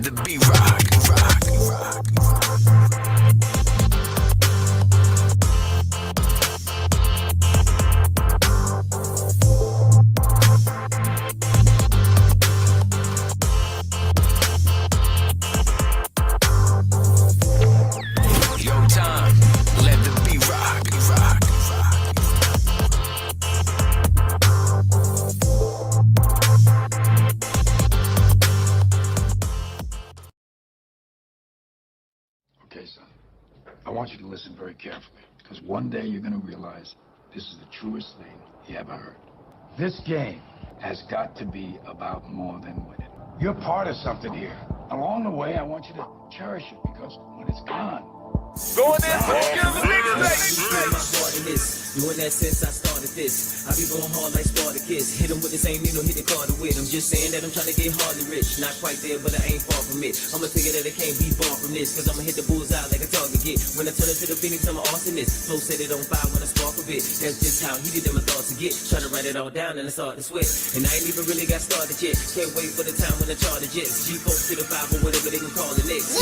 the beat rock, rock, rock. Yo, time, let the beat rock, rock, rock. Okay, son. I want you to listen very carefully, because one day you're going to realize this is the truest thing you ever heard. This game has got to be about more than winning. You're part of something here. Along the way, I want you to cherish it, because when it's gone... Going in for the Doing that since I started this. I be going hard like Spartacus. Hit him with the same needle, hit the Carter with. I'm just saying that I'm trying to get hardly rich. Not quite there, but I ain't far from it. I'ma figure that I can't be far from this, cause I'ma hit the bullseye like a target get. When I turn into the Phoenix, I'm an arsonist. Flow set it on fire when I spark a bit. That's just how heated them my thoughts to get. Try to write it all down and I start to sweat. And I ain't even really got started yet. Can't wait for the time when I charter jets. G4 to the 5 or whatever they can call it next.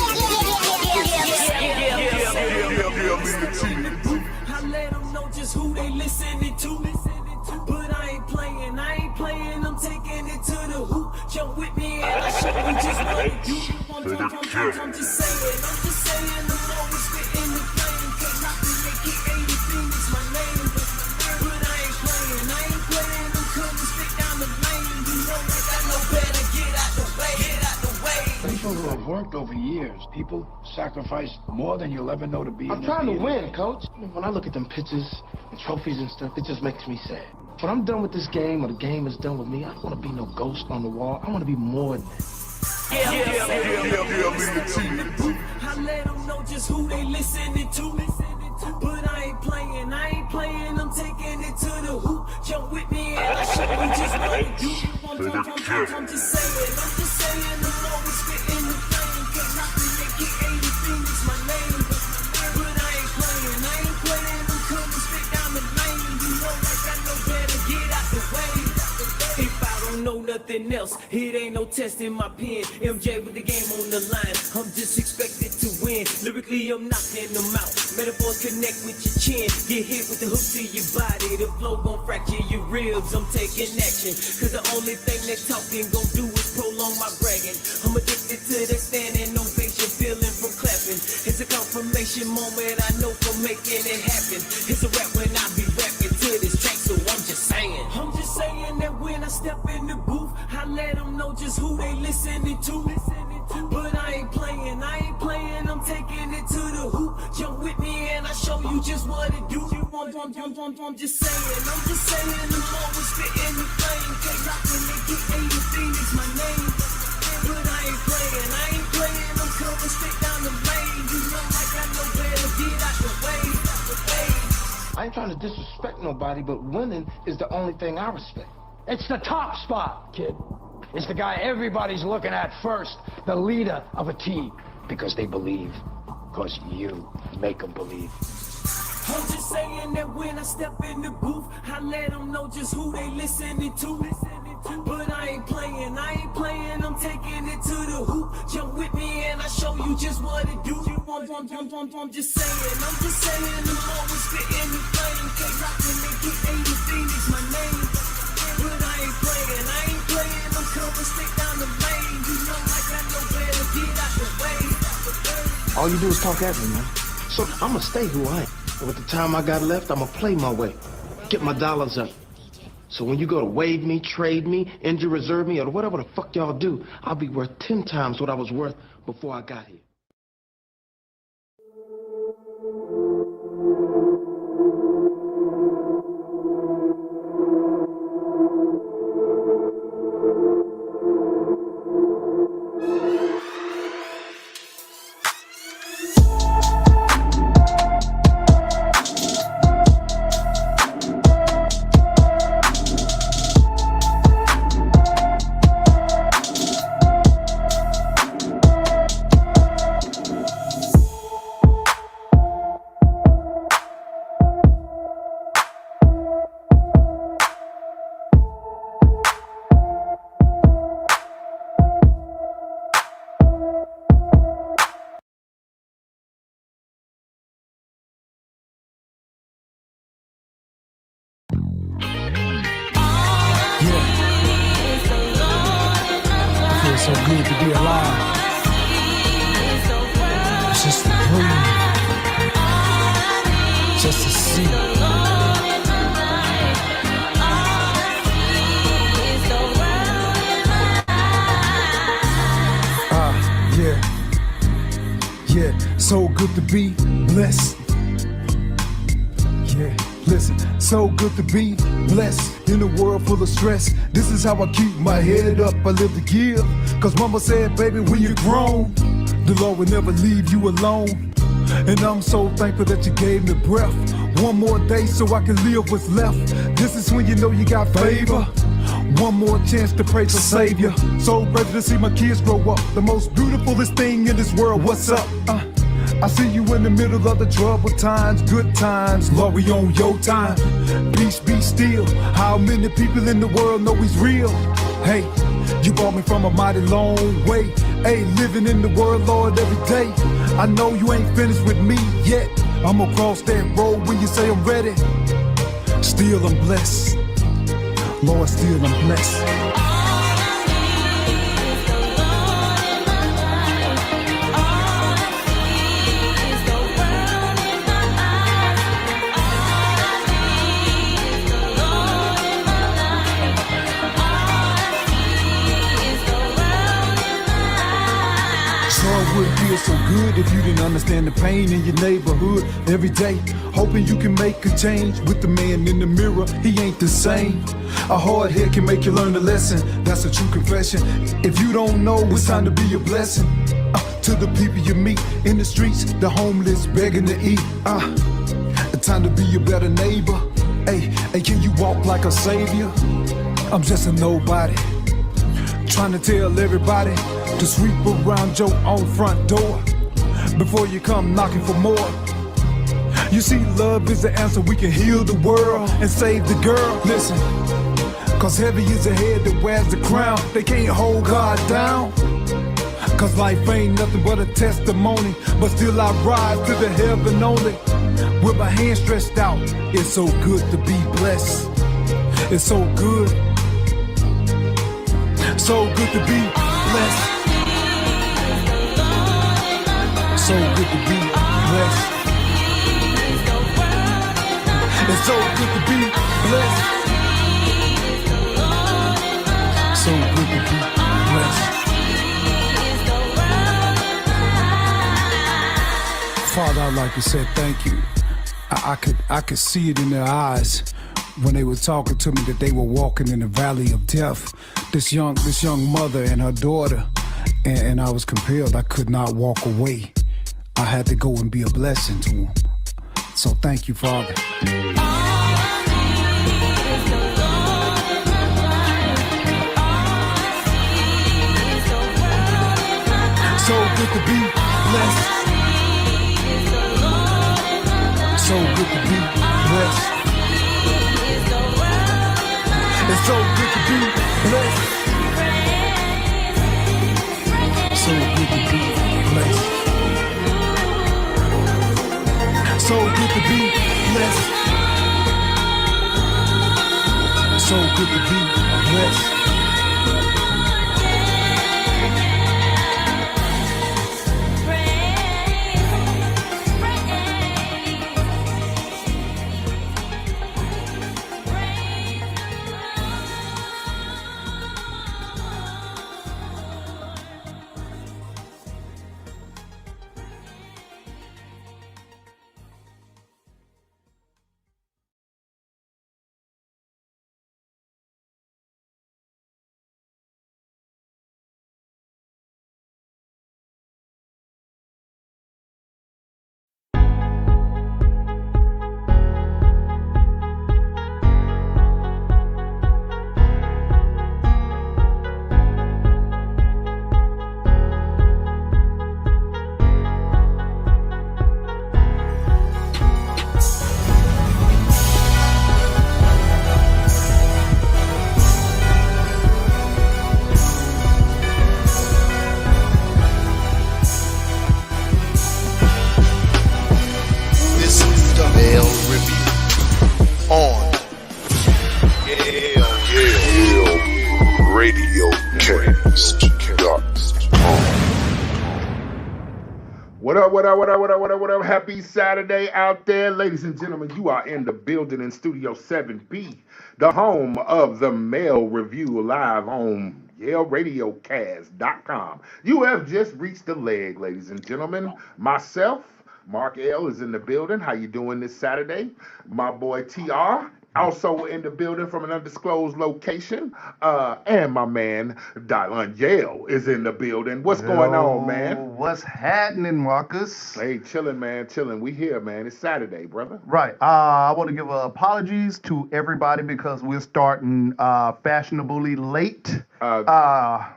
I let them know just who they listening to. But I ain't playing, I'm taking it to the hoop. Jump with me and I show you just what it do. I'm just saying, I'm always spitting the flame. Can't knock me, make it 80 is my name. But I ain't playing, I'm coming straight down the lane. You know I got no better, get out the way. People who have worked over years, people sacrifice more than you'll ever know to be. I'm trying to win, coach. When I look at them pictures and trophies and stuff, it just makes me sad. When I'm done with this game or the game is done with me, I don't want to be no ghost on the wall. I want to be more than that. I let them know just who they listening to. But I ain't playing, I'm taking it to the hoop. Jump with me and I show you just what it do. I'm just saying, I'm always spitting the flame. Can't knock me, make it 80 is my name. But I ain't playing, I'm coming straight down the lane. You know I got no better, get out the way. If I don't know nothing else, it ain't no test in my pen. MJ with the game on the line, I'm just expected to win. Lyrically, I'm knocking them out. Metaphors connect with your chin. Get hit with the hook to your body. The flow gon' fracture your ribs. I'm taking action, cause the only thing that talking gon' do is prolong my bragging. I'm addicted to that standing ovation, feeling from clapping. It's a confirmation moment, I know for making it happen. It's a rap when I be rapping to this track, so I'm just saying that when I step in the booth, I let them know just who they listening to. But I ain't playing, I'm taking it to the hoop. Jump with me and I show you just what it do. I'm just saying, I'm always spitting the flame. Can't knock me, make it 80 is my name. But I ain't playing, I'm coming straight down the lane. You know I got no better, get out the way. I ain't trying to disrespect nobody, but winning is the only thing I respect. It's the top spot, kid. It's the guy everybody's looking at first, the leader of a team. Because they believe, because you make them believe. I'm just saying that when I step in the booth, I let them know just who they listening to. But I ain't playing, I'm taking it to the hoop. Jump with me and I show you just what it do. I'm just saying, I'm always spitting the flame. Can't knock me, make it 80 is my name. But I ain't playing, I'm coming straight down the lane. You know I got no better, get out the way. All you do is talk at me, man. So I'ma stay who I am. And with the time I got left, I'ma play my way. Get my dollars up. So when you go to waive me, trade me, injure reserve me, or whatever the fuck y'all do, I'll be worth 10 times what I was worth before I got here. so good to be alive. Just to breathe. Just to see. Yeah, so good to be blessed. Yeah, listen, so good to be blessed in a world full of stress. This is how I keep my head up, I live to give. Cause mama said, baby, when you're grown, the Lord will never leave you alone. And I'm so thankful that you gave me breath. One more day so I can live what's left. This is when you know you got favor. One more chance to praise the Savior. So ready to see my kids grow up. The most beautifulest thing in this world, what's up? I see you in the middle of the troubled times, good times. Lord, we on your time. Peace be still. How many people in the world know he's real? Hey, you brought me from a mighty long way. Hey, living in the world, Lord, every day. I know you ain't finished with me yet. I'm gonna cross that road when you say I'm ready. Still I'm blessed. Lord, still I'm blessed. Would feel so good if you didn't understand the pain in your neighborhood every day, hoping you can make a change with the man in the mirror. He ain't the same. A hard head can make you learn a lesson. That's a true confession. If you don't know, it's time to be a blessing to the people you meet in the streets, the homeless begging to eat. Time to be a better neighbor. Hey, can you walk like a savior? I'm just a nobody, trying to tell everybody to sweep around your own front door before you come knocking for more. You see, love is the answer. We can heal the world and save the girl. Listen, cause heavy is the head that wears the crown. They can't hold God down, cause life ain't nothing but a testimony. But still I rise to the heaven only with my hands stretched out. It's so good to be blessed. It's so good. So good to be blessed. So good to be blessed. It's so good to be blessed. So good to be blessed. Father, I'd like to say thank you. I could see it in their eyes when they were talking to me that they were walking in the valley of death. This young mother and her daughter, and I was compelled. I could not walk away. I had to go and be a blessing to them. So thank you, Father. So good to be blessed. So good to be blessed. It's so good to be blessed. So good to be blessed. So good to be blessed. So good to be blessed. Yale Radiocast.com. What up, what up, what up, what up, what up, what up? Happy Saturday out there. Ladies and gentlemen, you are in the building in Studio 7B, the home of the Mail Review live on Yale Radiocast.com. You have just reached the leg, ladies and gentlemen. Myself, Mark L, is in the building. How you doing this Saturday? My boy TR, also in the building from an undisclosed location. And my man, Dylan Yale, is in the building. What's going on, man? What's happening, Marcus? Hey, chilling, man, chilling. We here, man. It's Saturday, brother. Right. I want to give apologies to everybody because we're starting fashionably late. The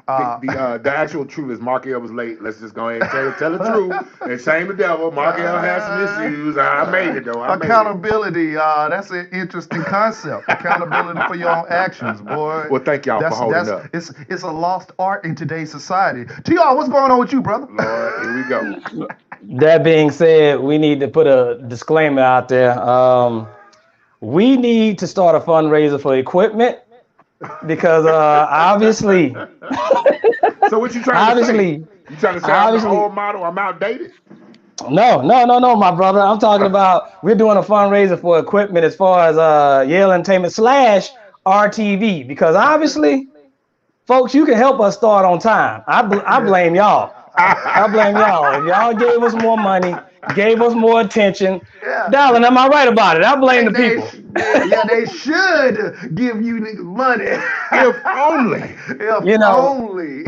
actual truth is Mark L was late. Let's just go ahead and tell the truth and shame the devil. Mark L has some issues. I made it, though. Accountability, that's an interesting concept. Accountability for your own actions, boy. Well, thank y'all for holding up. It's a lost art in today's society. TR, what's going on with you, brother? Lord, here we go. That being said, we need to put a disclaimer out there. We need to start a fundraiser for equipment because obviously. So what you trying to say? You trying to say I'm the old model? I'm outdated? No, my brother. I'm talking about we're doing a fundraiser for equipment as far as Yale Entertainment / RTV because obviously, folks, you can help us start on time. I blame y'all. I blame y'all. If y'all gave us more money, gave us more attention, darling, am I right about it? I blame the people. Yeah, they should give you money. If only. Only.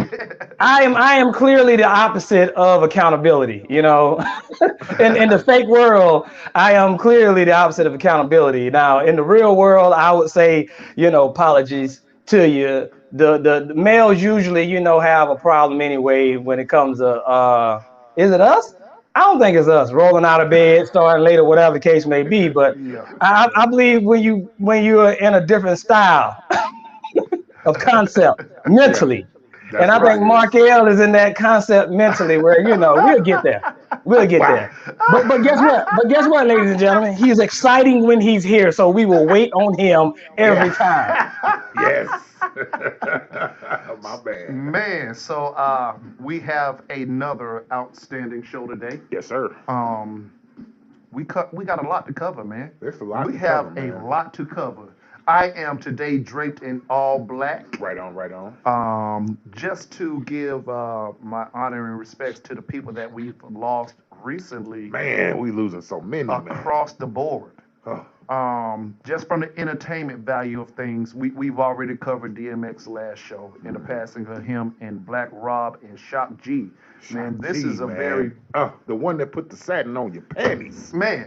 I am clearly the opposite of accountability. In the fake world, I am clearly the opposite of accountability. Now, in the real world, I would say, apologies to you. The males usually, have a problem anyway when it comes to, is it us? I don't think it's us rolling out of bed, starting later, whatever the case may be. But I believe when you're in a different style of concept mentally, and I think Mark L is in that concept mentally where we'll get there. We'll get there. But guess what? Ladies and gentlemen, he's exciting when he's here, so we will wait on him every time. Yes. My bad. Man, so we have another outstanding show today. Yes, sir. We got a lot to cover, man. There's a lot. We have a lot to cover. I am today draped in all black. Right on. Just to give my honor and respects to the people that we've lost recently. Man, we losing so many, across the board. Just from the entertainment value of things, we've already covered DMX last show in the passing of him and Black Rob and Shock G. Man, this is a very the one that put the satin on your panties. Man,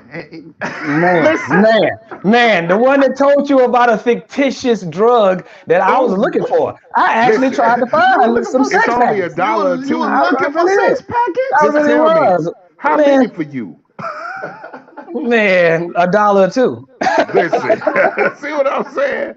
the one that told you about a fictitious drug that I was looking for. I actually tried to find some sex packets. It's only $1 or $2. You were looking for sex packets? I really was. How many for you? Man, $1 or $2. Listen, see what I'm saying?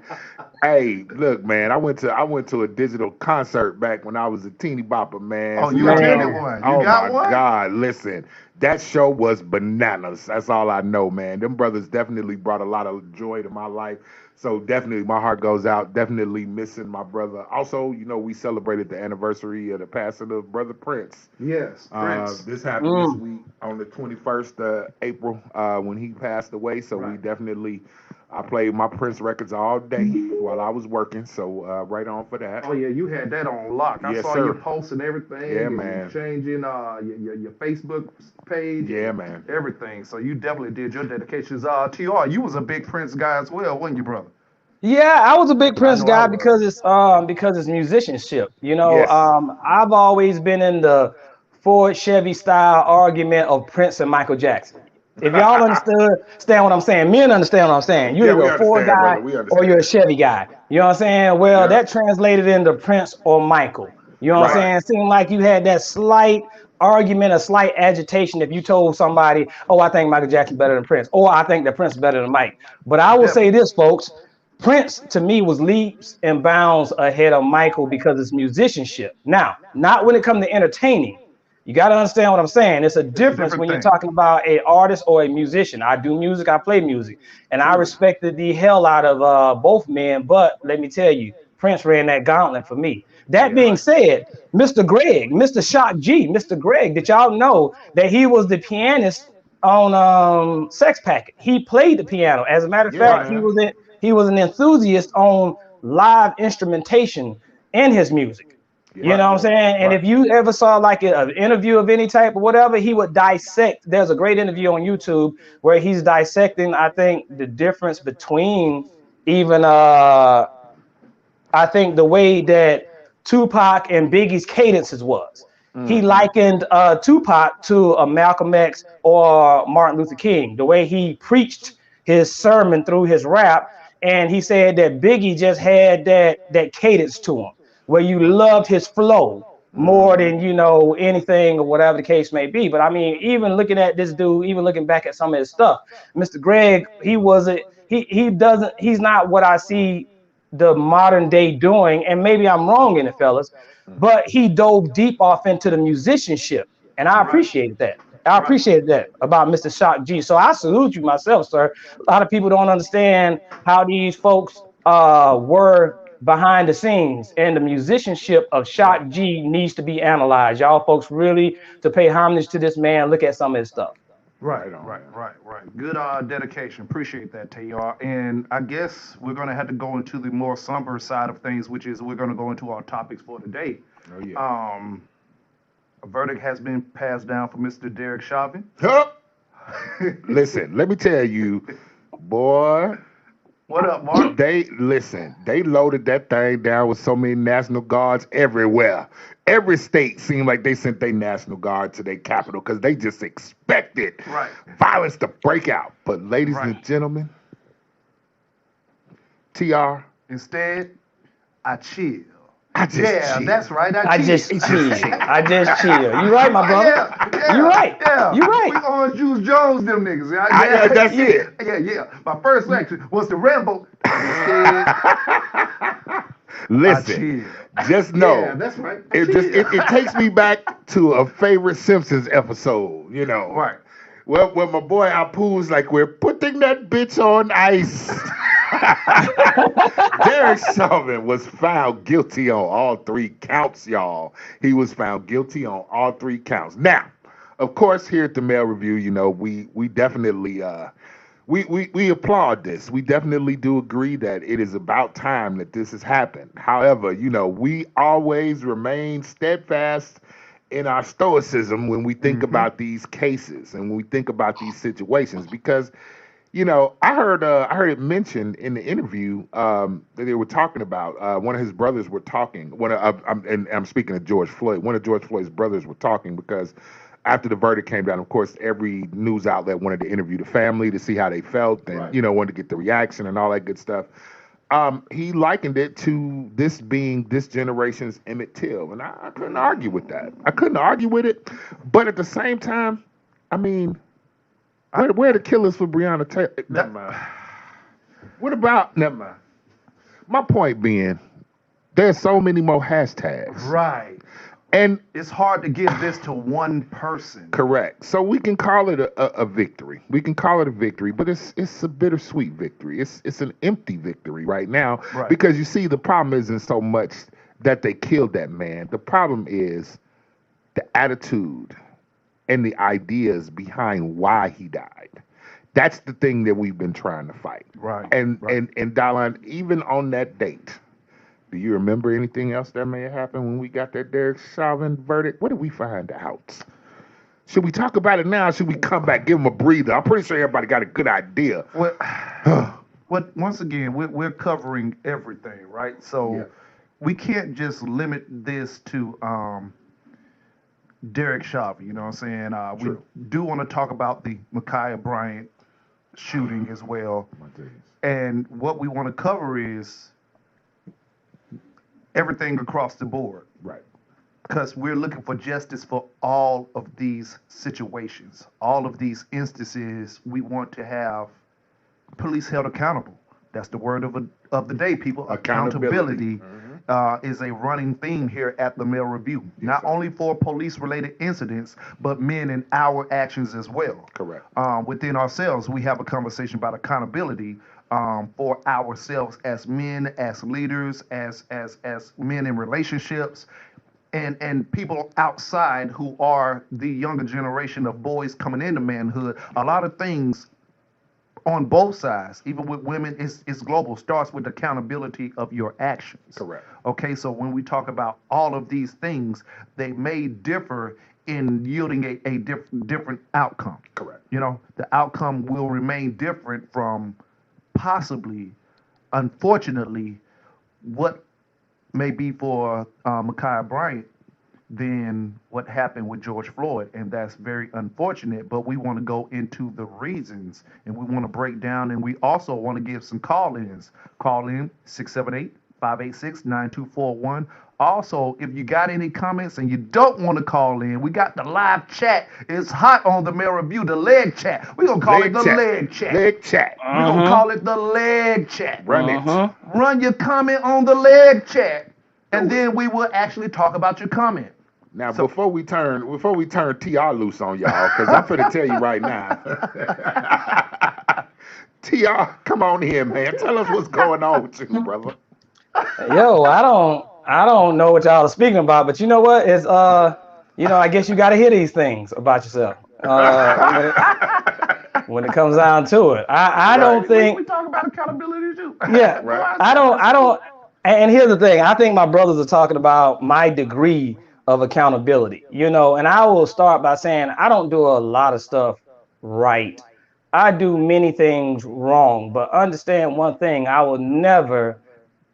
Hey, look, man, I went to a digital concert back when I was a teeny bopper, man. Oh, you attended one? You got one? Oh my God, listen, that show was bananas. That's all I know, man. Them brothers definitely brought a lot of joy to my life. So definitely my heart goes out. Definitely missing my brother. Also, we celebrated the anniversary of the passing of Brother Prince. Yes, Prince. This happened this week on the 21st of April when he passed away. So we definitely, I played my Prince records all day while I was working. So right on for that. Oh yeah, you had that on lock. I saw your posts and everything. Yeah, man. Changing your Facebook page. Yeah, man. Everything. So you definitely did your dedications. TR, you was a big Prince guy as well, wasn't you, brother? Yeah, I was a big Prince guy because it's musicianship. I've always been in the Ford Chevy style argument of Prince and Michael Jackson. If y'all understand what I'm saying, men understand what I'm saying. You're either a Ford guy or you're a Chevy guy. You know what I'm saying? Well, that translated into Prince or Michael. You know what I'm saying? It seemed like you had that slight argument, a slight agitation if you told somebody, oh, I think Michael Jackson's better than Prince, or I think that Prince is better than Mike. But I will say this, folks. Prince, to me, was leaps and bounds ahead of Michael because it's musicianship. Now, not when it comes to entertaining. You got to understand what I'm saying. It's a difference when you're talking about an artist or a musician. I do music, I play music, and I respected the hell out of both men. But let me tell you, Prince ran that gauntlet for me. That being said, Mr. Greg, Mr. Shock G, Mr. Greg, did y'all know that he was the pianist on Sex Packet? He played the piano. As a matter of fact, he was an enthusiast on live instrumentation in his music. You know what I'm saying? And if you ever saw like an interview of any type or whatever, he would dissect. There's a great interview on YouTube where he's dissecting, I think, the difference between even I think the way that Tupac and Biggie's cadences was. He likened Tupac to a Malcolm X or Martin Luther King, the way he preached his sermon through his rap. And he said that Biggie just had that cadence to him, where you loved his flow more than, you know, anything or whatever the case may be. But I mean, even looking at this dude, even looking back at some of his stuff, Mr. Greg, he's not what I see the modern day doing. And maybe I'm wrong in it, fellas, but he dove deep off into the musicianship. And I appreciated that. I appreciate that about Mr. Shock G. So I salute you myself, sir. A lot of people don't understand how these folks were behind the scenes, and the musicianship of Shock G needs to be analyzed. Y'all folks really to pay homage to this man. Look at some of his stuff. Right. Good dedication. Appreciate that, TR. And I guess we're going to have to go into the more somber side of things, which is we're going to go into our topics for today. Oh, yeah. A verdict has been passed down for Mr. Derrick Chauvin. Listen, let me tell you, boy. What up, Mark? They loaded that thing down with so many National Guards everywhere. Every state seemed like they sent their National Guard to their capital because they just expected violence to break out. But ladies and gentlemen, TR. Instead, I chill. Chill. That's right. I just chill. You right, my brother. You right. You right. We Orange Juice Jones, them niggas. That's it. Yeah. My first lecture was the Rambo. Listen, just know. That's right. It takes me back to a favorite Simpsons episode, you know. Right. Well, when my boy Apu's like, we're putting that bitch on ice. Derrick Chauvin was found guilty on all 3 counts, y'all. He was found guilty on all 3 counts. Now, of course, here at the Mail Review, you know, we definitely we applaud this. We definitely do agree that it is about time that this has happened. However, you know, we always remain steadfast in our stoicism when we think about these cases and when we think about these situations, because, you know, I heard it mentioned in the interview that they were talking about. One of his brothers were talking. I'm speaking of George Floyd. One of George Floyd's brothers were talking because after the verdict came down, of course, every news outlet wanted to interview the family to see how they felt and, you know, wanted to get the reaction and all that good stuff. He likened it to this being this generation's Emmett Till, and I couldn't argue with that. I couldn't argue with it, but at the same time, I mean, where are the killers for Breonna Taylor? Never mind. What about? Never mind. My point being, there's so many more hashtags. Right. And it's hard to give this to one person. Correct. So we can call it a victory. We can call it a victory, but it's a bittersweet victory. It's an empty victory right now because you see the problem isn't so much that they killed that man. The problem is the attitude and the ideas behind why he died. That's the thing that we've been trying to fight. Right. And Dylan, even on that date, do you remember anything else that may have happened when we got that Derrick Chauvin verdict? What did we find out? Should we talk about it now? Or should we come back, give him a breather? I'm pretty sure everybody got a good idea. Well, once again, we're covering everything, right? So we can't just limit this to Derrick Chauvin. You know what I'm saying? We do want to talk about the Ma'Khia Bryant shooting as well. And what we want to cover is everything across the board. Right. Because we're looking for justice for all of these situations, all of these instances. We want to have police held accountable. That's the word of the day, people. Accountability is a running theme here at the Mail Review. Not only for police-related incidents, but men in our actions as well. Correct. Within ourselves, we have a conversation about accountability for ourselves as men, as leaders, as men in relationships, and people outside who are the younger generation of boys coming into manhood. A lot of things on both sides, even with women, it's global. Starts with accountability of your actions. Correct. Okay, so when we talk about all of these things, they may differ in yielding a different outcome. Correct. You know, the outcome will remain different from possibly, unfortunately, what may be for Ma'Khia Bryant than what happened with George Floyd, and that's very unfortunate. But we want to go into the reasons, and we want to break down, and we also want to give some call-ins. Call in 678-586-9241. Also, if you got any comments and you don't want to call in, we got the live chat. It's hot on the Mail Review, the leg chat. We're going to call it the leg chat. Leg chat. We're going to call it the leg chat. Run it. Run your comment on the leg chat, and then we will actually talk about your comment. Now, before we turn TR loose on y'all, because I'm finna tell you right now. TR, come on here, man. Tell us what's going on with you, brother. Yo, I don't know what y'all are speaking about, but you know what? It's I guess you got to hear these things about yourself. When it comes down to it, I don't think we talk about accountability too. Yeah, right. I don't. And here's the thing. I think my brothers are talking about my degree of accountability, and I will start by saying I don't do a lot of stuff right. I do many things wrong, but understand one thing: I will never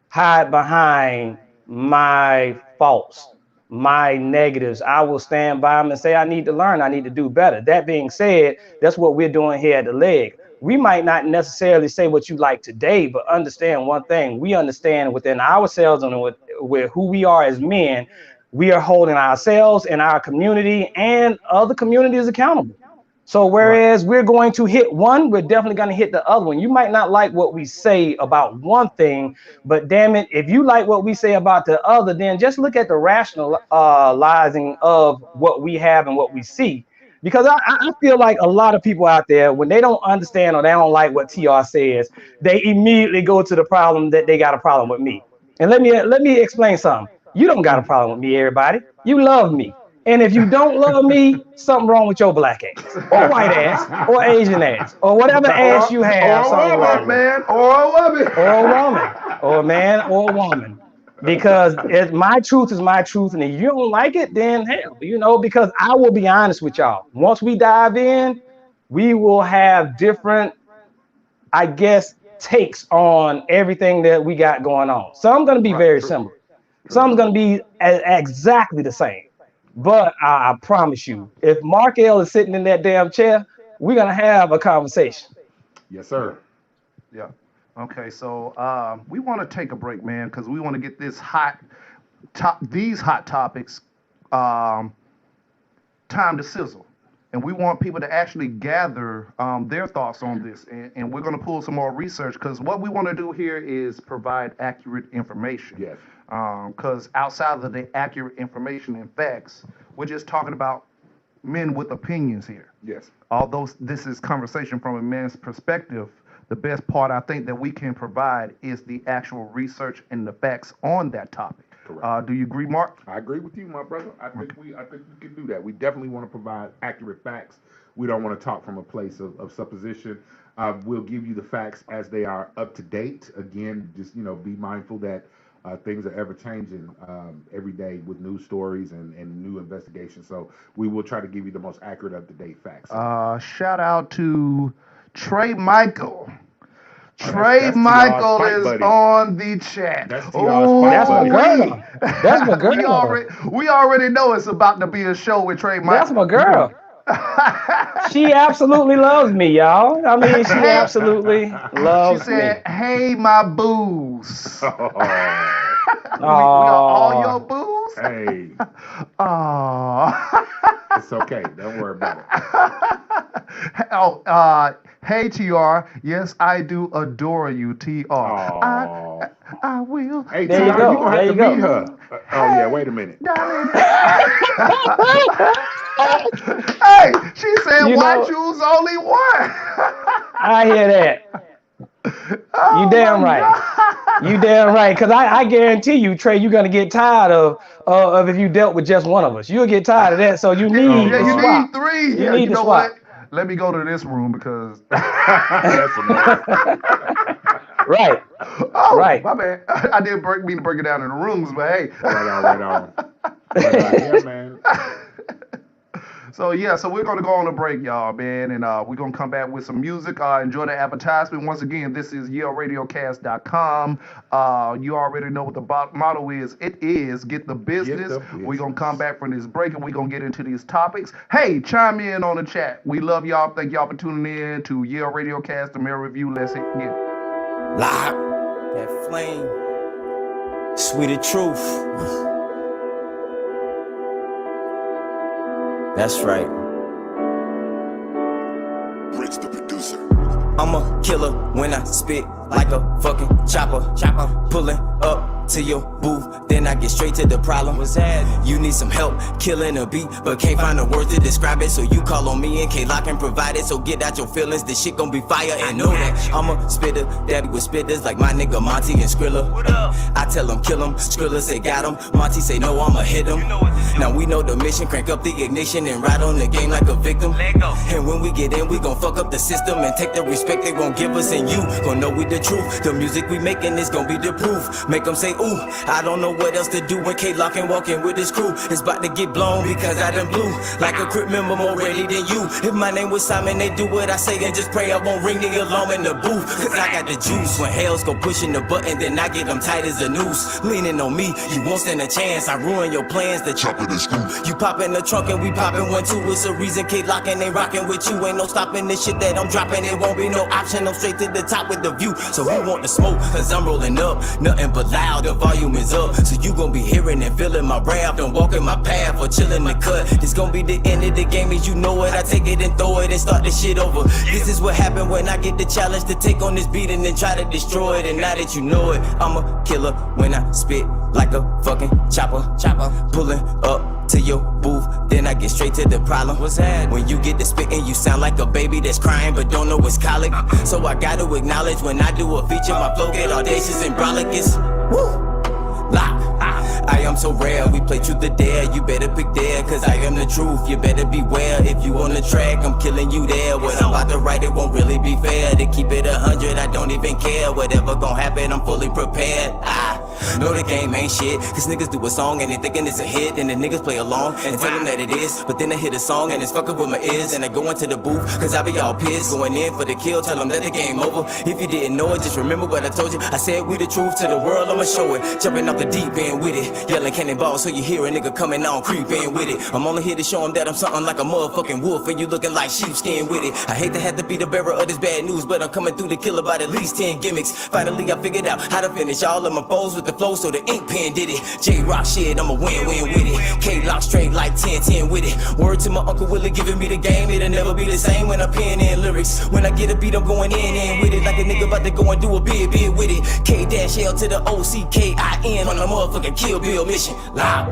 hide behind my faults, my negatives. I will stand by them and say, I need to learn, I need to do better. That being said, that's what we're doing here at the leg. We might not necessarily say what you like today, but understand one thing. We understand within ourselves and with who we are as men, we are holding ourselves and our community and other communities accountable. So whereas we're going to hit one, we're definitely going to hit the other one. You might not like what we say about one thing, but damn it, if you like what we say about the other, then just look at the rationalizing of what we have and what we see. Because I feel like a lot of people out there, when they don't understand or they don't like what TR says, they immediately go to the problem that they got a problem with me. And let me explain something. You don't got a problem with me, everybody. You love me. And if you don't love me, something wrong with your black ass, or white ass, or Asian ass, or whatever ass you have. Or a woman, man, or a woman. Or a woman, or a man, or a woman. Because my truth is my truth, and if you don't like it, then hell, because I will be honest with y'all. Once we dive in, we will have different, I guess, takes on everything that we got going on. Some going to be very similar. Some going to be exactly the same. But I promise you, if Mark L is sitting in that damn chair, we're going to have a conversation. Yes, sir. Yeah. Okay, so we want to take a break, man, because we want to get these hot topics time to sizzle. And we want people to actually gather their thoughts on this. And we're going to pull some more research, because what we want to do here is provide accurate information. Yes. Because outside of the accurate information and facts, we're just talking about men with opinions here. Yes. Although this is conversation from a man's perspective, the best part I think that we can provide is the actual research and the facts on that topic. Correct. Do you agree, Mark? I agree with you, my brother. I think we can do that. We definitely want to provide accurate facts. We don't want to talk from a place of supposition. We'll give you the facts as they are up to date. Again, just be mindful that things are ever changing every day with news stories and new investigations. So we will try to give you the most accurate, up to date facts. Shout out to Trey Michael. That's Michael is buddy. On the chat. That's That's my girl. That's my girl. We already know it's about to be a show with Trey Michael. That's my girl. She absolutely loves me, y'all. I mean, she absolutely loves me. She said, "Hey, my booze." We are all your booze. Hey. It's okay. Don't worry about it. Hey, TR. Yes, I do adore you, TR. I will. Hey, there TR, you going to have to meet her. Yeah, wait a minute. Hey, she said, why choose only one? I hear that. You damn right. You damn right. Because I guarantee you, Trey, you're gonna get tired of if you dealt with just one of us. You'll get tired of that. So you need to swap. Need three. You need to know swap. what? Let me go to this room because That's amazing. Right. Oh, Right. my bad. I didn't mean to break it down in the rooms, but hey. Right on. Yeah, man. So we're gonna go on a break, y'all, man, and we're gonna come back with some music. Enjoy the advertisement. Once again, this is YaleRadiocast.com. You already know what the motto is. It is get the business. We're gonna come back from this break and we're gonna get into these topics. Hey, chime in on the chat. We love y'all. Thank y'all for tuning in to Yale Radiocast, the Mail Review. Let's hit it. Lock that flame, sweeter truth. That's right. Rich the producer. I'm a killer when I spit like a fucking chopper. Pulling up to your booth, then I get straight to the problem. What's that? You need some help killing a beat, but can't find the words to describe it. So you call on me and K-Lock can provide it. So get out your feelings, this shit gon' be fire. And know that I'm a spitter, that be with spitters like my nigga Monty and Skrilla. What up? I tell him kill him, Skrilla say got him. Monty say no, I'ma hit him. Now we know the mission, crank up the ignition and ride on the game like a victim. And when we get in, we gon' fuck up the system and take the respect they gon' give us. And you gon' know we the truth. The music we making is gon' be the proof. Make them say ooh, I don't know what else to do when K-Lock and walking with his crew. It's about to get blown because I done blew like a crib member more ready than you. If my name was Simon, they do what I say and just pray I won't ring the alarm in the booth. Cause I got the juice. When hell's go pushing the button, then I get them tight as a noose. Leaning on me, you won't stand a chance. I ruin your plans, the chopper the screw. You pop in the trunk and we poppin' one too. It's a reason K-Lock and they rockin' with you. Ain't no stopping this shit that I'm dropping. It won't be no option. I'm straight to the top with the view. So who want the smoke? Cause I'm rolling up, nothing but loud. The volume is up. So you gon' be hearing and feeling my rap. Don't walk in my path or chillin' the cut. This gon' be the end of the game as you know it. I take it and throw it and start the shit over. This is what happen when I get the challenge to take on this beat and then try to destroy it. And now that you know it, I'm a killer when I spit like a fucking chopper. Pulling up to your booth, then I get straight to the problem. What's that? When you get to spitting, you sound like a baby that's crying but don't know it's colic. So I gotta acknowledge when I do a feature, my flow get audacious and brolic. It's woo. Lock. I am so rare, we play truth or dare. You better pick dare, cause I am the truth. You better beware, if you on the track, I'm killing you there. What I'm about to write, it won't really be fair. To keep it 100, I don't even care. Whatever gon' happen, I'm fully prepared. Know the game ain't shit, cause niggas do a song and they thinking it's a hit. And the niggas play along and tell them that it is. But then I hit a song and it's fucking with my ears. And I go into the booth, cause I be all pissed. Going in for the kill, tell them that the game over. If you didn't know it, just remember what I told you. I said we the truth to the world, I'ma show it. Jumping off the deep end with it. Yelling cannonball so you hear a nigga coming on, creep in with it. I'm only here to show him that I'm something like a motherfucking wolf. And you looking like sheepskin with it. I hate to have to be the bearer of this bad news, but I'm coming through to kill about at least 10 gimmicks. Finally I figured out how to finish all of my foes with the flow, so the ink pen did it. J-Rock shit, I'ma win-win with it. K-Lock straight like 10-10 with it. Word to my Uncle Willie giving me the game. It'll never be the same when I pen in lyrics. When I get a beat, I'm going in with it. Like a nigga about to go and do a big with it. K-L to the O-C-K-I-N on a motherfucking Kill Bill mission. Lock.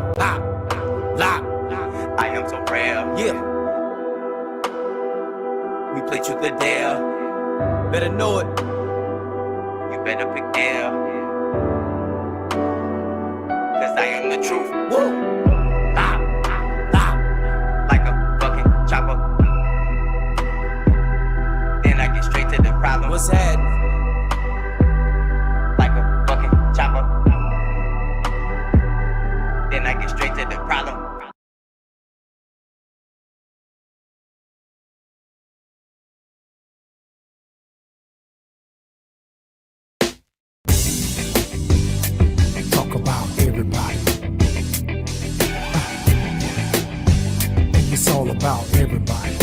I am so rare. Yeah. We play truth or dare. Better know it. You better pick dare. Cause I am the truth. Woo! Like a fucking chopper. Then I get straight to the problem. What's that? Like a fucking chopper. Then I get straight to the problem. Talk about everybody. It's all about everybody.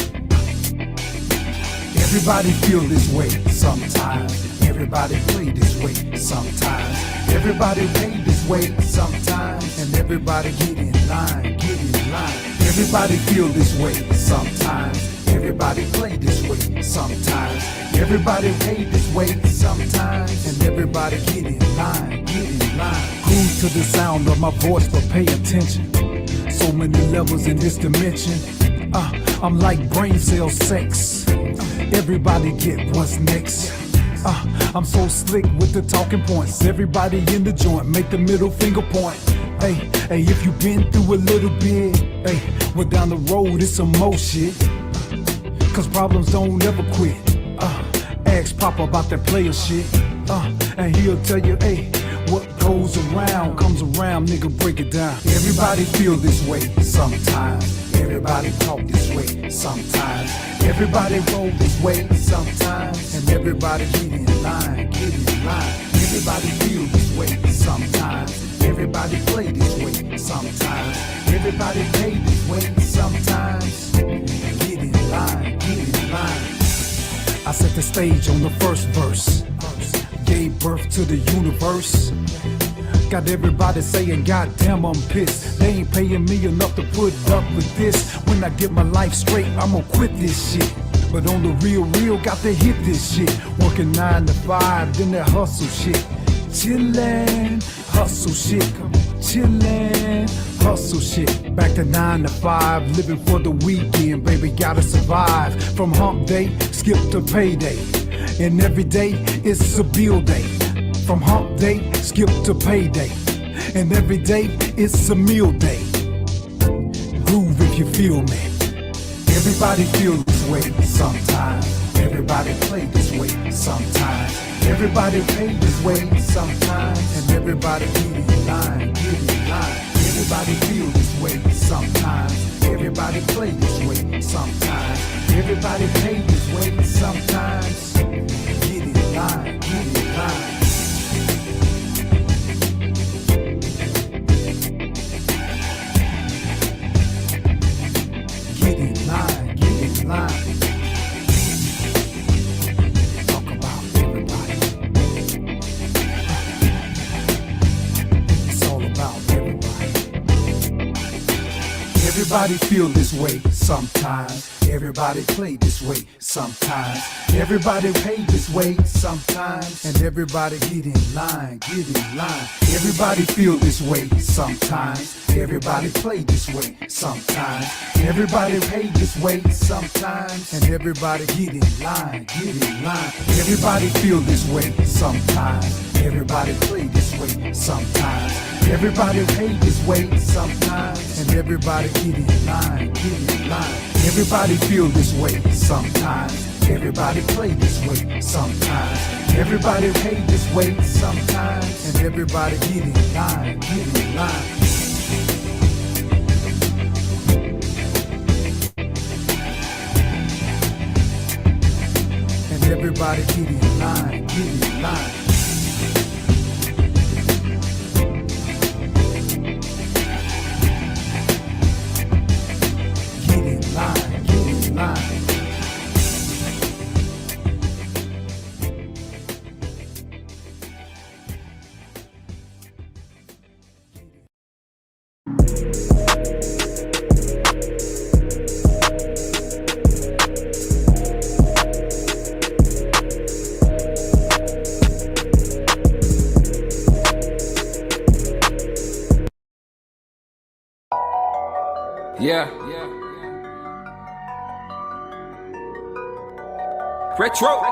Everybody feel this way sometimes. Everybody play this way sometimes. Everybody pay this way sometimes. And everybody get in line. Everybody feel this way sometimes. Everybody play this way sometimes. Everybody pay this way sometimes. And everybody get in line. Cruise to the sound of my voice, but pay attention. So many levels in this dimension. I'm like brain cell sex. Everybody get what's next. I'm so slick with the talking points. Everybody in the joint, make the middle finger point. Hey, if you been through a little bit, hey, well down the road it's some more shit. Cause problems don't ever quit. Ask Papa about that player shit. And he'll tell you, hey, what goes around comes around, nigga, break it down. Everybody feel this way sometimes. Everybody talk this way sometimes. Everybody roll this way sometimes. And everybody get in line, get in line. Everybody feel this way sometimes. Everybody play this way sometimes. Everybody pay this way sometimes. Get in line, get in line. I set the stage on the first verse. Gave birth to the universe. Got everybody saying, goddamn, I'm pissed. They ain't paying me enough to put up with this. When I get my life straight, I'm gonna quit this shit. But on the real, got to hit this shit. Working 9 to 5, then that hustle shit. Chillin', hustle shit. Chillin', hustle shit. Back to 9 to 5, living for the weekend, baby, gotta survive. From hump day, skip to payday. And every day, it's a bill day. From hump day, skip to payday. And every day, it's a meal day. Groove if you feel me. Everybody feel this way sometimes. Everybody play this way sometimes. Everybody pay this way sometimes. And everybody get in line, get in line. Everybody feel this way sometimes. Everybody play this way sometimes. Everybody pay this way sometimes. Get in line, get in line. Get in line, get in line. Talk about everybody. It's all about everybody. Everybody feel this way sometimes. Everybody play this way sometimes. Everybody pay this way sometimes. And everybody get in line, get in line. Everybody feel this way sometimes. Everybody play this way sometimes. Everybody pay this way sometimes. And everybody get in line, get in line. Everybody feel this way sometimes. Everybody play this way sometimes. Everybody pay this way sometimes. And everybody get in line, get in line. Everybody feel this way sometimes. Everybody play this way sometimes. Everybody pay this way sometimes. And everybody get in line, get in line. And everybody get in line, get in line. Get in line, get in line. Yeah. Retro.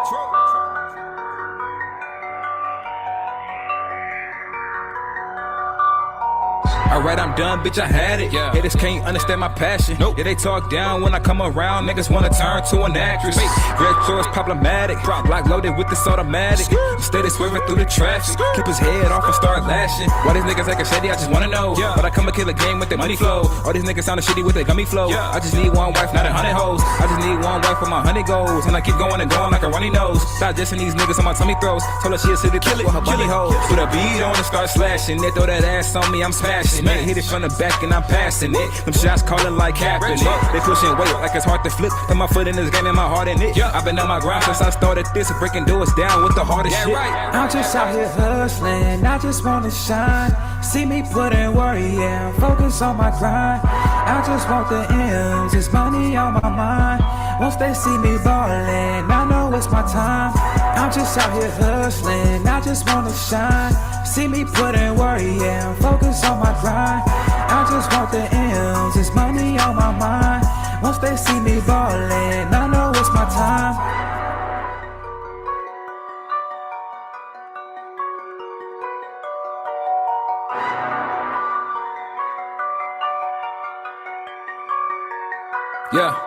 Alright, I'm done, bitch, I had it. Yeah. Haters can't understand my passion. Nope. Yeah, they talk down when I come around. Niggas wanna turn to an actress. Retro is problematic. Block loaded with this automatic. Steady swerving through the traffic. Keep his head off and start lashing. Why these niggas acting shady? I just wanna know. But I come and kill a game with their money flow. All these niggas sounding shitty with their gummy flow. I just need one wife, not 100 hoes. I just need one wife for my 100 goals. And I keep going and going like a runny nose. Stop dissing these niggas on my tummy throws. Told her she'll sit the kill it with her bunny hoes. Put a beat on and start slashing. They throw that ass on me, I'm smashing it. Hit it from the back and I'm passing it. Them shots calling like Kaepernick. They pushing weight like it's hard to flip. Put my foot in this game and my heart in it. I've been on my grind since I started this. Breaking doors down with the hardest shit. I'm just out here hustling, I just wanna shine. See me put in work, yeah, focus on my grind. I just want the M's, it's money on my mind. Once they see me ballin', I know it's my time. I'm just out here hustling, I just wanna shine. See me put in work, yeah, focus on my grind. I just want the M's, it's money on my mind. Once they see me ballin', I know it's my time. Yeah.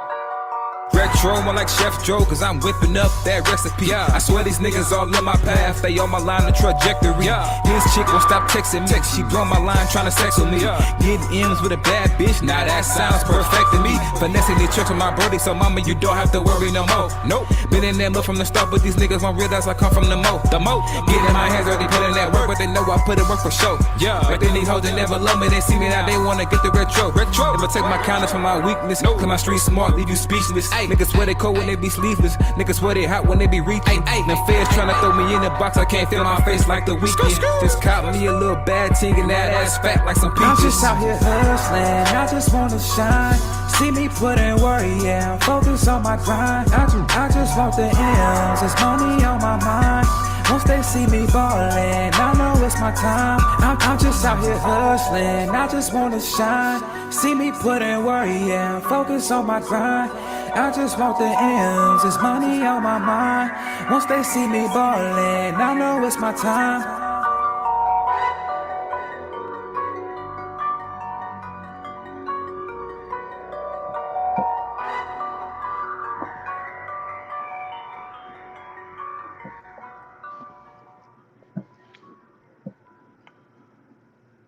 Retro, more like Chef Joe, cause I'm whipping up that recipe. I swear these niggas all in my path, they on my line of trajectory. His chick won't stop texting me, she blow my line trying to sex with me. Getting M's with a bad bitch, now that sounds perfect to me. Finessing the church with my brody, so mama, you don't have to worry no more. Nope, been in that look from the start, but these niggas won't realize I come from the mo. Getting my hands dirty, putting that work, but they know I put it work for show. But then these hoes, they never love me, they see me now, they wanna get the retro. Never take my kindness from my weakness, cause my street smart, leave you speechless. Niggas swear they cold when they be sleeveless. Niggas swear they hot when they be reaching. Them feds tryna throw me in the box, I can't feel my face like the weekend. Just caught me a little bad ting and that ass fat like some peaches. I'm just out here hustling, I just wanna shine. See me put in work, yeah, I'm focused on my grind. I just want the M's, there's money on my mind. Once they see me ballin', I know it's my time. I'm just out here hustling, I just wanna shine. See me put in work, yeah, I'm focused on my grind. I just want the M's, there's money on my mind. Once they see me ballin', I know it's my time.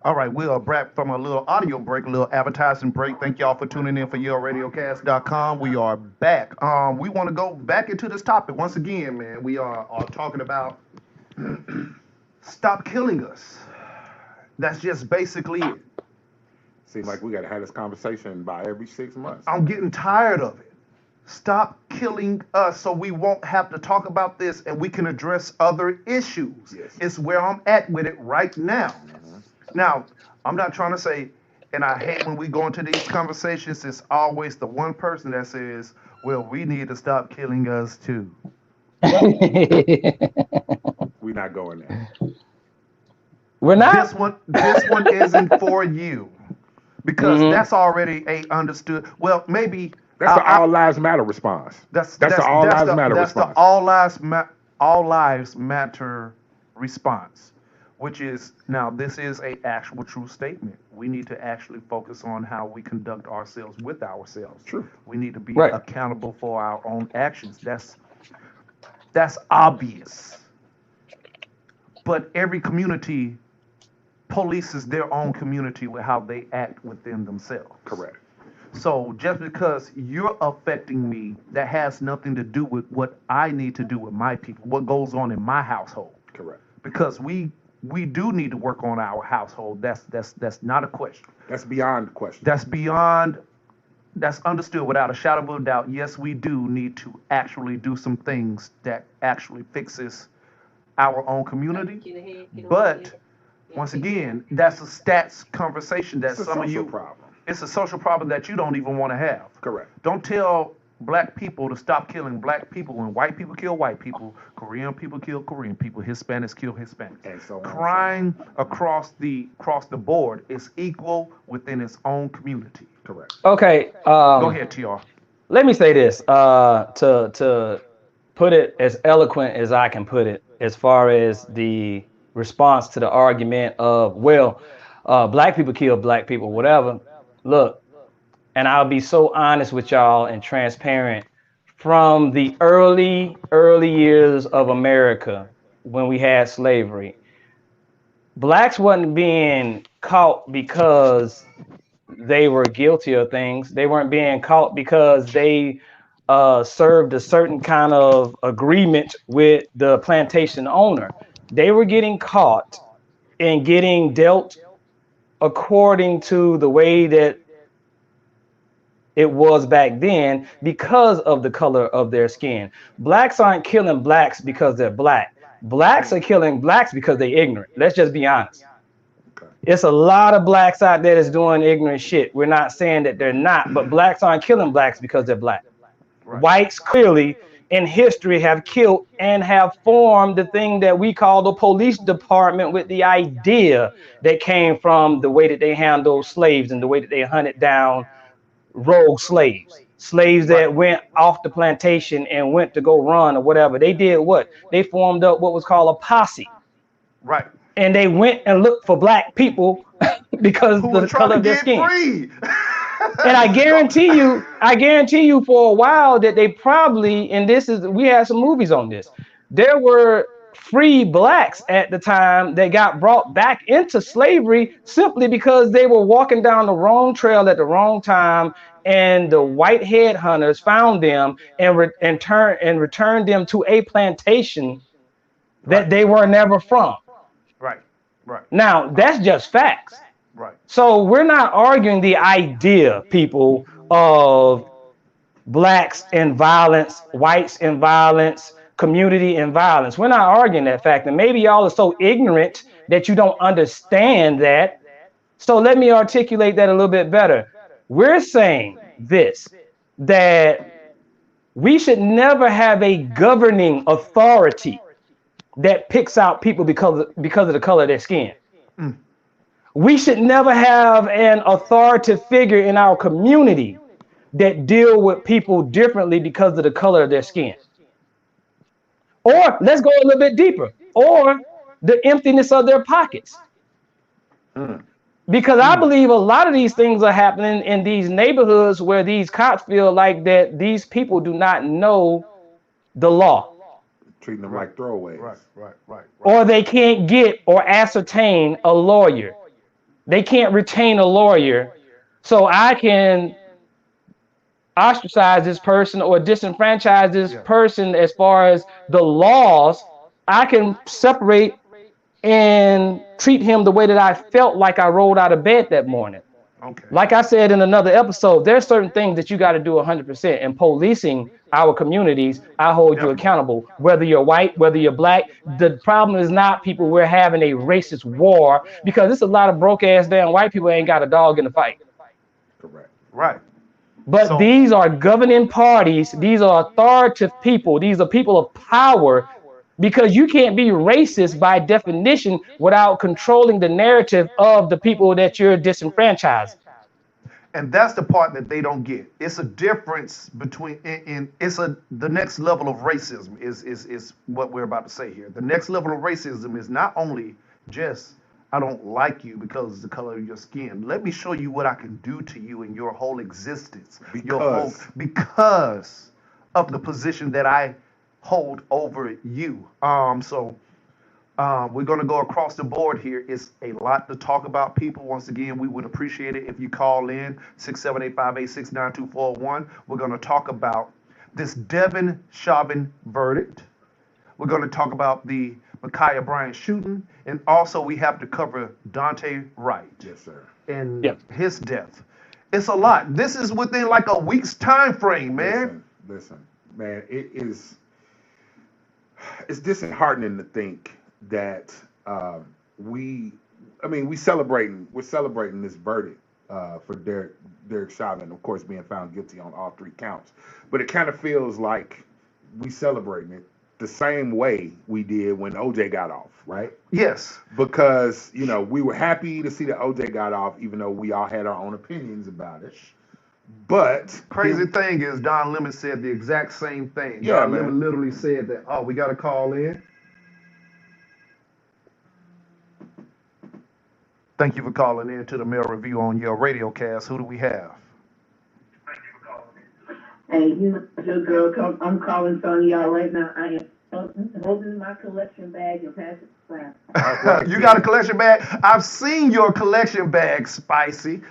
All right, we are back from a little audio break, a little advertising break. Thank y'all for tuning in for YaleRadiocast.com. We are back. We want to go back into this topic once again, man. We are talking about stop killing us. That's just basically it. Seems like we got to have this conversation by every 6 months. I'm getting tired of it. Stop killing us so we won't have to talk about this and we can address other issues. Yes. It's where I'm at with it right now. Now, I'm not trying to say, and I hate when we go into these conversations, it's always the one person that says, well, we need to stop killing us too. We're not going there. We're not? This one isn't for you. Because that's already a understood, well, maybe. That's the all lives matter response. That's the all lives matter response. That's the all lives matter response. Which is, now this is a actual true statement. We need to actually focus on how we conduct ourselves with ourselves. True. We need to be accountable for our own actions. That's obvious. But every community polices their own community with how they act within themselves. Correct. So just because you're affecting me, that has nothing to do with what I need to do with my people, what goes on in my household. Correct. Because we do need to work on our household. That's not a question. That's beyond the question. That's understood without a shadow of a doubt. Yes, we do need to actually do some things that actually fixes our own community. But once again, that's a stats conversation that some of you. Problem. It's a social problem that you don't even want to have. Correct. Don't tell black people to stop killing black people when white people kill white people, Korean people kill Korean people, Hispanics kill Hispanics. And so on. Crime across the board is equal within its own community. Correct. Okay. Go ahead, TR. Let me say this to put it as eloquent as I can put it, as far as the response to the argument of, well, black people kill black people, whatever. Look, and I'll be so honest with y'all and transparent. From the early years of America, when we had slavery, blacks wasn't being caught because they were guilty of things. They weren't being caught because they served a certain kind of agreement with the plantation owner. They were getting caught and getting dealt according to the way that it was back then because of the color of their skin. Blacks aren't killing blacks because they're black. Blacks are killing blacks because they're ignorant. Let's just be honest. It's a lot of blacks out there that's doing ignorant shit. We're not saying that they're not, but blacks aren't killing blacks because they're black. Right. Whites clearly in history have killed and have formed the thing that we call the police department, with the idea that came from the way that they handled slaves and the way that they hunted down rogue slaves that went off the plantation and went to go run or whatever. They did what? They formed up what was called a posse. Right. And they went and looked for black people because of the color of their skin. And I guarantee you for a while that they probably, and we had some movies on this, there were free blacks at the time that got brought back into slavery simply because they were walking down the wrong trail at the wrong time, and the white headhunters found them and returned them to a plantation that they were never from. Right. Now, that's just facts. Right. So we're not arguing the idea, people, of blacks in violence, whites in violence, community in violence. We're not arguing that fact. And maybe y'all are so ignorant that you don't understand that. So let me articulate that a little bit better. We're saying this, that we should never have a governing authority that picks out people because of the color of their skin. We should never have an authoritative figure in our community that deal with people differently because of the color of their skin. Or let's go a little bit deeper, or the emptiness of their pockets. Because I believe a lot of these things are happening in these neighborhoods where these cops feel like that these people do not know the law. Treating them like throwaways. Right. Or they can't get or ascertain a lawyer. They can't retain a lawyer. So I can ostracize this person or disenfranchise this person as far as the laws. I can separate and treat him the way that I felt like I rolled out of bed that morning. Okay. Like I said in another episode, there's certain things that you got to do 100%. In policing our communities, I hold you accountable. Whether you're white, whether you're black, the problem is not people we're having a racist war, because there's a lot of broke ass damn white people ain't got a dog in the fight. Correct. Right. But these are governing parties. These are authoritative people. These are people of power, because you can't be racist by definition without controlling the narrative of the people that you're disenfranchised. And that's the part that they don't get. It's a difference between, the next level of racism is what we're about to say here. The next level of racism is not only just, I don't like you because of the color of your skin. Let me show you what I can do to you in your whole existence. Because of the position that I hold over you. We're going to go across the board here. It's a lot to talk about, people. Once again, we would appreciate it if you call in 678-586-9241. We're going to talk about this Devin Chauvin verdict. We're going to talk about the Ma'Khia Bryant shooting, and also we have to cover Dante Wright. Yes, sir. And his death. It's a lot. This is within like a week's time frame, man. Listen, man, it's disheartening to think that we're celebrating this verdict for Derrick Chauvin, of course, being found guilty on all 3 counts. But it kind of feels like we celebrating it the same way we did when OJ got off, right? Yes. Because, we were happy to see that OJ got off, even though we all had our own opinions about it. But crazy thing is, Don Lemon said the exact same thing. Yeah, Don man. Lemon literally said that, we got to call in. Thank you for calling in to the Mail Review on Yale Radiocast. Who do we have? Hey, your girl, I'm calling from y'all right now. I am holding my collection bag and passing it around. You got a collection bag? I've seen your collection bag, Spicy.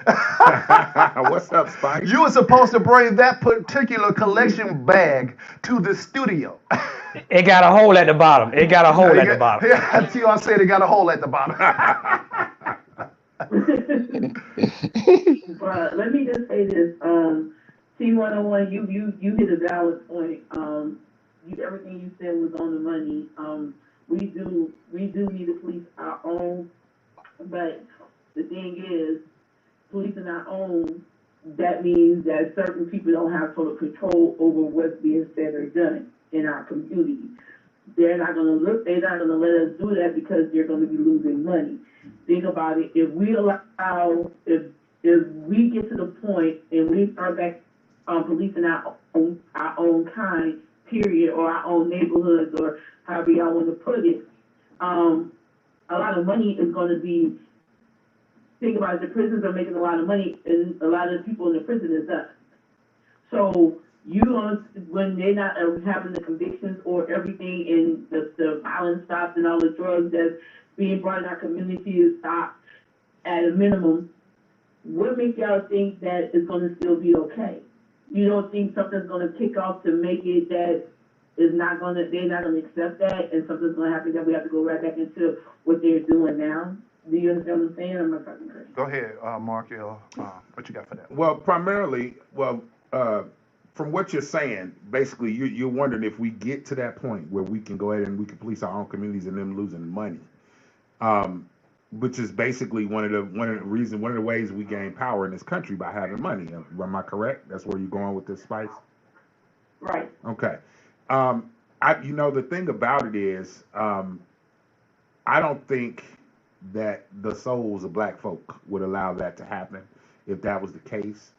What's up, Spicy? You were supposed to bring that particular collection bag to the studio. It got a hole at the bottom. Yeah, I said it got a hole at the bottom. But let me just say this. T101, you hit a valid point. Everything you said was on the money. We do need to police our own, but the thing is, policing our own, that means that certain people don't have total control over what's being said or done in our community. They're not gonna let us do that because they're gonna be losing money. Think about it. If we get to the point and we start back policing our own kind, period, or our own neighborhoods, or however y'all want to put it, a lot of money is going to be think about it, the prisons are making a lot of money, and a lot of the people in the prison is us. So when they're not having the convictions or everything, and the violence stops and all the drugs that's being brought in our community is stopped at a minimum, what makes y'all think that it's going to still be okay? You don't think something's going to kick off to make it that they're not going to accept that, and something's going to happen that we have to go right back into what they're doing now? Do you understand what I'm saying? I'm not talking crazy. Go ahead, Mark. What you got for that? Well, primarily, from what you're saying, basically, you're wondering if we get to that point where we can go ahead and we can police our own communities and them losing money, which is basically one of the ways we gain power in this country by having money. Am I correct? That's where you're going with this, Spice? Right. Okay. The thing about it is, I don't think that the souls of black folk would allow that to happen if that was the case.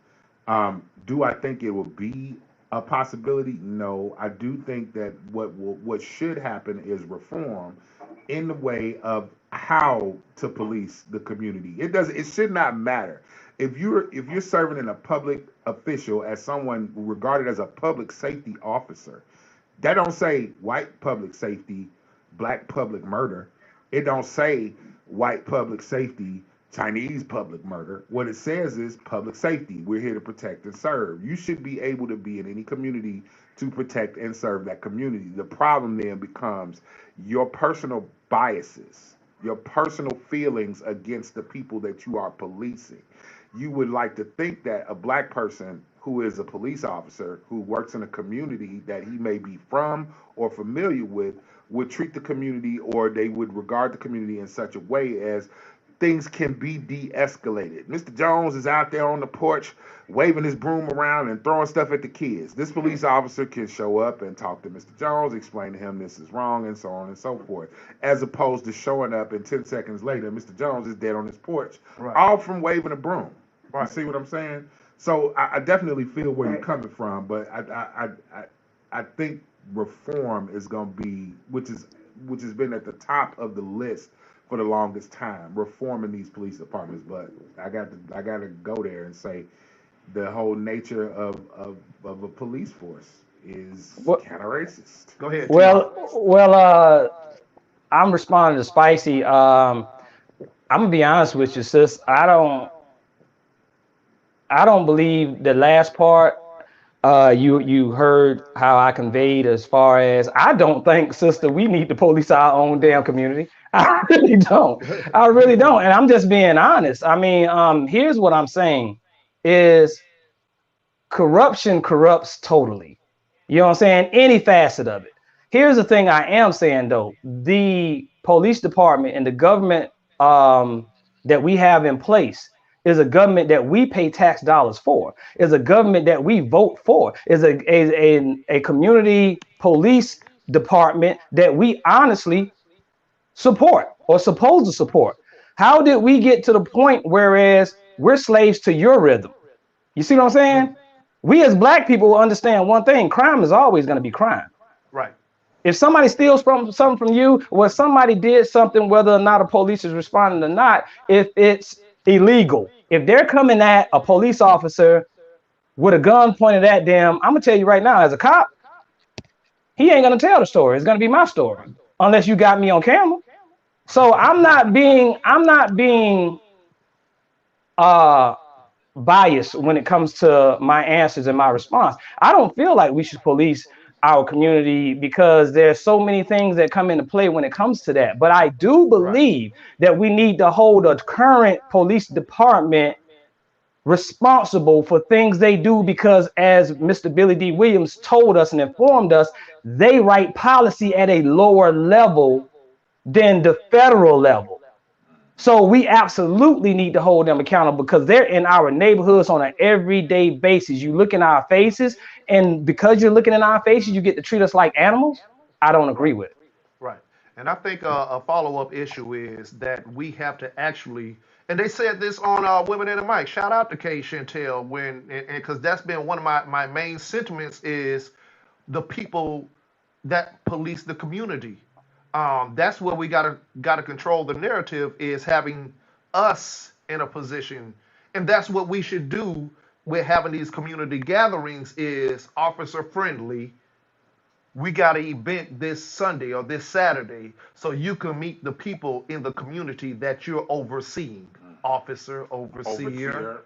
Do I think it will be a possibility? No. I do think that what should happen is reform in the way of how to police the community. It should not matter. If you're serving in a public official as someone regarded as a public safety officer, that don't say white public safety, black public murder. It don't say white public safety, Chinese public murder. What it says is public safety. We're here to protect and serve. You should be able to be in any community to protect and serve that community. The problem then becomes your personal biases, your personal feelings against the people that you are policing. You would like to think that a black person who is a police officer who works in a community that he may be from or familiar with would treat the community, or they would regard the community in such a way as things can be de-escalated. Mr. Jones is out there on the porch waving his broom around and throwing stuff at the kids. This police officer can show up and talk to Mr. Jones, explain to him this is wrong, and so on and so forth, as opposed to showing up and 10 seconds later, Mr. Jones is dead on his porch, all from waving a broom. You see what I'm saying? So I definitely feel where you're coming from, but I think reform is going to be, which has been at the top of the list for the longest time, reforming these police departments. But I got to go there and say the whole nature of a police force is kind of racist. Go ahead. I'm responding to Spicy. I'm gonna be honest with you, sis. I don't believe the last part. You heard how I conveyed as far as I don't think, sister, we need to police our own damn community. I really don't. And I'm just being honest. I mean, here's what I'm saying is corruption corrupts totally. You know what I'm saying? Any facet of it. Here's the thing I am saying, though. The police department and the government that we have in place is a government that we pay tax dollars for, is a government that we vote for, is a community police department that we honestly support or supposed to support. How did we get to the point whereas we're slaves to your rhythm? You see what I'm saying? We as black people will understand one thing: crime is always going to be crime. Right. If somebody steals something from you, or somebody did something, whether or not a police is responding or not, if it's illegal, if they're coming at a police officer with a gun pointed at them, I'm gonna tell you right now, as a cop, he ain't gonna tell the story. It's gonna be my story, unless you got me on camera. So I'm not being biased when it comes to my answers and my response. I don't feel like we should police our community because there's so many things that come into play when it comes to that. But I do believe that we need to hold a current police department responsible for things they do, because as Mr. Billy D. Williams told us and informed us, they write policy at a lower level than the federal level. So we absolutely need to hold them accountable because they're in our neighborhoods on an everyday basis. You look in our faces, and because you're looking in our faces, you get to treat us like animals. I don't agree with it. Right. And I think a follow-up issue is that we have to actually, and they said this on Women in the Mic. Shout out to Kay Chantel, because that's been one of my main sentiments is the people that police the community. That's where we gotta control the narrative, is having us in a position, and that's what we should do with having these community gatherings is officer friendly. We got an event this Sunday or this Saturday so you can meet the people in the community that you're overseeing. Officer, overseer.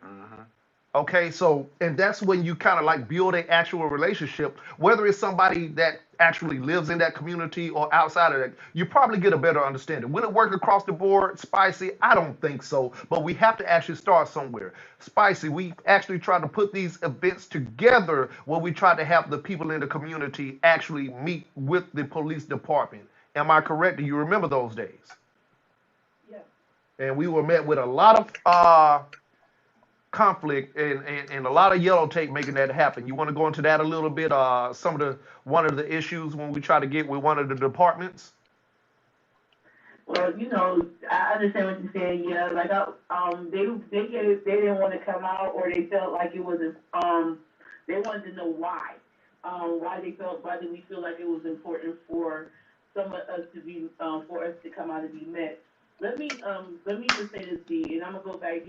Okay, so, and that's when you kind of like build an actual relationship, whether it's somebody that actually lives in that community or outside of that, you probably get a better understanding. Will it work across the board, Spicy? I don't think so, but we have to actually start somewhere. Spicy, we actually try to put these events together where we try to have the people in the community actually meet with the police department. Am I correct? Do you remember those days? Yeah. And we were met with a lot of conflict and a lot of yellow tape making that happen. You want to go into that a little bit? One of the issues when we try to get with one of the departments. Well, I understand what you're saying. Yeah, like they didn't want to come out, or they felt like it wasn't. They wanted to know why. Why did we feel like it was important for some of us to be for us to come out and be met? Let me just say this, D, and I'm gonna go back.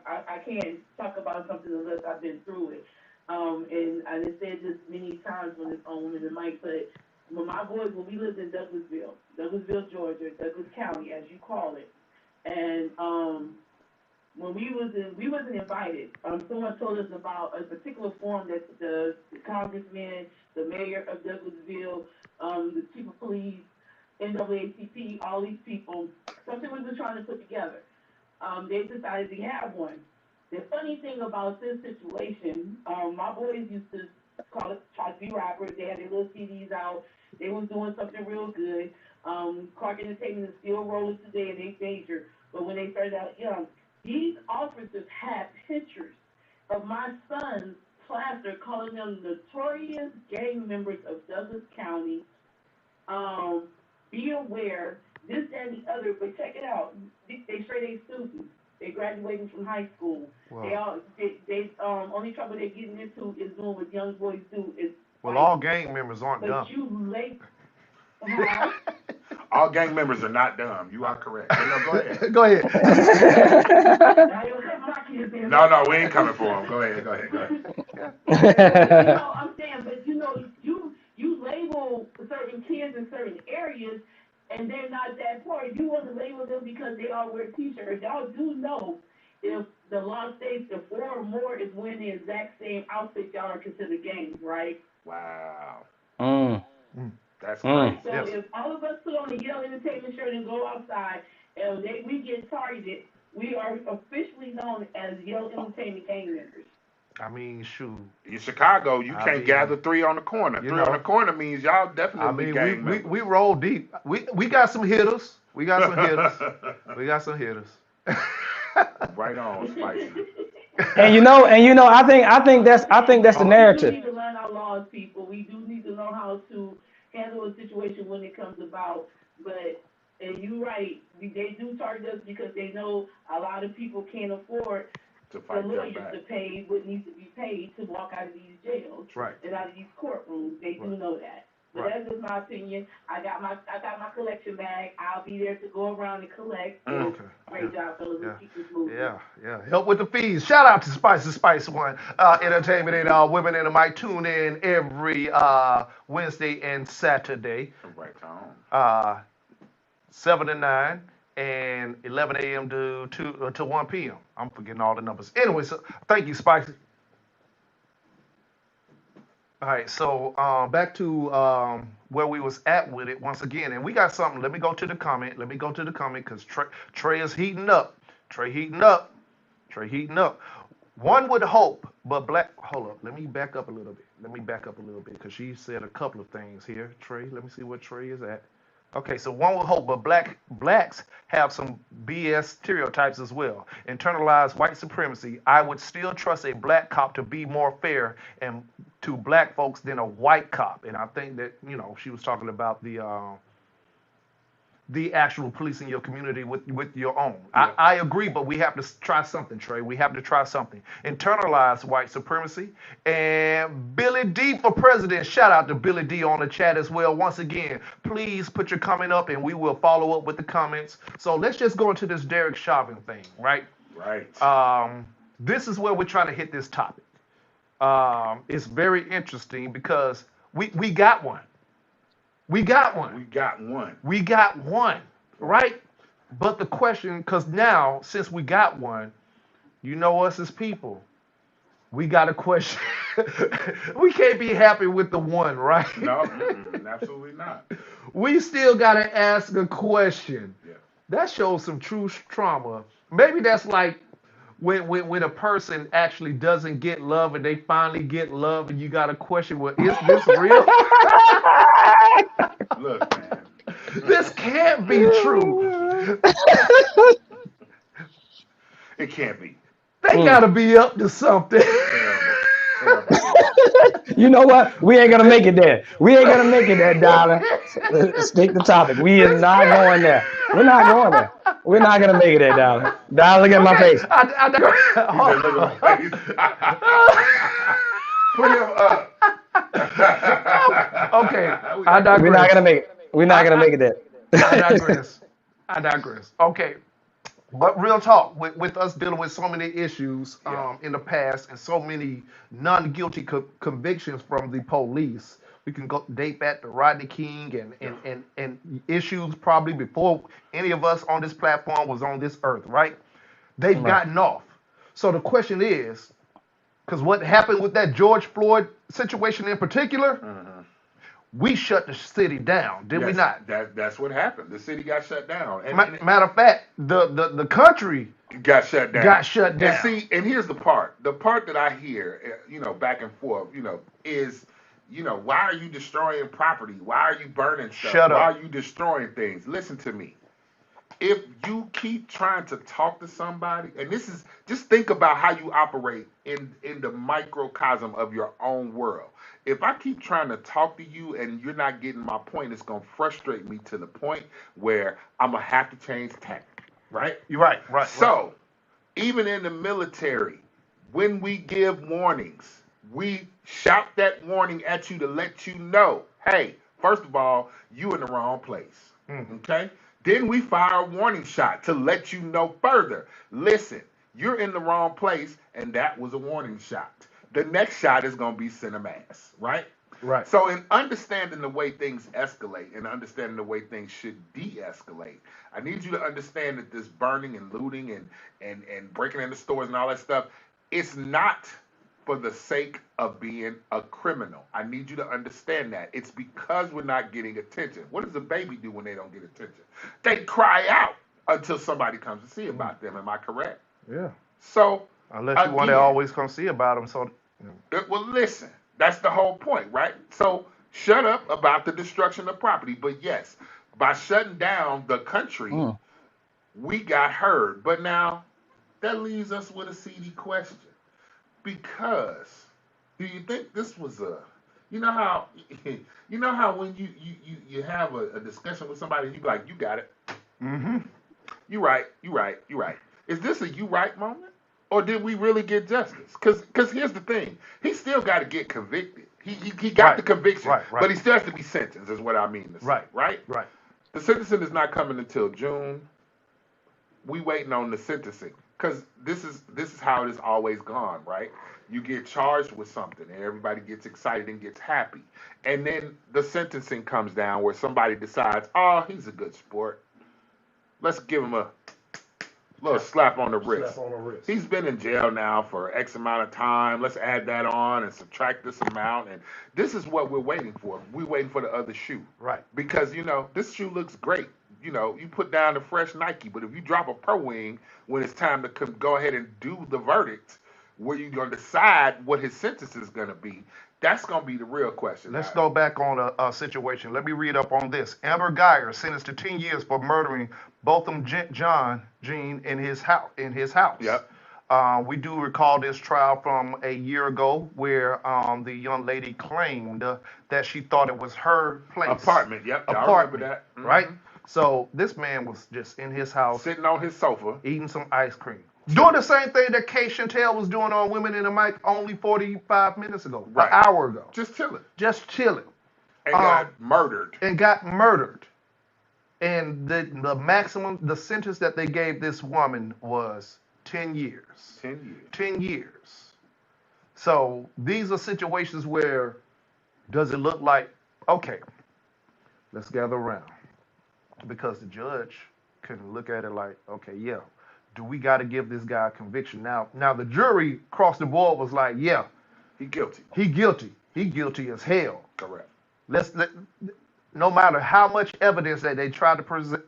I can't talk about something unless I've been through it. And I just said this many times when it's on the mic, but when we lived in Douglasville, Georgia, Douglas County, as you call it, and when we wasn't invited. Someone told us about a particular form that the congressman, the mayor of Douglasville, the chief of police, NAACP, all these people, something we were trying to put together. They decided to have one. The funny thing about this situation, my boys used to try to be rappers. They had their little CDs out. They was doing something real good. Clark Entertainment is still rolling today, and they major. But when they started out young, these officers had pictures of my sons plastered, calling them notorious gang members of Douglas County. Be aware, this, that, and the other, but check it out. They straight A students. They graduating from high school. Wow. They only trouble they're getting into is doing what young boys do. Well, all gang members aren't dumb. But you late. All gang members are not dumb. You are correct. No, go ahead. Go ahead. No, we ain't coming for them. Go ahead. I'm saying, but you label certain kids in certain areas, and they're not that poor. You want to label them because they all wear T-shirts. Y'all do know if the law states if 4 or more is wearing the exact same outfit, y'all are considered gangs, right? Wow. That's crazy. So if all of us put on a Yale Entertainment shirt and go outside, and we get targeted, we are officially known as Yale Entertainment gang members. I mean, shoot. In Chicago, you can't gather 3 on the corner. 3 on the corner means y'all definitely gang members. We roll deep. We got some hitters. We got some hitters. Right on, Spicy. And I think that's the narrative. We need to learn our laws, people. We do need to know how to handle a situation when it comes about. And you're right, they do target us because they know a lot of people can't afford to fight the lawyers to pay what needs to be paid to walk out of these jails and out of these courtrooms. They do know that. But that's just my opinion. I got my collection bag. I'll be there to go around and collect. Okay. Great job, fellas. Let's keep this moving. Yeah. Help with the fees. Shout out to Spice One Entertainment and Women in the Mic. Tune in every Wednesday and Saturday. Right on. 7 to 9 and 11 a.m. to 1 p.m. I'm forgetting all the numbers. Anyway, so thank you, Spicy. All right, so back to where we was at with it once again, and we got something. Let me go to the comment because Trey is heating up. Trey heating up. One would hope, but hold up. Let me back up a little bit because she said a couple of things here. Trey, let me see where Trey is at. Okay, so one would hope, but blacks have some BS stereotypes as well. Internalized white supremacy. I would still trust a black cop to be more fair and to black folks than a white cop. And I think that, she was talking about the actual police in your community with your own. Yeah. I agree, but we have to try something, Trey. We have to try something. Internalized white supremacy. And Billy D for president. Shout out to Billy D on the chat as well. Once again, please put your comment up and we will follow up with the comments. So let's just go into this Derrick Chauvin thing, right? Right. This is where we're trying to hit this topic. It's very interesting because we got one. We got one. We got one. We got one, right? But the question, because now, since we got one, you know us as people, we got a question. We can't be happy with the one, right? No, absolutely not. We still got to ask a question. Yeah. That shows some true trauma. Maybe that's like when a person actually doesn't get love and they finally get love and you got to question, well, is this real? Look, man. This can't be true. It can't be. They got to be up to something. You know what? We ain't gonna make it there. We ain't gonna make it there, darling. Stick the topic. We are not going there. We're not going there. We're not gonna make it there, darling. Darling, look at my face. Put him up. Okay, I digress. We're not gonna make it. We're not gonna make it there. I digress. Okay. But real talk, with us dealing with so many issues in the past and so many non-guilty convictions from the police, we can go date back to Rodney King and issues probably before any of us on this platform was on this earth, right? They've gotten off. So the question is, because what happened with that George Floyd situation in particular, we shut the city down, did we not? That's what happened. The city got shut down. And, matter of fact, the country got shut down. And see, and here's the part. The part that I hear, back and forth, is, why are you destroying property? Why are you burning stuff? Shut up. Why are you destroying things? Listen to me. If you keep trying to talk to somebody, and this is, just think about how you operate in the microcosm of your own world. If I keep trying to talk to you and you're not getting my point, it's going to frustrate me to the point where I'm going to have to change tactic, right? You're right. So, even in the military, when we give warnings, we shout that warning at you to let you know, hey, first of all, you in the wrong place, okay? Then we fire a warning shot to let you know further. Listen, you're in the wrong place, and that was a warning shot. The next shot is going to be send a mass, right? Right. So in understanding the way things escalate and understanding the way things should de-escalate, I need you to understand that this burning and looting and breaking into stores and all that stuff, it's not for the sake of being a criminal. I need you to understand that. It's because we're not getting attention. What does a baby do when they don't get attention? They cry out until somebody comes to see about them. Am I correct? Yeah. So, unless you want to always come see about them. So, well, listen, that's the whole point, right? So, shut up about the destruction of property. But yes, by shutting down the country, we got heard. But now, that leaves us with a seedy question. Because, do you think this was you know how when you have a discussion with somebody, you be like, you got it. You right. Is this a you right moment? Or did we really get justice? Because here's the thing. He still got to get convicted. He got the conviction, but he still has to be sentenced, is what I mean to say. Right. The sentencing is not coming until June. We waiting on the sentencing. Because this is how it has always gone, right? You get charged with something, and everybody gets excited and gets happy. And then the sentencing comes down where somebody decides, oh, he's a good sport. Let's give him a little slap on the wrist. He's been in jail now for X amount of time. Let's add that on and subtract this amount. And this is what we're waiting for. We're waiting for the other shoe. Right. Because, this shoe looks great. You put down the fresh Nike, but if you drop a Pro Wing when it's time to go ahead and do the verdict, where you're going to decide what his sentence is going to be, that's going to be the real question. Let's go back on a situation. Let me read up on this. Amber Geyer sentenced to 10 years for murdering Botham Jean in his house. Yep. We do recall this trial from a year ago where the young lady claimed that she thought it was her place. Apartment, yep. I remember that. Right? So this man was just in his house. Sitting on his sofa. Eating some ice cream. Doing the same thing that Kay Chantel was doing on Women in the Mic only 45 minutes ago. An hour ago. Just chilling. And got murdered. And the maximum, the sentence that they gave this woman was 10 years. 10 years. 10 years. So these are situations where does it look like, okay, let's gather around. Because the judge can look at it like, okay, yeah, do we got to give this guy a conviction? Now the jury across the board was like, yeah, he guilty. He guilty. He guilty as hell. Correct. No matter how much evidence that they tried to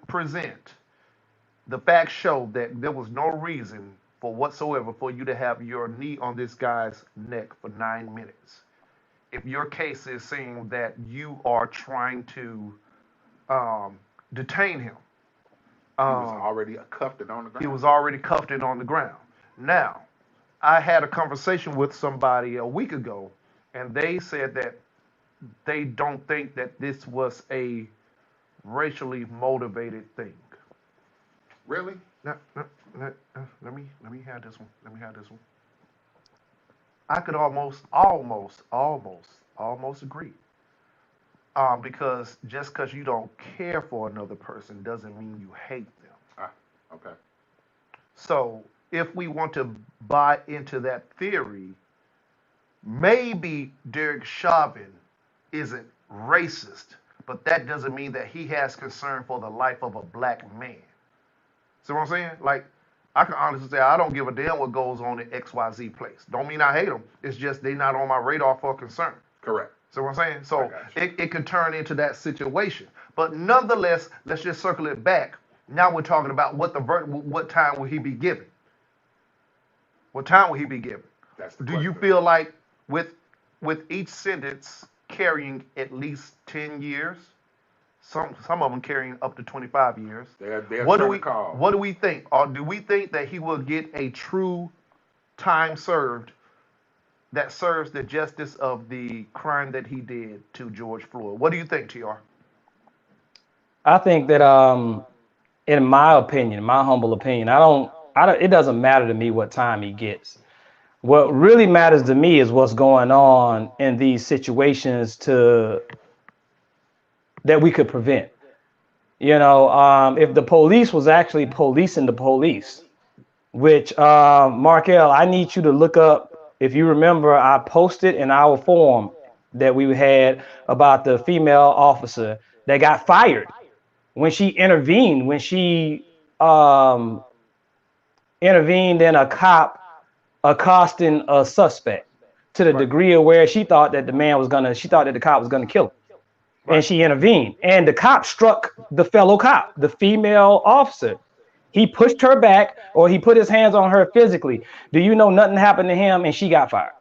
present, the facts show that there was no reason for whatsoever for you to have your knee on this guy's neck for 9 minutes. If your case is saying that you are trying to detain him. He was already cuffed and on the ground. He was already cuffed and on the ground. Now, I had a conversation with somebody a week ago, and they said that they don't think that this was a racially motivated thing. Really? Let me have this one. Let me have this one. I could almost agree. Because just because you don't care for another person doesn't mean you hate them. Okay. So if we want to buy into that theory, maybe Derrick Chauvin isn't racist, but that doesn't mean that he has concern for the life of a black man. See what I'm saying? Like, I can honestly say I don't give a damn what goes on in XYZ place. Don't mean I hate them. It's just they're not on my radar for concern. Correct. See what I'm saying? So it could turn into that situation. But nonetheless, let's just circle it back. Now we're talking about what time will he be given? What time will he be given? Do you feel like with each sentence carrying at least 10 years? Some of them carrying up to 25 years. What do we think? Or do we think that he will get a true time served that serves the justice of the crime that he did to George Floyd? What do you think, TR? I think that in my opinion, my humble opinion, it doesn't matter to me what time he gets. What really matters to me is what's going on in these situations that we could prevent. You know, if the police was actually policing the police, which Markel, I need you to look up. If you remember, I posted in our forum that we had about the female officer that got fired when she intervened, intervened in a cop accosting a suspect to the degree of where she thought that the cop was gonna kill him. Right. And she intervened, and the cop struck the fellow cop, the female officer. He pushed her back, or he put his hands on her physically. Do you know nothing happened to him and she got fired?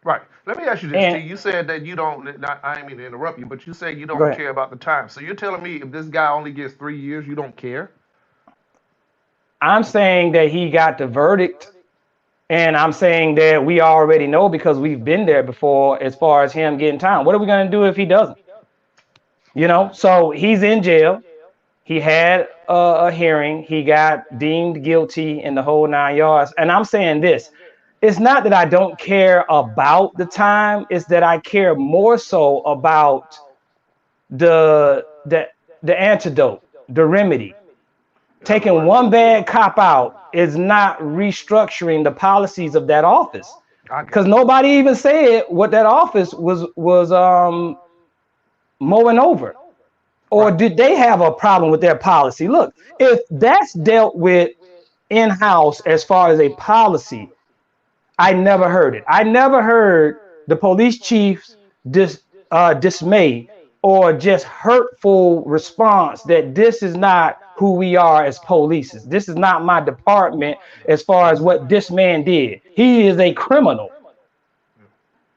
Right. Let me ask you this, T. You said that you don't, I didn't mean to interrupt you, but you said you don't care about the time. So you're telling me if this guy only gets 3 years, you don't care? I'm saying that he got the verdict, and I'm saying that we already know because we've been there before as far as him getting time. What are we going to do if he doesn't? You know, so he's in jail. He had a hearing. He got deemed guilty in the whole 9 yards. And I'm saying this. It's not that I don't care about the time. It's that I care more so about the antidote, the remedy. Taking one bad cop out is not restructuring the policies of that office. Because nobody even said what that office was mowing over. Or did they have a problem with their policy? Look, if that's dealt with in-house as far as a policy, I never heard it. I never heard the police chief's dismay or just hurtful response that this is not who we are as police. This is not my department as far as what this man did. He is a criminal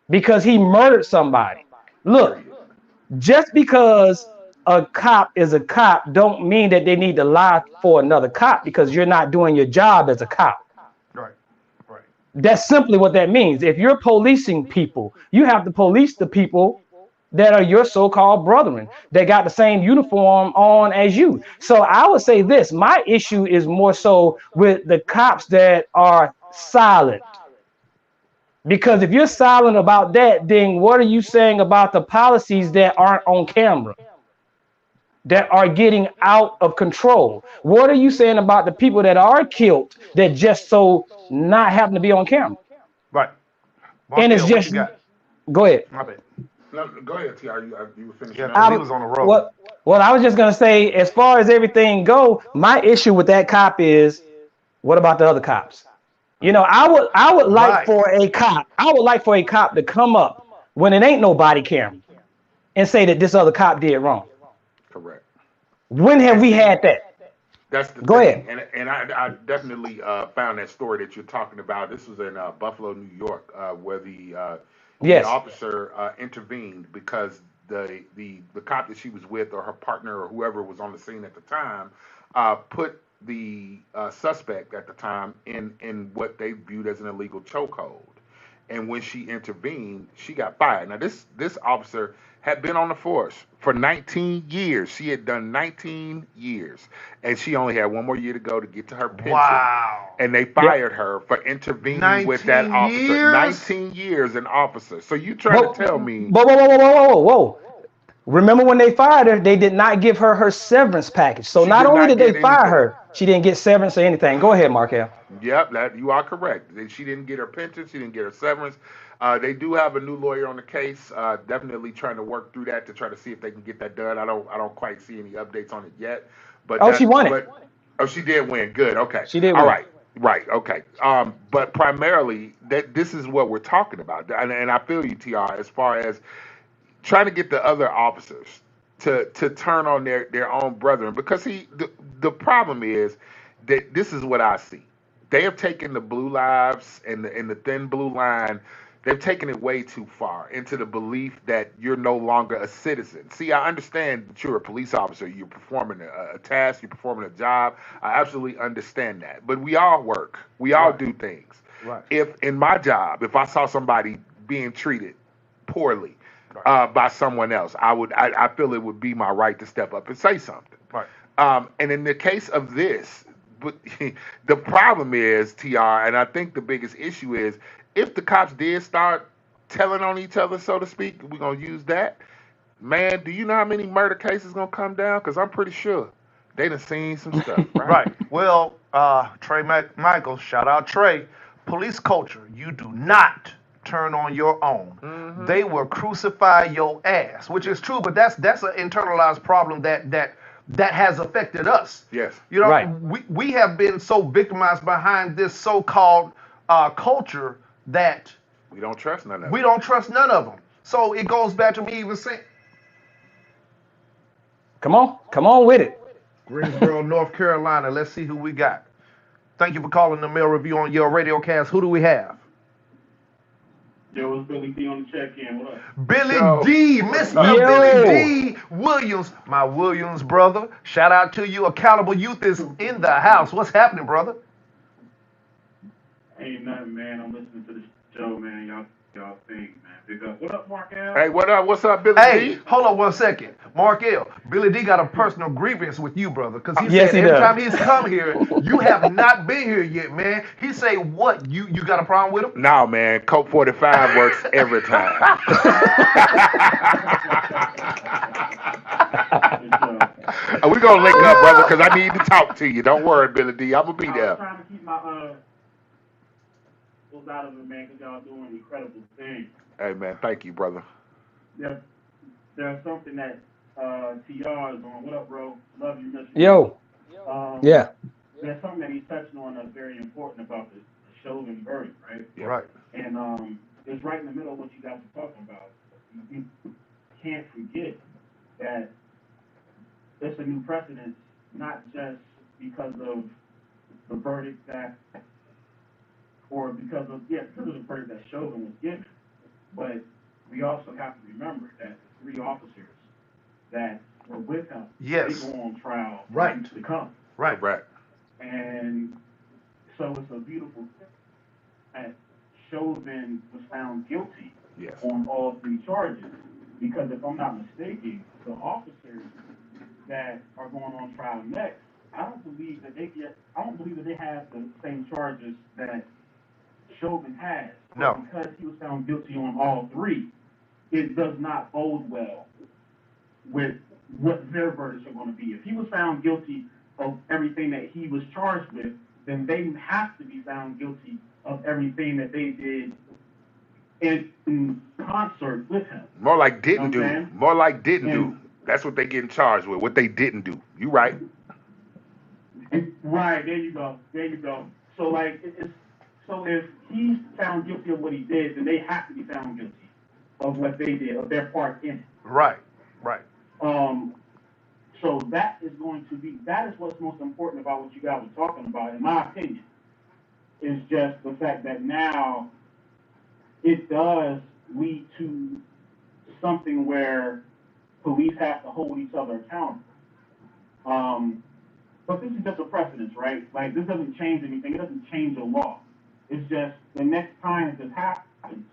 because he murdered somebody. Look, just because a cop is a cop don't mean that they need to lie for another cop because you're not doing your job as a cop. Right. That's simply what that means. If you're policing people, you have to police the people that are your so-called brethren that got the same uniform on as you. So I would say this, my issue is more so with the cops that are silent. Because if you're silent about that, then what are you saying about the policies that aren't on camera? that are getting out of control. What are you saying about the people that are killed that just so not happen to be on camera? Right. And it's just, go ahead. My bad. No, go ahead, T. You were finishing up. Yeah, he was on the road. Well, I was just gonna say, as far as everything go, my issue with that cop is, what about the other cops? You know, I would like for a cop to come up when it ain't no body camera and say that this other cop did wrong. Correct. When have we had that? That's the Go thing. ahead. And I definitely found that story that you're talking about. This was in Buffalo, New York, where the officer intervened because the cop that she was with, or her partner, or whoever was on the scene at the time, put the suspect at the time in what they viewed as an illegal chokehold. And when she intervened, she got fired. Now, this officer had been on the force for 19 years. She had done 19 years, and she only had one more year to go to get to her pension. Wow. And they fired her for intervening with that officer. Years? 19 years, an officer. So you trying to tell me... Whoa. Remember when they fired her, they did not give her severance package. So not only did they fire her, she didn't get severance or anything. Go ahead, Markel. Yep, you are correct. She didn't get her pension. She didn't get her severance. They do have a new lawyer on the case. Definitely trying to work through that to try to see if they can get that done. I don't quite see any updates on it yet. But she won it. Oh, she did win. Good. Okay. She did win. All right. Right. Okay. But primarily, this is what we're talking about, and I feel you, TR, as far as trying to get the other officers to turn on their own brethren, because the problem is that this is what I see. They have taken the blue lives and the thin blue line. They've taken it way too far into the belief that you're no longer a citizen. See, I understand that you're a police officer. You're performing a task. You're performing a job. I absolutely understand that. But we all work. We all do things. Right. If in my job, if I saw somebody being treated poorly by someone else, I feel it would be my right to step up and say something. Right. And in the case of this, but the problem is, TR, and I think the biggest issue is, if the cops did start telling on each other, so to speak, we're going to use that, man, do you know how many murder cases going to come down? Because I'm pretty sure they done seen some stuff, right? Right. Well, Trey Michael, shout out Trey. Police culture, you do not turn on your own. Mm-hmm. They will crucify your ass, which is true, but that's an internalized problem that has affected us. Yes. You know, right. we have been so victimized behind this so-called culture that we don't trust none of them. We don't trust none of them. So it goes back to me even saying, come on with it. Greensboro, North Carolina. Let's see who we got. Thank you for calling the Mail Review on Yale Radiocast. Who do we have? Yo, it's Billy D on the check-in. What up? Billy D, Mr. Billy D Williams, my Williams brother. Shout out to you. Accountable Youth is in the house. What's happening, brother? Ain't nothing, man. I'm listening to the show, man. Y'all think, man. Big up. What up, Mark L? Hey, what up? What's up, Billy D? Hey, hold on 1 second. Mark L, Billy D got a personal grievance with you, brother, because he said every time he's come here, you have not been here yet, man. He say, what? You got a problem with him? No, man. Coke 45 works every time. We're going to link up, brother, because I need to talk to you. Don't worry, Billy D. I'm going to be there. I'm trying to keep my out of it, man, because y'all doing incredible things. Hey, man. Thank you, brother. There's something that TR is on. What up, bro? Love you, Mr. Yo. Yeah. There's something that he's touching on that's very important about the Chauvin verdict, right? Yeah. Right. And it's right in the middle of what you guys are talking about. You can't forget that it's a new precedent, not just because of the verdict that, or because of the verdict that Chauvin was given, but we also have to remember that the 3 officers that were with him, yes, they go on trial right to come. Right. Right. And so it's a beautiful thing that Chauvin was found guilty on all 3 charges, because if I'm not mistaken, the officers that are going on trial next, I don't believe that they have the same charges that Chauvin has. No. Because he was found guilty on all 3, it does not bode well with what their verdicts are going to be. If he was found guilty of everything that he was charged with, then they have to be found guilty of everything that they did in concert with him. More like didn't You know what I'm do. saying? More like didn't do. That's what they getting charged with. What they didn't do. You right. Right, there you go. There you go. So like, so if he's found guilty of what he did, then they have to be found guilty of what they did, of their part in it. Right, right. So that is what's most important about what you guys were talking about, in my opinion, is just the fact that now it does lead to something where police have to hold each other accountable. But this is just a precedence, right? Like, this doesn't change anything. It doesn't change the law. It's just the next time this happens,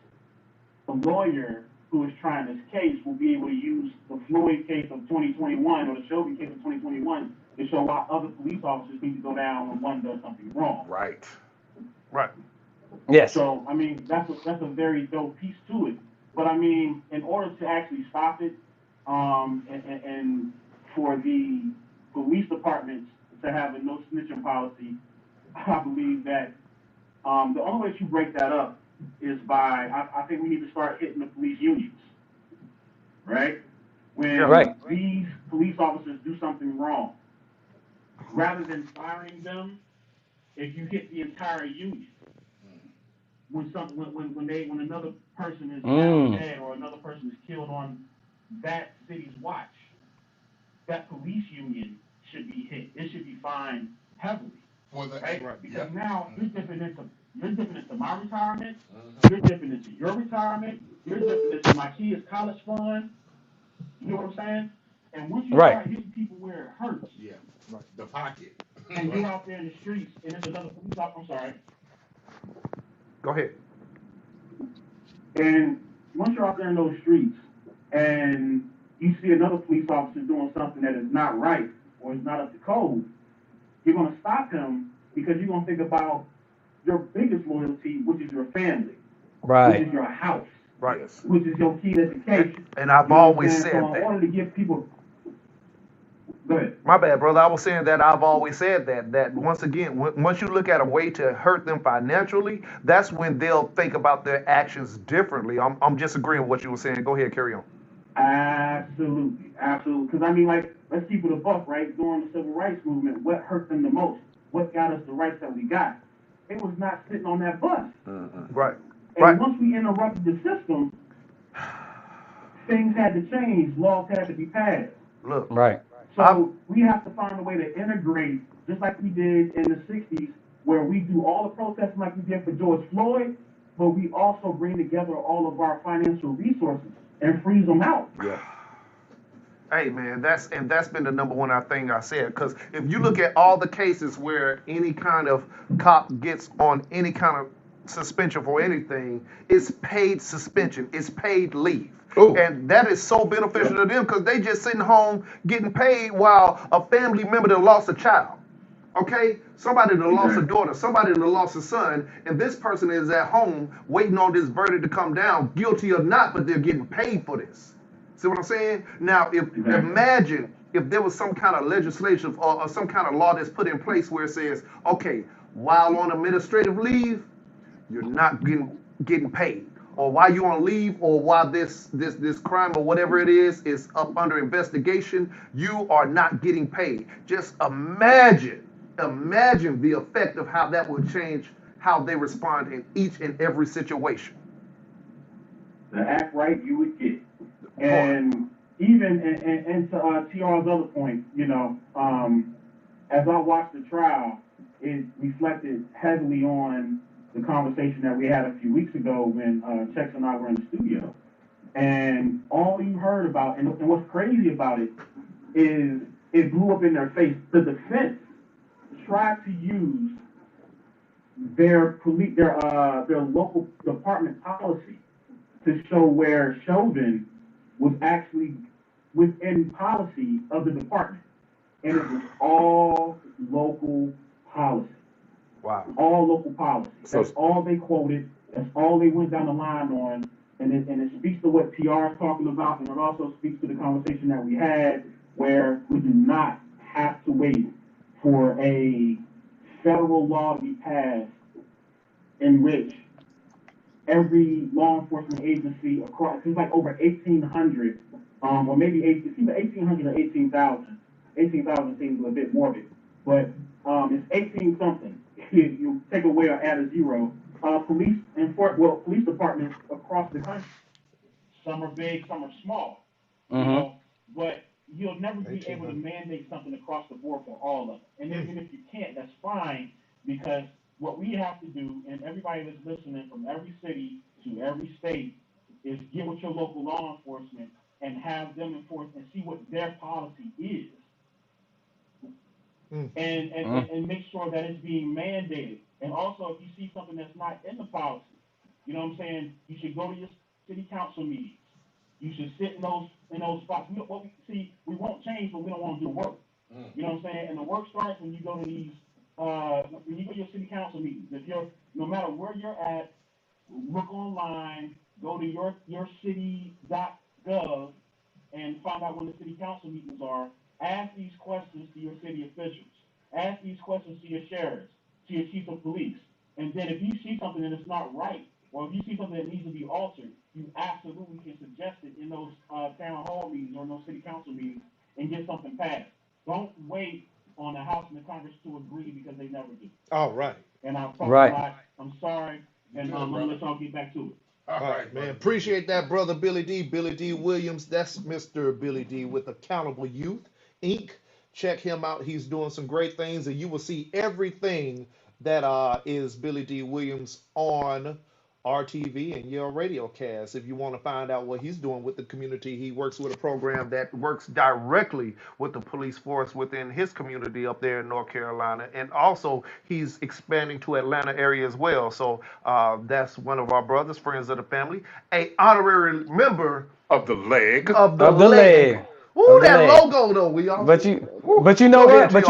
the lawyer who is trying this case will be able to use the Floyd case of 2021 or the Chauvin case of 2021 to show why other police officers need to go down when one does something wrong. Right. Right. Yes. So, I mean, that's a very dope piece to it. But, I mean, in order to actually stop it, and for the police departments to have a no snitching policy, I believe that the only way that you break that up is by, I think we need to start hitting the police unions, right? When these police officers do something wrong, rather than firing them, if you hit the entire union, when another person is found dead or another person is killed on that city's watch, that police union should be hit. It should be fined heavily. Right? Because now you're dipping into my retirement, you're dipping into your retirement, you're dipping into my kids' college fund. You know what I'm saying? And once you start hitting people where it hurts, the pocket, and you're out there in the streets, and there's another police officer. I'm sorry. Go ahead. And once you're out there in those streets, and you see another police officer doing something that is not right or is not up to code, you're going to stop him because you're going to think about your biggest loyalty, which is your family, which is your house, which is your key to education. And I've always said so in that. order to give people, go ahead. My bad, brother. I was saying that I've always said that once again, once you look at a way to hurt them financially, that's when they'll think about their actions differently. I'm just agreeing with what you were saying. Go ahead, carry on. Absolutely. Because I mean, like, let's keep it a buck, right? During the civil rights movement, what hurt them the most? What got us the rights that we got? It was not sitting on that bus. Right. And once we interrupted the system, things had to change. Laws had to be passed. Look. Right. So we have to find a way to integrate, just like we did in the 60s, where we do all the protesting like we did for George Floyd, but we also bring together all of our financial resources and freeze them out. Yeah. Hey man, that's been the number one thing I said. Because if you look at all the cases where any kind of cop gets on any kind of suspension for anything, it's paid suspension, it's paid leave. Ooh. And that is so beneficial to them because they just sitting home getting paid while a family member that lost a child. Okay? Somebody that lost a daughter, somebody that lost a son, and this person is at home waiting on this verdict to come down, guilty or not, but they're getting paid for this. See what I'm saying? Now, imagine if there was some kind of legislation or some kind of law that's put in place where it says, okay, while on administrative leave, you're not getting paid. Or while you're on leave, or while this crime or whatever it is up under investigation, you are not getting paid. Just imagine the effect of how that would change how they respond in each and every situation. The act right you would get. And even and to TR's other point, you know, as I watched the trial, it reflected heavily on the conversation that we had a few weeks ago when Chex and I were in the studio. And all you heard about, and what's crazy about it, is it blew up in their face. The defense tried to use their local department policy to show where Chauvin was actually within policy of the department. And it was all local policy. Wow. All local policy. That's all they quoted. That's all they went down the line on. And it speaks to what TR is talking about, and it also speaks to the conversation that we had where we do not have to wait for a federal law to be passed in which every law enforcement agency across, it's like over 1,800, or maybe it's either 1,800 or 18,000. 18,000 seems a bit morbid, but it's 18 something. You take away or add a zero. Police departments across the country. Some are big, some are small. You know, but you'll never be able to mandate something across the board for all of them. And even if you can't, that's fine, because what we have to do, and everybody that's listening from every city to every state, is get with your local law enforcement and have them enforce and see what their policy is. And make sure that it's being mandated. And also, if you see something that's not in the policy, you know what I'm saying, you should go to your city council meetings. You should sit in those spots. We won't change, but we don't want to do work. You know what I'm saying? And the work starts when you go to these, when you go to your city council meetings. No matter where you're at, look online, go to your city.gov and find out when the city council meetings are. Ask these questions to your city officials. Ask these questions to your sheriffs, to your chief of police. And then if you see something that is not right, or if you see something that needs to be altered, you absolutely can suggest it in those town hall meetings or in those city council meetings and get something passed. Don't wait on the House and the Congress to agree, because they never do. All right. And I've talked a lot. I'm sorry, and I'm going to let y'all get back to it. All right, man. Appreciate that, brother Billy D. Billy D. Williams. That's Mr. Billy D. with Accountable Youth, Inc. Check him out. He's doing some great things, and you will see everything that is Billy D. Williams on RTV and Yale Radiocast. If you want to find out what he's doing with the community, he works with a program that works directly with the police force within his community up there in North Carolina. And also, he's expanding to Atlanta area as well. So that's one of our brothers, friends of the family, a honorary member of the leg. Of the leg. Ooh, that logo though. But you know what? But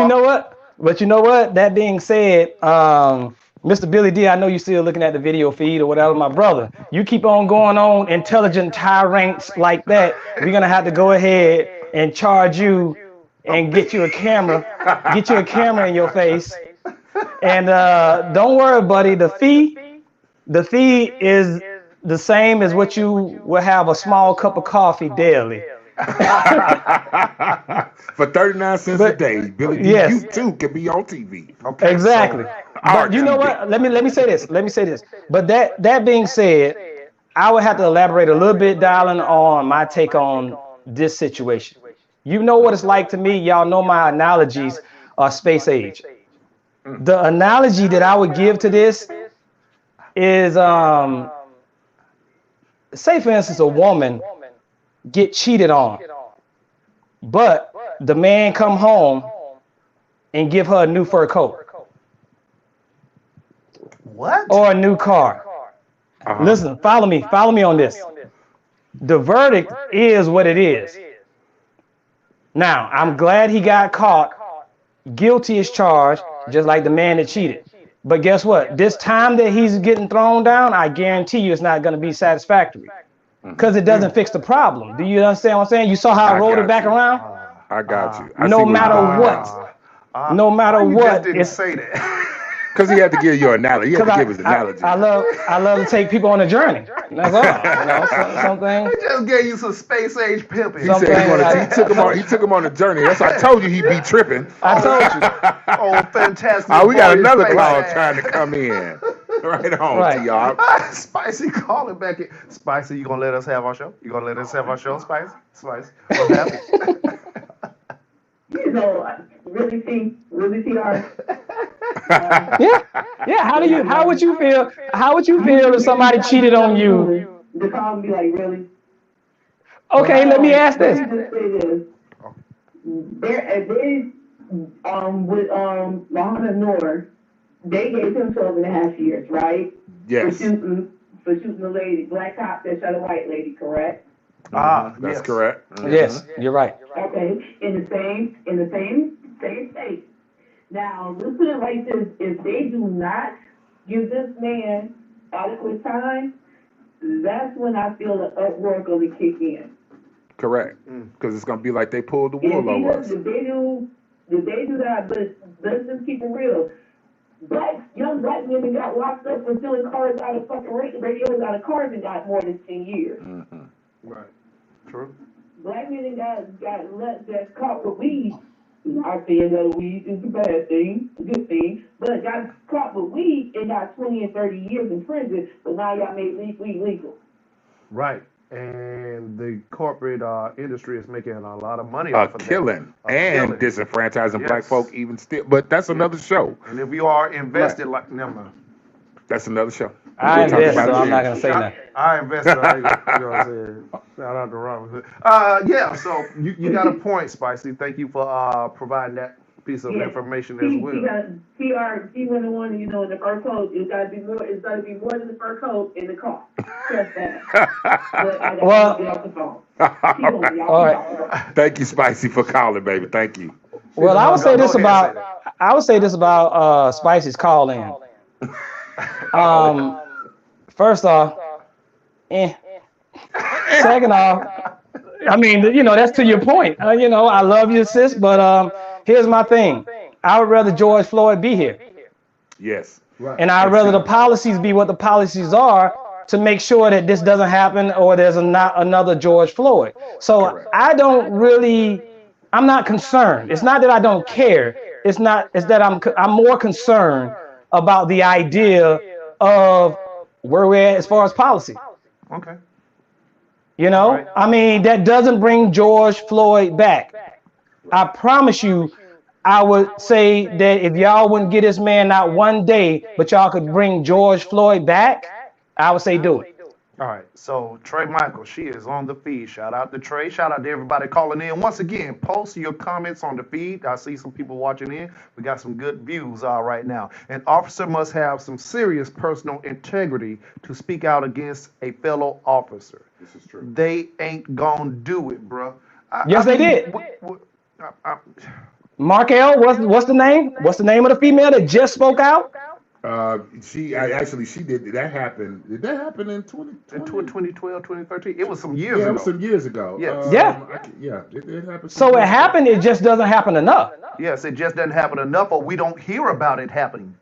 you know what? That being said, Mr. Billy D, I know you're still looking at the video feed or whatever, my brother. You keep on going on intelligent tirades like that, we're gonna have to go ahead and charge you and get you a camera in your face. And don't worry, buddy. The fee is the same as what you will have a small cup of coffee daily. For 39 cents a day, Billy D, yes. You too can be on TV. Okay, exactly. So, but you know what? Let me say this. But that being said, I would have to elaborate a little bit, darling, on my take on this situation. You know what it's like to me. Y'all know my analogies are space age. The analogy that I would give to this is, say for instance, a woman get cheated on, but the man come home and give her a new fur coat. What? Or a new car. Listen, follow me on this. The verdict is what it is. Now, I'm glad he got caught. Guilty as charged, just like the man that cheated. But guess what? This time that he's getting thrown down, I guarantee you it's not going to be satisfactory. Because it doesn't fix the problem. Do you understand what I'm saying? You saw how I rolled it back around? I got you. No matter what, just didn't say that. Because he had to give you an analogy. He had to give his analogy. I love to take people on a journey. That's all. You know, something. He just gave you some space age pimping. He said he took him on a journey. That's why I told you he'd be tripping. I told you. Oh, fantastic. Oh, we got another call trying to come in. Right on, to y'all. Spicy, calling back in. Spicy, you gonna let us have our show? You gonna let us have our show, Spicy? Spicy, what happened? You know, really see our. Yeah. How would you feel if somebody cheated on you? The call and be like, really? Okay, let me ask this. They with Lahana Noor, they gave him 12.5 years, right? Yes. For shooting the lady, black cop that shot a white lady, correct? That's correct. Mm-hmm. Yes, you're right. Okay, in the same state. Now, let's put it like this: if they do not give this man adequate time, that's when I feel the uproar going to kick in. Correct. Because it's going to be like they pulled the wool over us. If they do that, but let's just keep it real. Young black men got locked up for stealing cars out of fucking radios out of cars and got more than 10 years. Mm-hmm. Right. True. Black men got caught with weed. Not saying that weed is a bad thing, a good thing, but got caught with weed and got 20 and 30 years in prison, but now y'all made weed legal. Right. And the corporate industry is making a lot of money off of killing that. And disenfranchising black folk even still. But that's another show. And if you are invested, like, never mind. That's another show. I invest, so I'm not going to say that. I invested. You know what I'm saying? Shout out to Robert. Yeah, so you got a point, Spicy. Thank you for providing that piece of information as well. T101, you know, in the fur coat, it's got to be more than the fur coat in the car. Trust that. But I got to get off the phone. All right. Thank you, Spicy, for calling, baby. Thank you. Well, I would say this about Spicy's call in. First off, Second off, I mean, you know, that's to your point. You know, I love you, sis, but here's my thing. I would rather George Floyd be here. Yes. Right. And I'd rather the policies be what the policies are to make sure that this doesn't happen or there's not another George Floyd. So correct. I'm not concerned. It's not that I don't care. It's that I'm more concerned about the idea of where we're at as far as policy. Okay. You know, right. I mean, that doesn't bring George Floyd back. I promise you, I would say that if y'all wouldn't get this man not one day, but y'all could bring George Floyd back, I would say do it. All right, so Trey Michael, she is on the feed. Shout out to Trey. Shout out to everybody calling in. Once again, post your comments on the feed. I see some people watching in. We got some good views right now. An officer must have some serious personal integrity to speak out against a fellow officer. This is true. They ain't gonna do it, bro. They did. Markel, what's the name? What's the name of the female that just spoke out? She did. That happened. Did that happen in 2012, 2013? It was some years ago. Yeah, it was some years ago. Yes. It happened. So it happened. It just doesn't happen enough. Yes, it just doesn't happen enough, or we don't hear about it happening.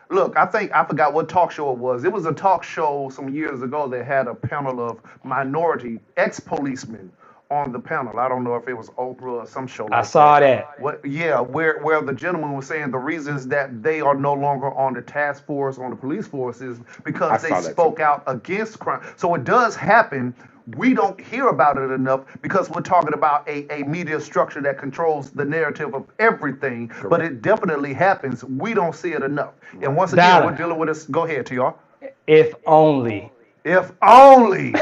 Look, I forgot what talk show it was. It was a talk show some years ago that had a panel of minority ex-policemen on the panel. I don't know if it was Oprah or some show like that. I saw that. Where the gentleman was saying the reasons that they are no longer on the task force, on the police force, is because they spoke out against crime. So it does happen. We don't hear about it enough because we're talking about a media structure that controls the narrative of everything. Correct. But it definitely happens. We don't see it enough. And once again, we're dealing with this. Go ahead, TR. If only. If only.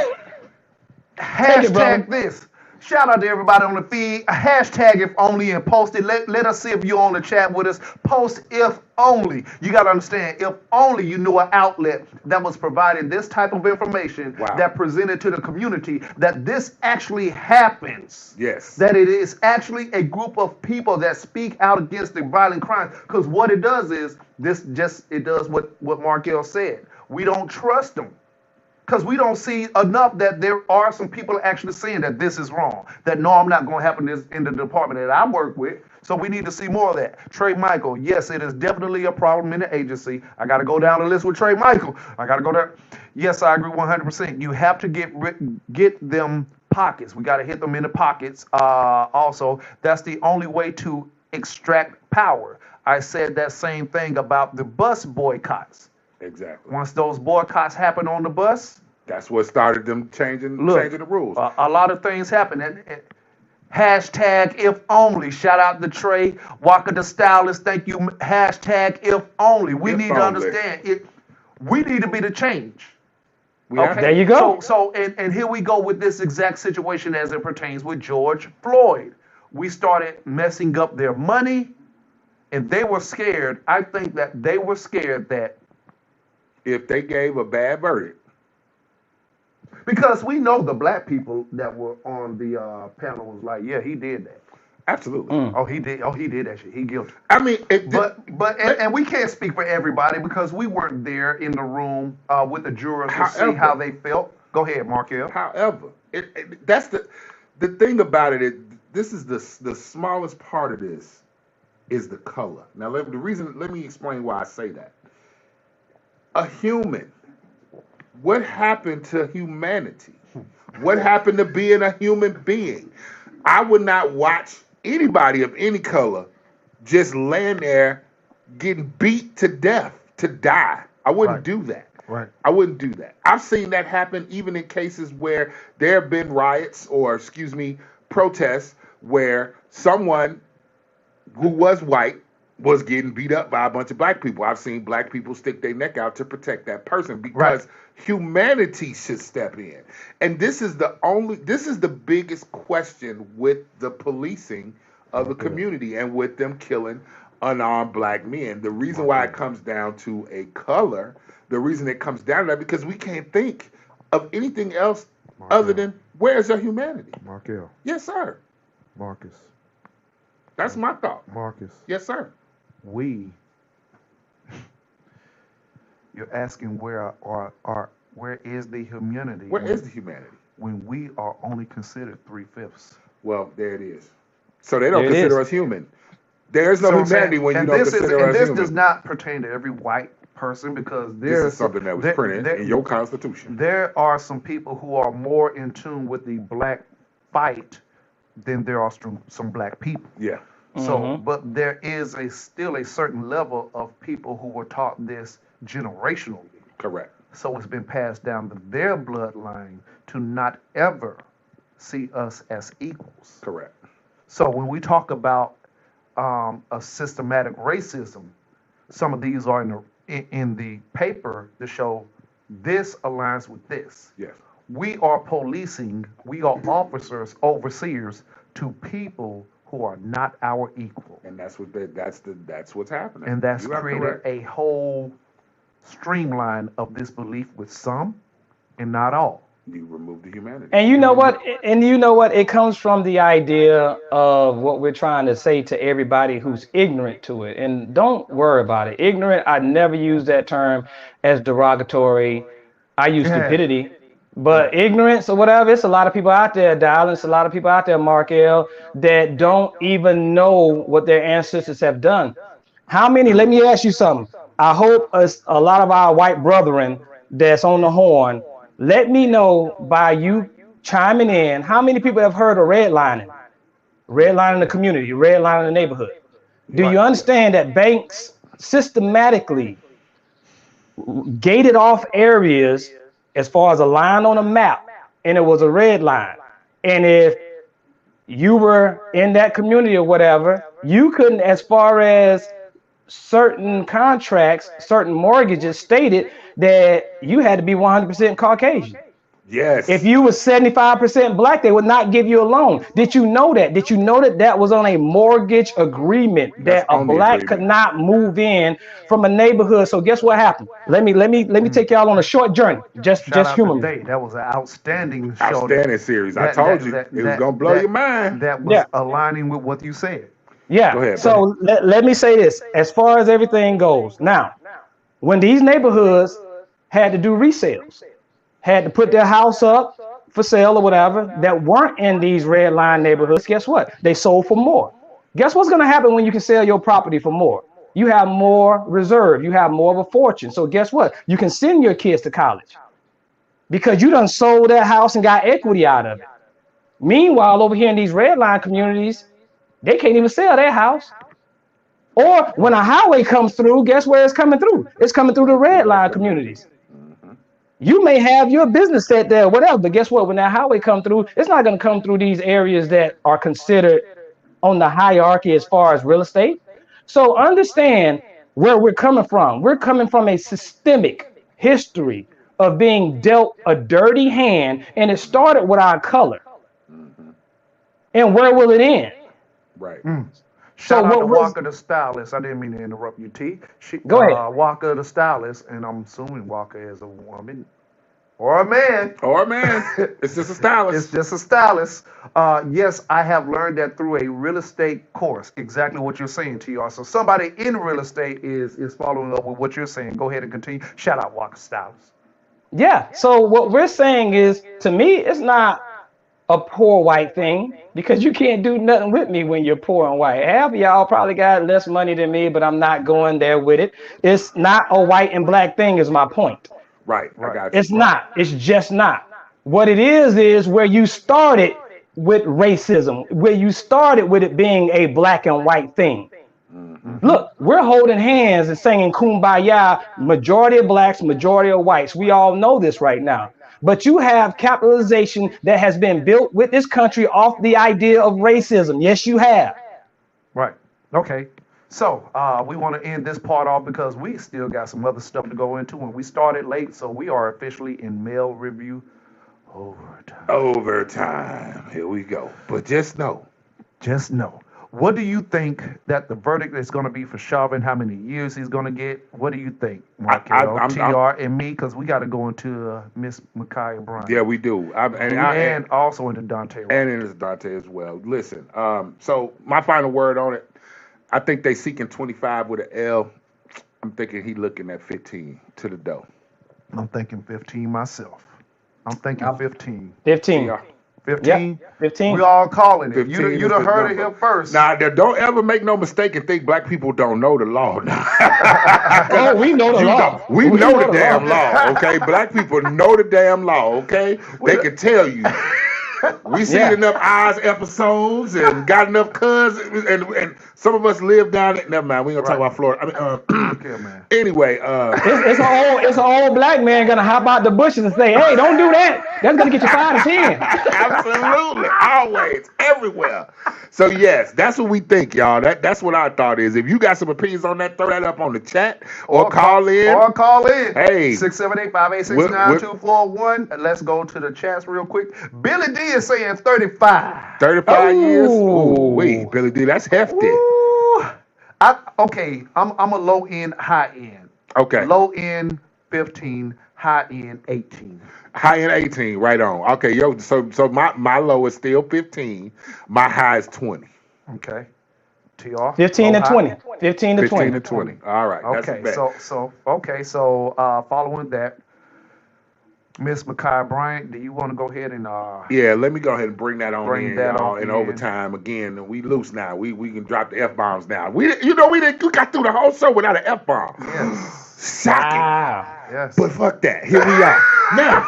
Hashtag this. Shout out to everybody on the feed. Hashtag if only and post it. Let us see if you're on the chat with us. Post if only. You got to understand, if only you knew an outlet that was providing this type of information that presented to the community that this actually happens. Yes. That it is actually a group of people that speak out against the violent crimes. Because what it does is, it does what Markel said. We don't trust them. Because we don't see enough that there are some people actually saying that this is wrong. That no, I'm not going to happen this in the department that I work with. So we need to see more of that. Trey Michael, yes, it is definitely a problem in the agency. I got to go down the list with Trey Michael. I got to go there. Yes, I agree 100%. You have to get them pockets. We got to hit them in the pockets. Also, that's the only way to extract power. I said that same thing about the bus boycotts. Exactly. Once those boycotts happen on the bus, that's what started them changing the rules. A lot of things happen. And hashtag if only. Shout out to Trey Walker, the stylist. Thank you. Hashtag if only. We need to understand it. We need to be the change. Okay. There you go. So here we go with this exact situation as it pertains with George Floyd. We started messing up their money, and they were scared. I think that they were scared that if they gave a bad verdict. Because we know the black people that were on the panel was like, yeah, he did that. Absolutely. Oh, he did that shit. He guilty. I mean, and we can't speak for everybody because we weren't there in the room with the jurors to see how they felt. Go ahead, Markel. However, the thing about it is, this is the smallest part of this is the color. Now, let me explain why I say that. A human. What happened to humanity? What happened to being a human being? I would not watch anybody of any color just laying there getting beat to death to die. I wouldn't do that. Right. I wouldn't do that. I've seen that happen even in cases where there have been riots or, protests where someone who was white was getting beat up by a bunch of black people. I've seen black people stick their neck out to protect that person because humanity should step in. And this is the biggest question with the policing of the community and with them killing unarmed black men. The reason why it comes down to a color, the reason it comes down to that, because we can't think of anything else other than where's their humanity? Markel. Yes, sir. Marcus. That's my thought. Marcus. Yes, sir. You're asking where is the humanity? Where is the humanity? When we are only considered 3/5. Well, there it is. So they don't consider us human. There's no humanity when you don't consider us human. This does not pertain to every white person because this is something that was printed in your Constitution. There are some people who are more in tune with the black fight than there are some black people. Yeah. So, but there is still a certain level of people who were taught this generationally. Correct. So it's been passed down to their bloodline to not ever see us as equals. Correct. So when we talk about a systematic racism, some of these are in the paper to show this aligns with this. Yes. We are policing, we are officers, overseers to people who are not our equal. And that's what's happening. And that's created a whole streamline of this belief with some and not all. You remove the humanity. And you know what? It comes from the idea of what we're trying to say to everybody who's ignorant to it. And don't worry about it. Ignorant, I never use that term as derogatory. I use stupidity. But ignorance or whatever, it's a lot of people out there, Darling. It's a lot of people out there, Markel, that don't even know what their ancestors have done. How many? Let me ask you something. I hope a lot of our white brethren that's on the horn, let me know by you chiming in, how many people have heard of redlining? Redlining the community, redlining the neighborhood. Do you understand that banks systematically gated off areas as far as a line on a map, and it was a red line? And if you were in that community or whatever, you couldn't, as far as certain contracts, certain mortgages stated that you had to be 100% Caucasian. Yes. If you were 75% black, they would not give you a loan. Did you know that? Did you know that was on a mortgage agreement that a black could not move in from a neighborhood? So guess what happened? Let me take y'all on a short journey. Just humor me. That was an outstanding show. Outstanding series. I told you it was gonna blow your mind. That was aligning with what you said. Yeah. Go ahead, so let me say this. As far as everything goes, now, when these neighborhoods had to do resales, had to put their house up for sale or whatever, that weren't in these red line neighborhoods, guess what? They sold for more. Guess what's going to happen when you can sell your property for more? You have more reserve. You have more of a fortune. So guess what? You can send your kids to college because you done sold that house and got equity out of it. Meanwhile, over here in these red line communities, they can't even sell their house. Or when a highway comes through, guess where it's coming through? It's coming through the red line communities. You may have your business set there, whatever, but guess what? When that highway comes through, it's not going to come through these areas that are considered on the hierarchy as far as real estate. So understand where we're coming from. We're coming from a systemic history of being dealt a dirty hand, and it started with our color. And where will it end? Right. Shout out to Walker the stylist. I didn't mean to interrupt you, T. Go ahead. Walker the stylist, and I'm assuming Walker is a woman or a man. Or a man. It's just a stylist. It's just a stylist. Yes, I have learned that through a real estate course. Exactly what you're saying, TR. So somebody in real estate is following up with what you're saying. Go ahead and continue. Shout out Walker stylist. Yeah. So what we're saying is, to me, it's not a poor white thing because you can't do nothing with me when you're poor and white. Half of y'all probably got less money than me, but I'm not going there with it. It's not a white and black thing is my point. Right. I got you. It's not. It's just not. What it is where you started with racism, where you started with it being a black and white thing. Look, we're holding hands and singing Kumbaya, majority of blacks, majority of whites. We all know this right now. But you have capitalization that has been built with this country off the idea of racism. Yes, you have. Right. Okay. So we want to end this part off because we still got some other stuff to go into. And we started late, so we are officially in Male Review overtime. Overtime. Here we go. But just know. What do you think that the verdict is going to be for Chauvin? How many years he's going to get? What do you think, Markel, TR, and me? Because we got to go into Miss Ma'Khia Bryant. Yeah, we do. And also into Dante. And into Dante as well. Listen, so my final word on it, I think they seeking 25 with an L. I'm thinking he looking at 15 to the door. I'm thinking 15 myself. I'm thinking 15. 15. Yeah. 15? Yep, 15. We all calling it. You is done the heard it number. here first. Now, don't ever make no mistake and think black people don't know the law. Oh, we know the law. We know the damn law, okay? Black people know the damn law, okay? They can tell you. We seen enough Eyes episodes and got enough cousins, and some of us live down it. Never mind, we ain't gonna talk about Florida. Man. Anyway, it's an old black man gonna hop out the bushes and say, "Hey, don't do that. That's gonna get you 5 to 10." Absolutely, always, everywhere. So yes, that's what we think, y'all. That's what our thought is. If you got some opinions on that, throw that up on the chat or call in. Hey, 678-586-9241. Let's go to the chats real quick. Billy D is saying 35. 35 years. Ooh, wait, Billy D, that's hefty. Ooh. I'm a low end, high end. Okay. Low end 15, high end 18. High end 18, right on. Okay, so my low is still 15. My high is 20. Okay. TR? 15 to 20. 15 to 20. 15 to 20. All right. Okay. So following that, Miss Ma'Khia Bryant, do you want to go ahead and yeah, let me go ahead and bring that on in, y'all. In in. overtime again, and we loose now. We can drop the F-bombs now. We got through the whole show without an F-bomb. Yes. Shocking. Wow. Yes. But fuck that. Here we are. Now,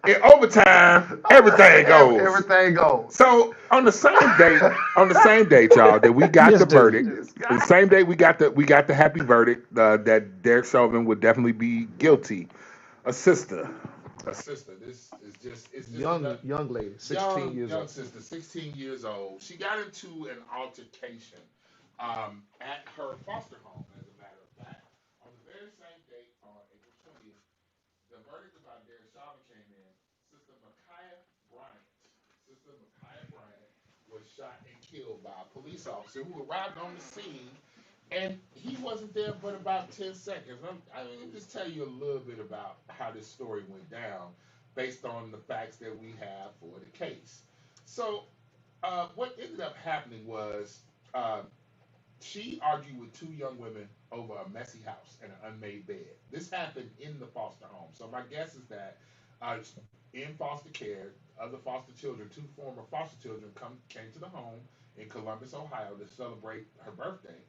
in overtime, everything goes. Everything goes. So on the same day, y'all, that we got the verdict. The same day we got the happy verdict that Derrick Chauvin would definitely be guilty. A sister. This is just young lady, 16 years old. Young sister, 16 years old. She got into an altercation at her foster home, as a matter of fact. On the very same date, on April 20th, the verdict about Derrick Chauvin came in. Sister Ma'Khia Bryant was shot and killed by a police officer who arrived on the scene, and he wasn't there but about 10 seconds. Let me just tell you a little bit about how this story went down based on the facts that we have for the case. So what ended up happening was she argued with two young women over a messy house and an unmade bed. This happened in the foster home. So my guess is that in foster care, other foster children, two former foster children came to the home in Columbus, Ohio to celebrate her birthday.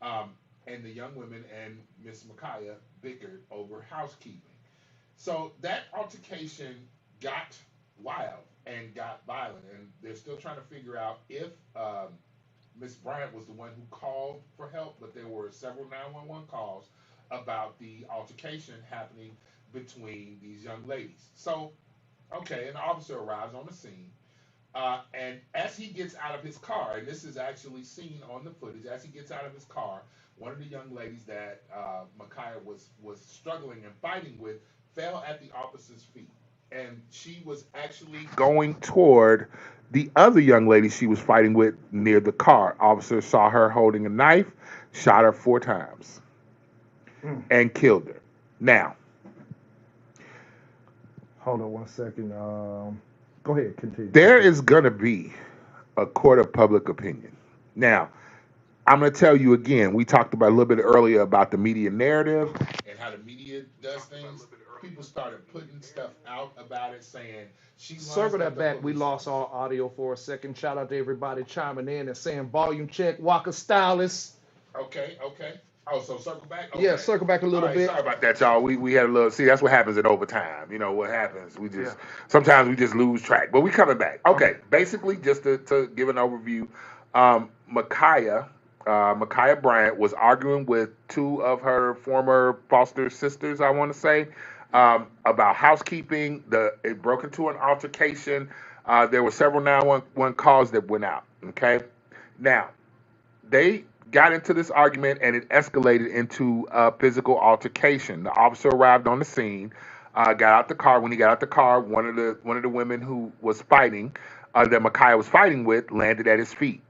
And the young women and Miss Ma'Khia bickered over housekeeping. So that altercation got wild and got violent, and they're still trying to figure out if Miss Bryant was the one who called for help, but there were several 911 calls about the altercation happening between these young ladies. So, okay, an officer arrives on the scene, and as he gets out of his car, and this is actually seen on the footage, as he gets out of his car, one of the young ladies that Ma'Khia was struggling and fighting with fell at the officer's feet. And she was actually going toward the other young lady she was fighting with near the car. Officer saw her holding a knife, shot her 4 times, and killed her. Now, hold on one second. Go ahead, continue. There is going to be a court of public opinion. Now, I'm going to tell you again, we talked about a little bit earlier about the media narrative and how the media does things. people started putting stuff out about it, saying she Circle that back. We lost all audio for a second. Shout out to everybody chiming in and saying volume check. Walker Stylist. Okay. Oh, so circle back? Okay. Yeah, circle back a little bit. Sorry about that, y'all. We had a little. See, that's what happens in overtime. You know what happens? Sometimes we just lose track, but we coming back. Okay. Basically, just to give an overview, Micaiah Bryant was arguing with two of her former foster sisters, I want to say, about housekeeping. It broke into an altercation. There were several 911 calls that went out. Okay. Now, they got into this argument and it escalated into a physical altercation. The officer arrived on the scene, got out the car. When he got out the car, one of the women who was fighting, that Micaiah was fighting with, landed at his feet.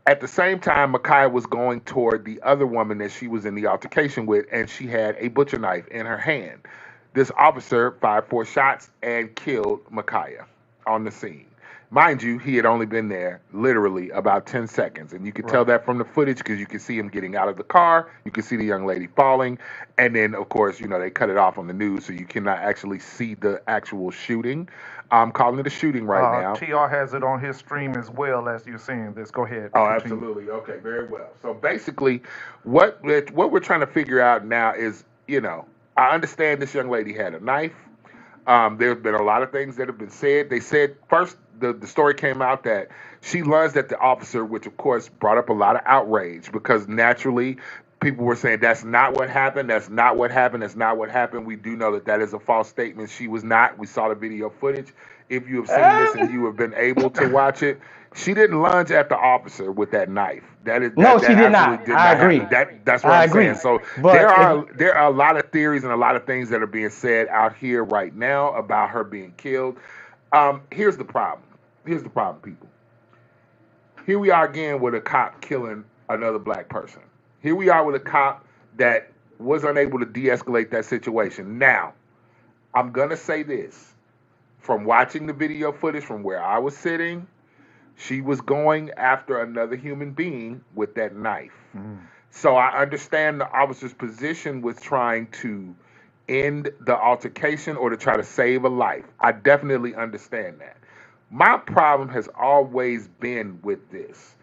At the same time, Micaiah was going toward the other woman that she was in the altercation with, and she had a butcher knife in her hand. This officer fired 4 shots and killed Micaiah on the scene. Mind you, he had only been there literally about 10 seconds. And you could tell that from the footage because you could see him getting out of the car. You could see the young lady falling. And then, of course, they cut it off on the news, so you cannot actually see the actual shooting. I'm calling it a shooting right now. TR has it on his stream as well as you're seeing this. Go ahead. Oh, absolutely. Okay, very well. So basically, what we're trying to figure out now is, I understand this young lady had a knife. There's been a lot of things that have been said. They said first, the story came out that she lunged at the officer, which of course brought up a lot of outrage because naturally people were saying that's not what happened. That's not what happened. That's not what happened. We do know that is a false statement. She was not. We saw the video footage. If you have seen this and you have been able to watch it, she didn't lunge at the officer with that knife. She did not. I agree. That's what I'm saying. So there are a lot of theories and a lot of things that are being said out here right now about her being killed. Here's the problem. People. Here we are again with a cop killing another black person. Here we are with a cop that was unable to de-escalate that situation. Now, I'm going to say this. From watching the video footage from where I was sitting, she was going after another human being with that knife. So I understand the officer's position with trying to end the altercation or to try to save a life. I definitely understand that. My problem has always been with this.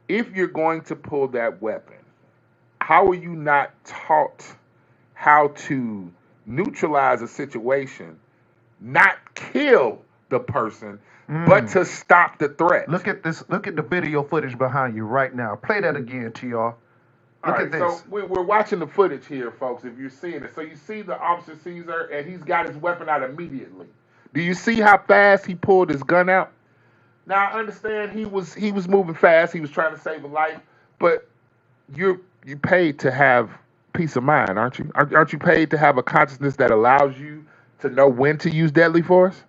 If you're going to pull that weapon, how are you not taught how to neutralize a situation, not kill the person, but to stop the threat? Look at this. Look at the video footage behind you right now. Play that again, TR. Look at this. So we're watching the footage here, folks, if you're seeing it. So you see the officer sees her, and he's got his weapon out immediately. Do you see how fast he pulled his gun out? Now, I understand he was moving fast. He was trying to save a life. But you paid to have peace of mind, aren't you? Aren't you paid to have a consciousness that allows you to know when to use deadly force?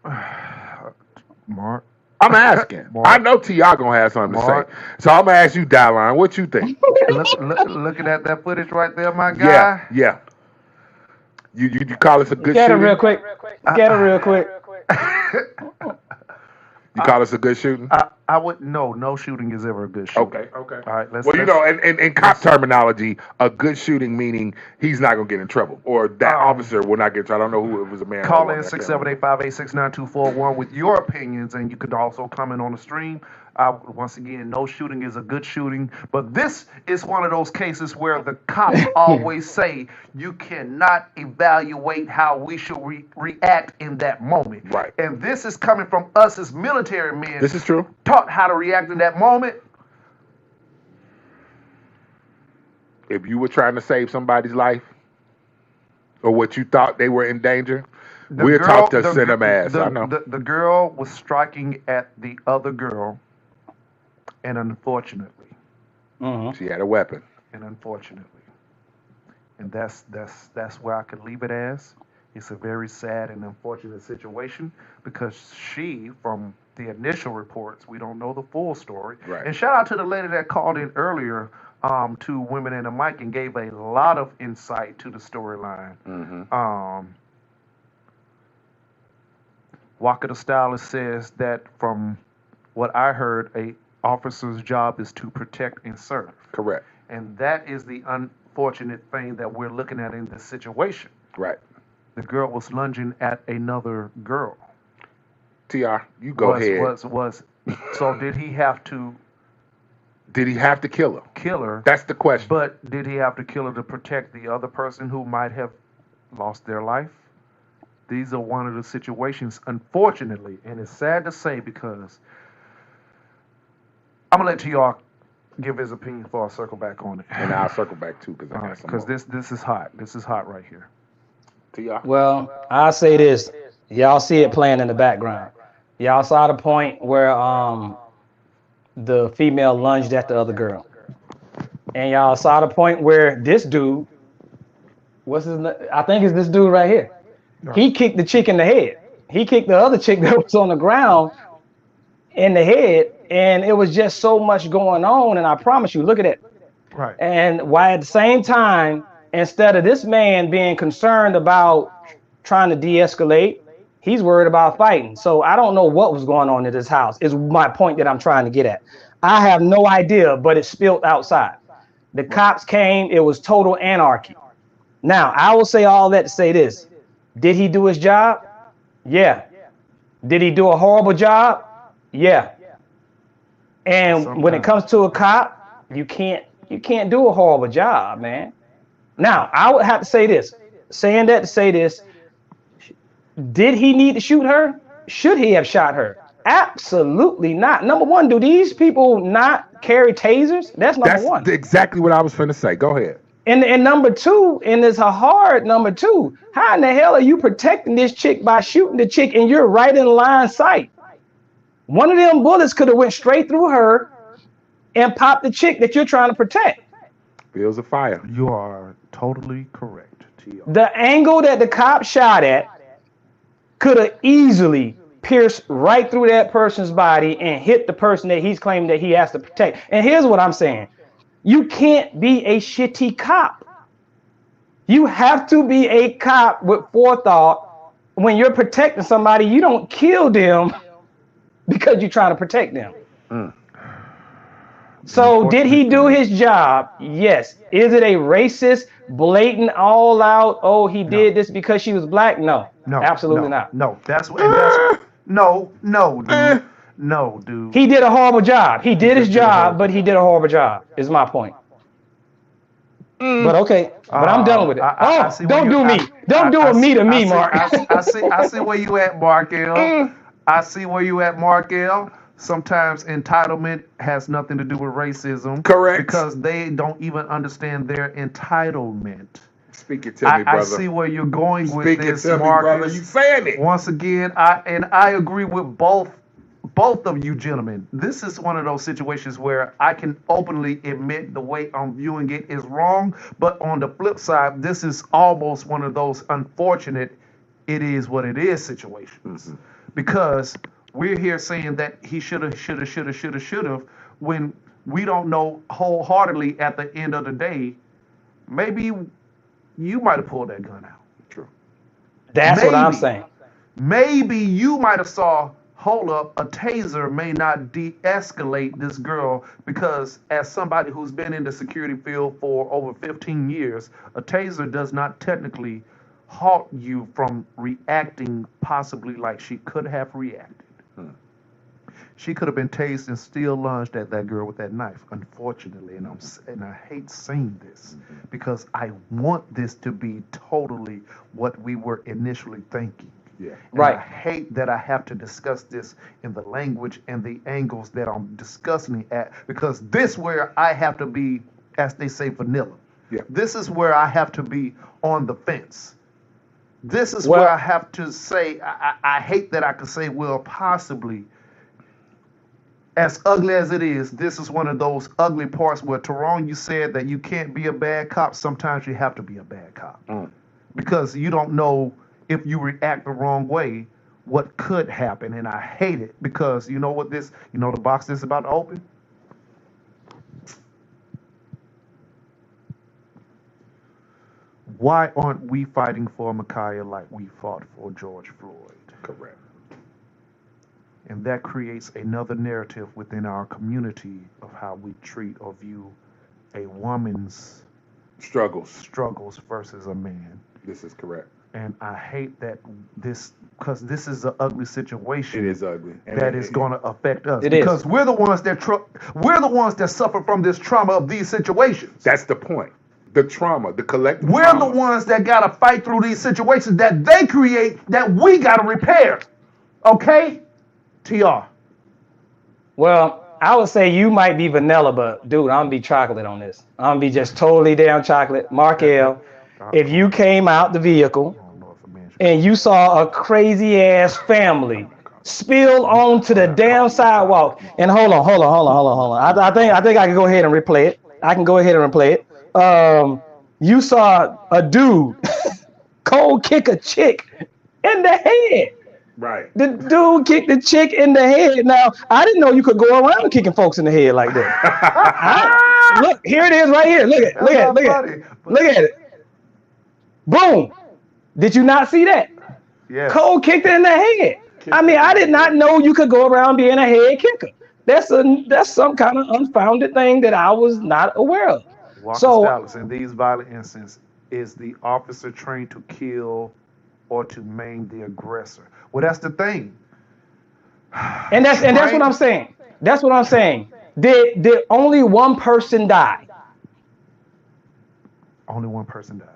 Mark. I'm asking. I know T.I. gonna have something to say. So I'm gonna ask you, Dylan, what you think? Looking at that footage right there, my guy. Yeah. You call us a good Get shooting? it real quick. Get it real quick. You call us a good shooting? I would no shooting is ever a good shooting. Okay. All right, let's. In cop terminology, a good shooting meaning he's not gonna get in trouble, or that officer will not get in trouble. I don't know who it was, a man. Call in 678-586-9241 with your opinions, and you could also comment on the stream. Once again, no shooting is a good shooting, but this is one of those cases where the cops always say you cannot evaluate how we should react in that moment. Right. And this is coming from us as military men. This is true. Taught how to react in that moment. If you were trying to save somebody's life, or what you thought they were in danger, we're taught to send them ass. I know. The girl was striking at the other girl, and unfortunately, she had a weapon. And that's where I could leave it as. It's a very sad and unfortunate situation because she, from the initial reports, we don't know the full story. Right. And shout out to the lady that called in earlier to Women in the Mic and gave a lot of insight to the storyline. Walker the Stylist says that from what I heard, a officer's job is to protect and serve. Correct. And that is the unfortunate thing that we're looking at in this situation. Right. the girl was lunging at another girl. TR, you go ahead. So did he have to? Did he have to kill her? Kill her. That's the question. But did he have to kill her to protect the other person who might have lost their life? These are one of the situations, unfortunately, and it's sad to say because I'm gonna let TR give his opinion before I circle back on it. And I'll circle back too because I got some. Because this is hot. This is hot right here. TR. Well, I'll say this. Y'all see it playing in the background. Y'all saw the point where the female lunged at the other girl. And y'all saw the point where this dude, I think it's this dude right here. He kicked the chick in the head. He kicked the other chick that was on the ground in the head. And it was just so much going on. And I promise you, look at it. Right. And while at the same time, instead of this man being concerned about trying to de-escalate, he's worried about fighting. So I don't know what was going on in this house, is my point that I'm trying to get at. I have no idea, but it spilled outside. The cops came. It was total anarchy. Now, I will say all that to say this. Did he do his job? Yeah. Did he do a horrible job? Yeah. And when it comes to a cop, you can't do a horrible job, man. Now, I would have to say this. Saying that to say this, did he need to shoot her? Should he have shot her? Absolutely not. Number one, do these people not carry tasers? That's number one. That's exactly what I was going to say. Go ahead. And number two, and it's a hard number two, how in the hell are you protecting this chick by shooting the chick and you're right in line sight? One of them bullets could have went straight through her and popped the chick that you're trying to protect. Fields of fire. You are totally correct, T.O. The angle that the cop shot at could have easily pierced right through that person's body and hit the person that he's claiming that he has to protect. And here's what I'm saying. You can't be a shitty cop. You have to be a cop with forethought. When you're protecting somebody, you don't kill them because you're trying to protect them. So did he do his job? Yes. Is it a racist, blatant, all out, oh, he did this because she was black? No. Absolutely not. No, that's dude. No, dude. He did a horrible job. He did his job, but he did a horrible job, is my point. But okay, but I'm done with it. Don't do me. Don't do me to me, Mark. I see where you at, Mark L. I see where you at, Mark L. Sometimes entitlement has nothing to do with racism. Correct. Because they don't even understand their entitlement. Speak it to me, brother. I see where you're going with this, Marcus. Brother. You saying it. Once again, I agree with both of you gentlemen. This is one of those situations where I can openly admit the way I'm viewing it is wrong, but on the flip side, this is almost one of those unfortunate it is what it is situations. Because we're here saying that he should have, when we don't know wholeheartedly at the end of the day, maybe you might have pulled that gun out. True. That's what I'm saying. Maybe you might have saw, hold up, a taser may not de-escalate this girl, because as somebody who's been in the security field for over 15 years, a taser does not technically halt you from reacting possibly like she could have reacted. She could have been tased and still lunged at that girl with that knife, unfortunately. And I hate saying this because I want this to be totally what we were initially thinking. Yeah. Right. I hate that I have to discuss this in the language and the angles that I'm discussing it at, because this where I have to be, as they say, vanilla. Yeah. This is where I have to be on the fence. This is where I have to say, I hate that I could say, well, possibly, as ugly as it is, this is one of those ugly parts where, Tyrone, you said that you can't be a bad cop. Sometimes you have to be a bad cop. Because you don't know, if you react the wrong way, what could happen. And I hate it because you know what this, the box is about to open? Why aren't we fighting for Ma'Khia like we fought for George Floyd? Correct. And that creates another narrative within our community of how we treat or view a woman's struggles versus a man. This is correct. And I hate that because this is an ugly situation. It is ugly. That is going to affect us It because is. we're the ones that suffer from this trauma of these situations. That's the point. The trauma, the collective We're trauma. the ones that got to fight through these situations that they create that we got to repair. Okay? TR. Well, I would say you might be vanilla, but dude, I'm gonna be chocolate on this. I'm gonna be just totally damn chocolate. Mark L, if you came out the vehicle and you saw a crazy ass family spill onto the damn sidewalk, and hold on. I think I can go ahead and replay it. I can go ahead and replay it. You saw a dude cold kick a chick in the head. Right. The dude kicked the chick in the head. Now, I didn't know you could go around kicking folks in the head like that. Look, here it is right here. Look at it. Boom. Did you not see that? Yeah. Cole kicked her in the head. I mean, I did not know you could go around being a head kicker. That's some kind of unfounded thing that I was not aware of. Walker So, Stallings, in these violent instances, is the officer trained to kill or to maim the aggressor? Well, that's the thing. and that's what I'm saying. That's what I'm saying. Did only one person die? Only one person died.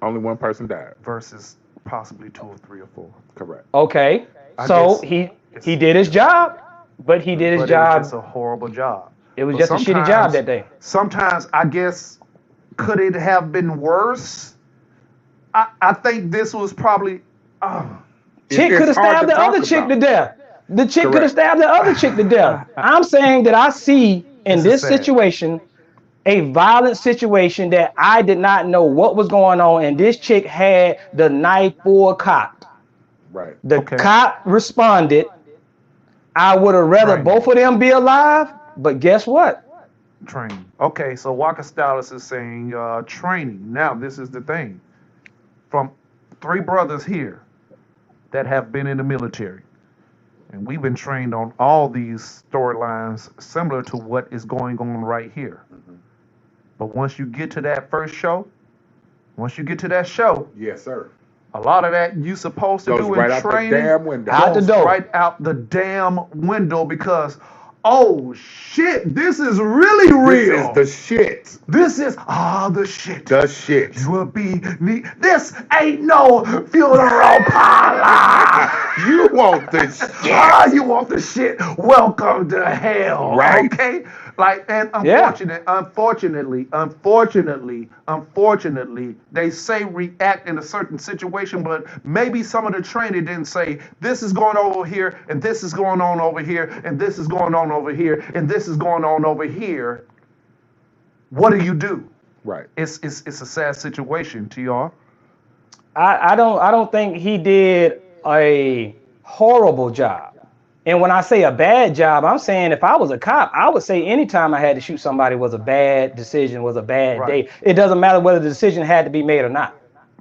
Only one person died. Versus possibly 2 or 3 or 4. Correct. Okay. So he did his job, but he did his job. It was just a horrible job. It was just a shitty job that day. Sometimes, I guess, could it have been worse? I think this was probably... Chick could have stabbed the other chick to death. The chick could have stabbed the other chick to death. I'm saying that I see in this situation a violent situation that I did not know what was going on, and this chick had the knife full cocked. Right. The cop responded. I would have rather both of them be alive, but guess what? Training. Okay, so Walker Stallings is saying training. Now, this is the thing. From 3 brothers here that have been in the military, and we've been trained on all these storylines similar to what is going on right here. But once you get to that first show, yes, sir, a lot of that you supposed to do in training goes right out the damn window because, oh shit, this is really real. This is the shit. This is the shit. The shit. You will be me. This ain't no funeral parlor. You want the shit. You want the shit. Welcome to hell. Right. Okay. Like, and unfortunately, they say react in a certain situation, but maybe some of the training didn't say this is going on over here, and this is going on over here, and this is going on over here, and this is going on over here. What do you do? Right. It's a sad situation, TR. I don't think he did a horrible job. And when I say a bad job, I'm saying if I was a cop, I would say anytime I had to shoot somebody was a bad decision, was a bad day. It doesn't matter whether the decision had to be made or not.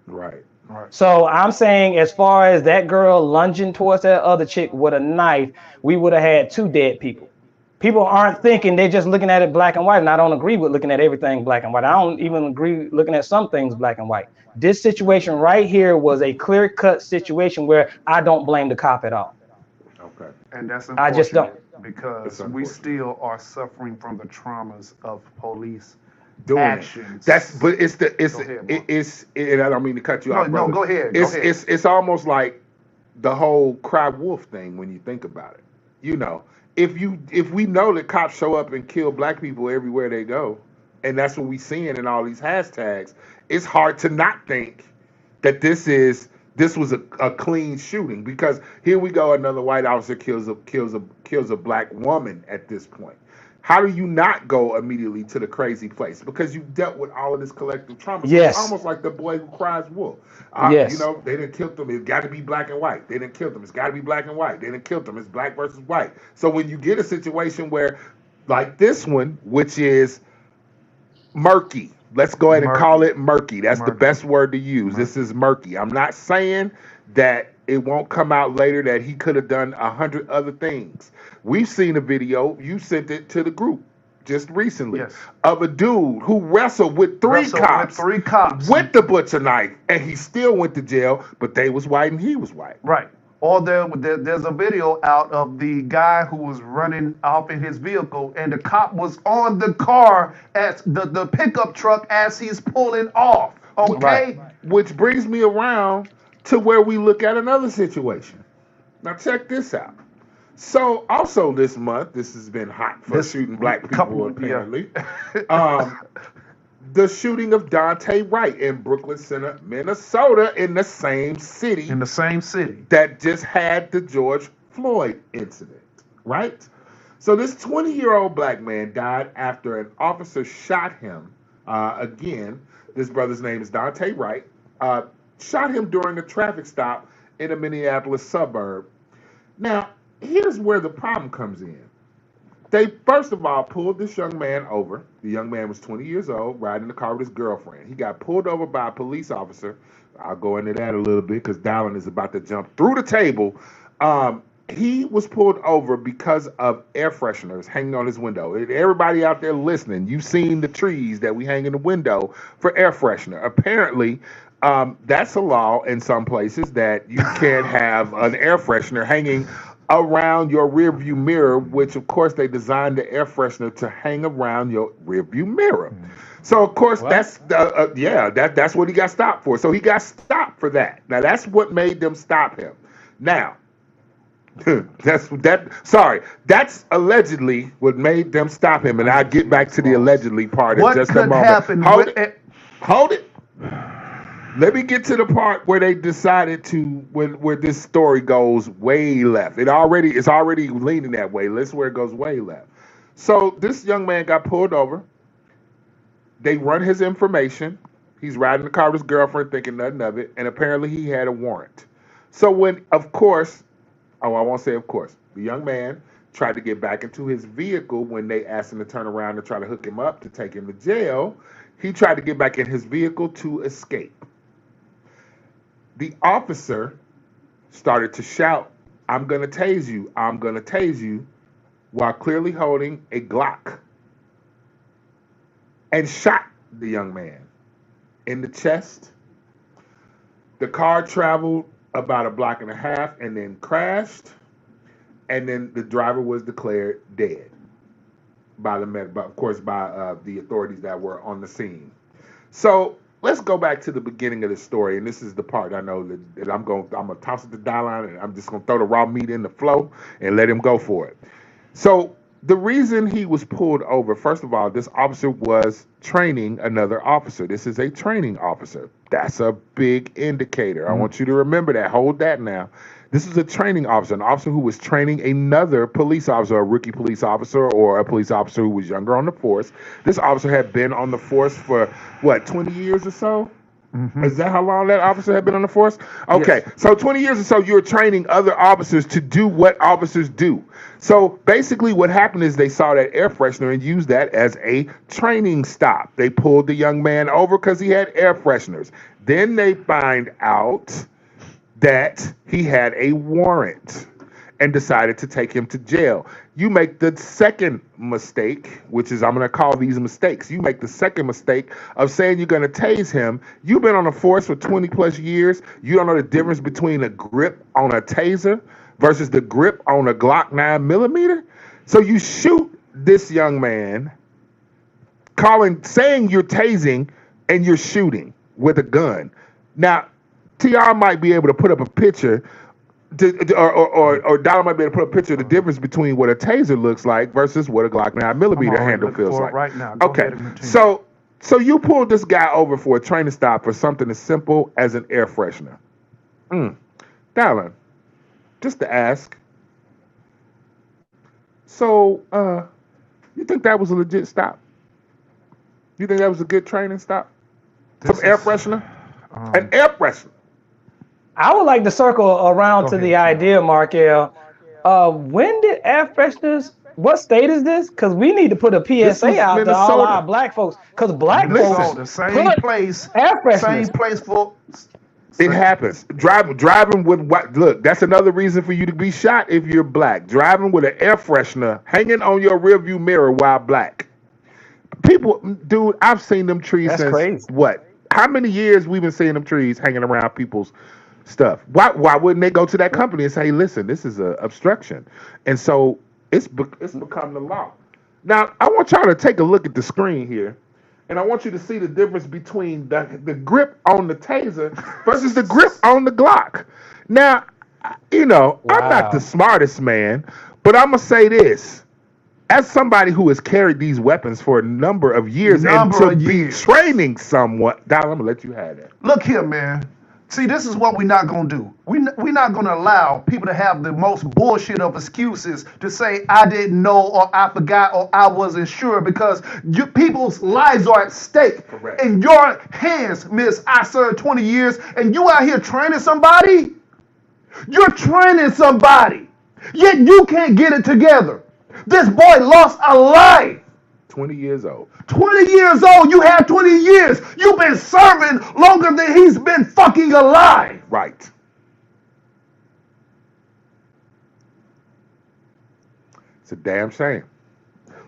Right. So I'm saying as far as that girl lunging towards that other chick with a knife, we would have had 2 dead people. People aren't thinking, they're just looking at it black and white. And I don't agree with looking at everything black and white. I don't even agree looking at some things black and white. This situation right here was a clear-cut situation where I don't blame the cop at all. Okay. And that's I just don't. Because we still are suffering from the traumas of police doing actions. But and I don't mean to cut you off. No, go ahead. It's almost like the whole cry wolf thing when you think about it. You know, if we know that cops show up and kill black people everywhere they go, and that's what we seeing in all these hashtags, it's hard to not think that this was a clean shooting, because here we go, another white officer kills a black woman at this point. How do you not go immediately to the crazy place? Because you dealt with all of this collective trauma. Yes. So it's almost like the boy who cries wolf. Yes. You know, they didn't kill them. It's got to be black and white. They didn't kill them. It's got to be black and white. They didn't kill them. It's black versus white. So when you get a situation where, like this one, which is murky. Let's go ahead and call it murky. That's the best word to use. This is murky. I'm not saying that it won't come out later that he could have done 100 other things. We've seen a video. You sent it to the group. just recently of a dude who wrestled with three cops with the butcher knife, and he still went to jail, but they was white and he was white. Right. Or there's a video out of the guy who was running off in his vehicle, and the cop was on the car as the pickup truck as he's pulling off. Okay? Right. Which brings me around to where we look at another situation. Now check this out. So also this month, this has been hot for shooting black people apparently. The shooting of Dante Wright in Brooklyn Center, Minnesota, in the same city. That just had the George Floyd incident, right? So this 20-year-old black man died after an officer shot him. Again, this brother's name is Dante Wright. Shot him during a traffic stop in a Minneapolis suburb. Now, here's where the problem comes in. They, first of all, pulled this young man over. The young man was 20 years old, riding in the car with his girlfriend. He got pulled over by a police officer. I'll go into that a little bit because Dallin is about to jump through the table. He was pulled over because of air fresheners hanging on his window. Everybody out there listening, you've seen the trees that we hang in the window for air freshener. Apparently, that's a law in some places that you can't have an air freshener hanging around your rearview mirror, which of course they designed the air freshener to hang around your rearview mirror. So of course that's what he got stopped for. So he got stopped for that. Now that's what made them stop him. Now that's allegedly what made them stop him, and I'll get back to the allegedly part in just a moment. Hold it. Let me get to the part where they decided to where this story goes way left. It's already leaning that way. This is where it goes way left. So this young man got pulled over. They run his information. He's riding the car with his girlfriend, thinking nothing of it, and apparently he had a warrant. So when, of course, I won't say of course, the young man tried to get back into his vehicle when they asked him to turn around and try to hook him up to take him to jail. He tried to get back in his vehicle to escape. The officer started to shout, "I'm going to tase you, I'm going to tase you," while clearly holding a Glock, and shot the young man in the chest. The car traveled about a block and a half and then crashed, and then the driver was declared dead by the authorities that were on the scene. So let's go back to the beginning of the story, and this is the part I know that I'm gonna toss it to Dallin, and I'm just gonna throw the raw meat in the flow and let him go for it. So the reason he was pulled over, first of all, this officer was training another officer. This is a training officer. That's a big indicator. I want you to remember that. Hold that now. This is a training officer, an officer who was training another police officer, a rookie police officer, or a police officer who was younger on the force. This officer had been on the force for, 20 years or so? Mm-hmm. Is that how long that officer had been on the force? Okay, yes. So 20 years or so, you're training other officers to do what officers do. So basically what happened is they saw that air freshener and used that as a training stop. They pulled the young man over because he had air fresheners. Then they find out that he had a warrant and decided to take him to jail. You make the second mistake, which is, I'm going to call these mistakes. You make the second mistake of saying you're going to tase him. You've been on the force for 20 plus years. You don't know the difference between a grip on a taser versus the grip on a Glock 9mm. So you shoot this young man, saying you're tasing, and you're shooting with a gun. Now, TR might be able to put up a picture, or Dollar might be able to put a picture of the difference between what a taser looks like versus what a Glock 9mm handle feels like. Right now. Okay, so you pulled this guy over for a training stop for something as simple as an air freshener. Dollar, just to ask. So, you think that was a legit stop? You think that was a good training stop? Some air freshener? An air freshener. I would like to circle around to the idea, Markel. When did air fresheners, what state is this? Because we need to put a PSA out to all our black folks. Because black folks the same place, air fresheners. Same place for... It happens. Driving with what? Look, that's another reason for you to be shot if you're black. Driving with an air freshener hanging on your rearview mirror while black. People, dude, I've seen them trees That's since crazy. what? How many years we've been seeing them trees hanging around people's stuff? Why wouldn't they go to that company and say, listen, this is a obstruction? And so it's become the law. Now I want y'all to take a look at the screen here, and I want you to see the difference between the grip on the taser versus the grip on the Glock. Now, I'm not the smartest man, but I'm gonna say this. As somebody who has carried these weapons for a number of years be training somewhat, Dal, I'm gonna let you have that. Look here, man. See, this is what we're not gonna do. We're not gonna allow people to have the most bullshit of excuses to say I didn't know or I forgot or I wasn't sure, because people's lives are at stake. Correct. In your hands, miss. I served 20 years and you out here training somebody? You're training somebody, yet you can't get it together. This boy lost a life. 20 years old. 20 years old. You had 20 years. You've been serving longer than he's been fucking alive. Right. It's a damn shame.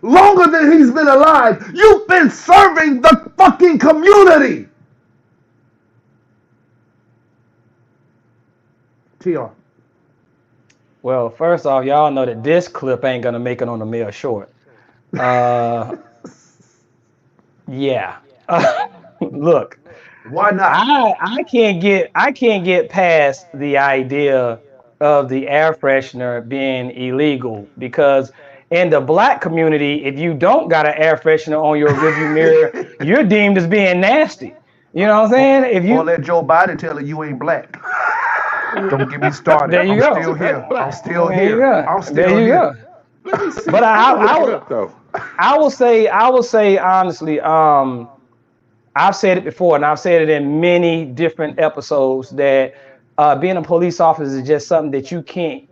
Longer than he's been alive. You've been serving the fucking community. TR. Well, first off, y'all know that this clip ain't gonna make it on the Mail Short. Yeah. Look. Why not? I can't get past the idea of the air freshener being illegal, because in the black community, if you don't got an air freshener on your rearview mirror, you're deemed as being nasty. You know what I'm saying? Or let Joe Biden tell you ain't black. Don't get me started. There you go. I'm still here. I'm still There you here. go. I'm still There you here. go. But I will say honestly, I've said it before, and I've said it in many different episodes, that being a police officer is just something that you can't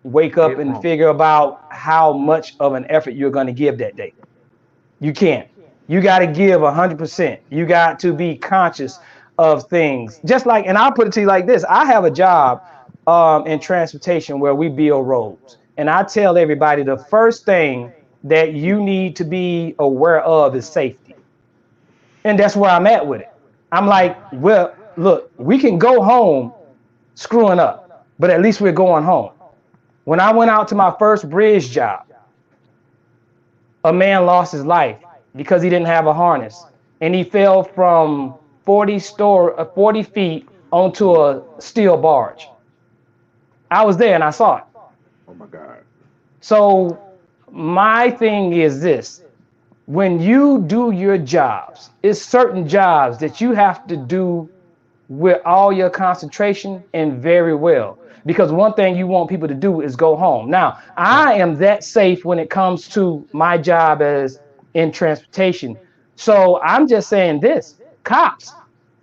wake up and figure about how much of an effort you're going to give that day. You can't. You got to give 100%. You got to be conscious of things. Just like, and I'll put it to you like this. I have a job in transportation where we build roads. And I tell everybody the first thing that you need to be aware of is safety. And that's where I'm at with it. I'm like, well, look, we can go home screwing up, but at least we're going home. When I went out to my first bridge job, a man lost his life because he didn't have a harness, and he fell from 40 feet onto a steel barge. I was there and I saw it. Oh my God. So my thing is this: when you do your jobs, it's certain jobs that you have to do with all your concentration and very well. Because one thing you want people to do is go home. Now, I am that safe when it comes to my job as in transportation. So I'm just saying this: cops,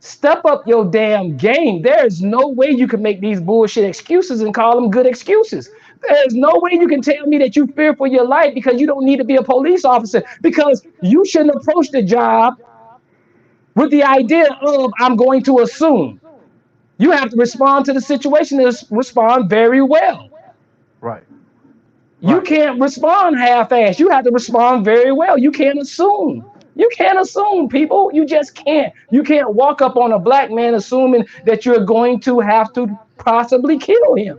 step up your damn game. There's no way you can make these bullshit excuses and call them good excuses. There's no way you can tell me that you fear for your life because you don't need to be a police officer, because you shouldn't approach the job with the idea of I'm going to assume. You have to respond to the situation and respond very well. Right. You can't respond half-assed. You have to respond very well. You can't assume. You can't assume, people. You just can't. You can't walk up on a black man assuming that you're going to have to possibly kill him,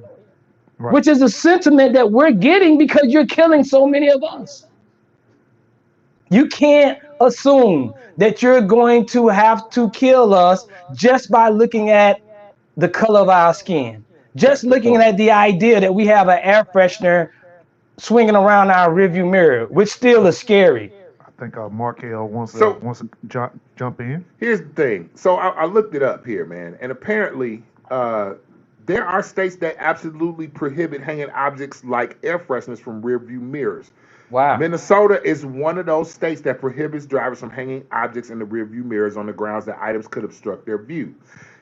which is a sentiment that we're getting because you're killing so many of us. You can't assume that you're going to have to kill us just by looking at the color of our skin, just looking at the idea that we have an air freshener swinging around our rearview mirror, which still is scary. I think Markel wants to jump in. Here's the thing. So I looked it up here, man, and apparently there are states that absolutely prohibit hanging objects like air fresheners from rearview mirrors. Wow. Minnesota is one of those states that prohibits drivers from hanging objects in the rearview mirrors on the grounds that items could obstruct their view.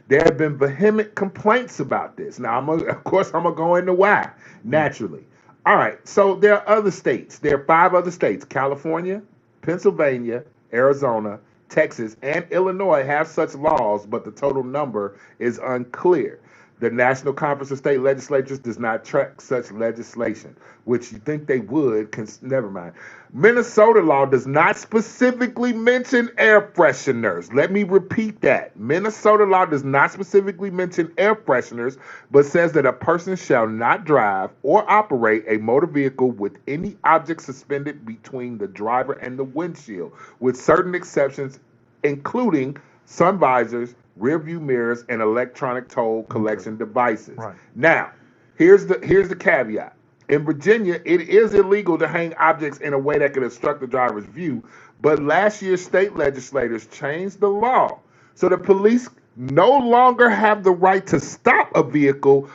There have been vehement complaints about this. Now, of course, I'm going to go into why, naturally. All right, so there are other states. There are 5 other states: California, Pennsylvania, Arizona, Texas, and Illinois have such laws, but the total number is unclear. The National Conference of State Legislatures does not track such legislation, which you think they would. Never mind. Minnesota law does not specifically mention air fresheners. Let me repeat that. Minnesota law does not specifically mention air fresheners, but says that a person shall not drive or operate a motor vehicle with any object suspended between the driver and the windshield, with certain exceptions, including sun visors, rear view mirrors, and electronic toll collection devices. Right. Now, here's the caveat. In Virginia, it is illegal to hang objects in a way that could obstruct the driver's view, but last year state legislators changed the law so the police no longer have the right to stop a vehicle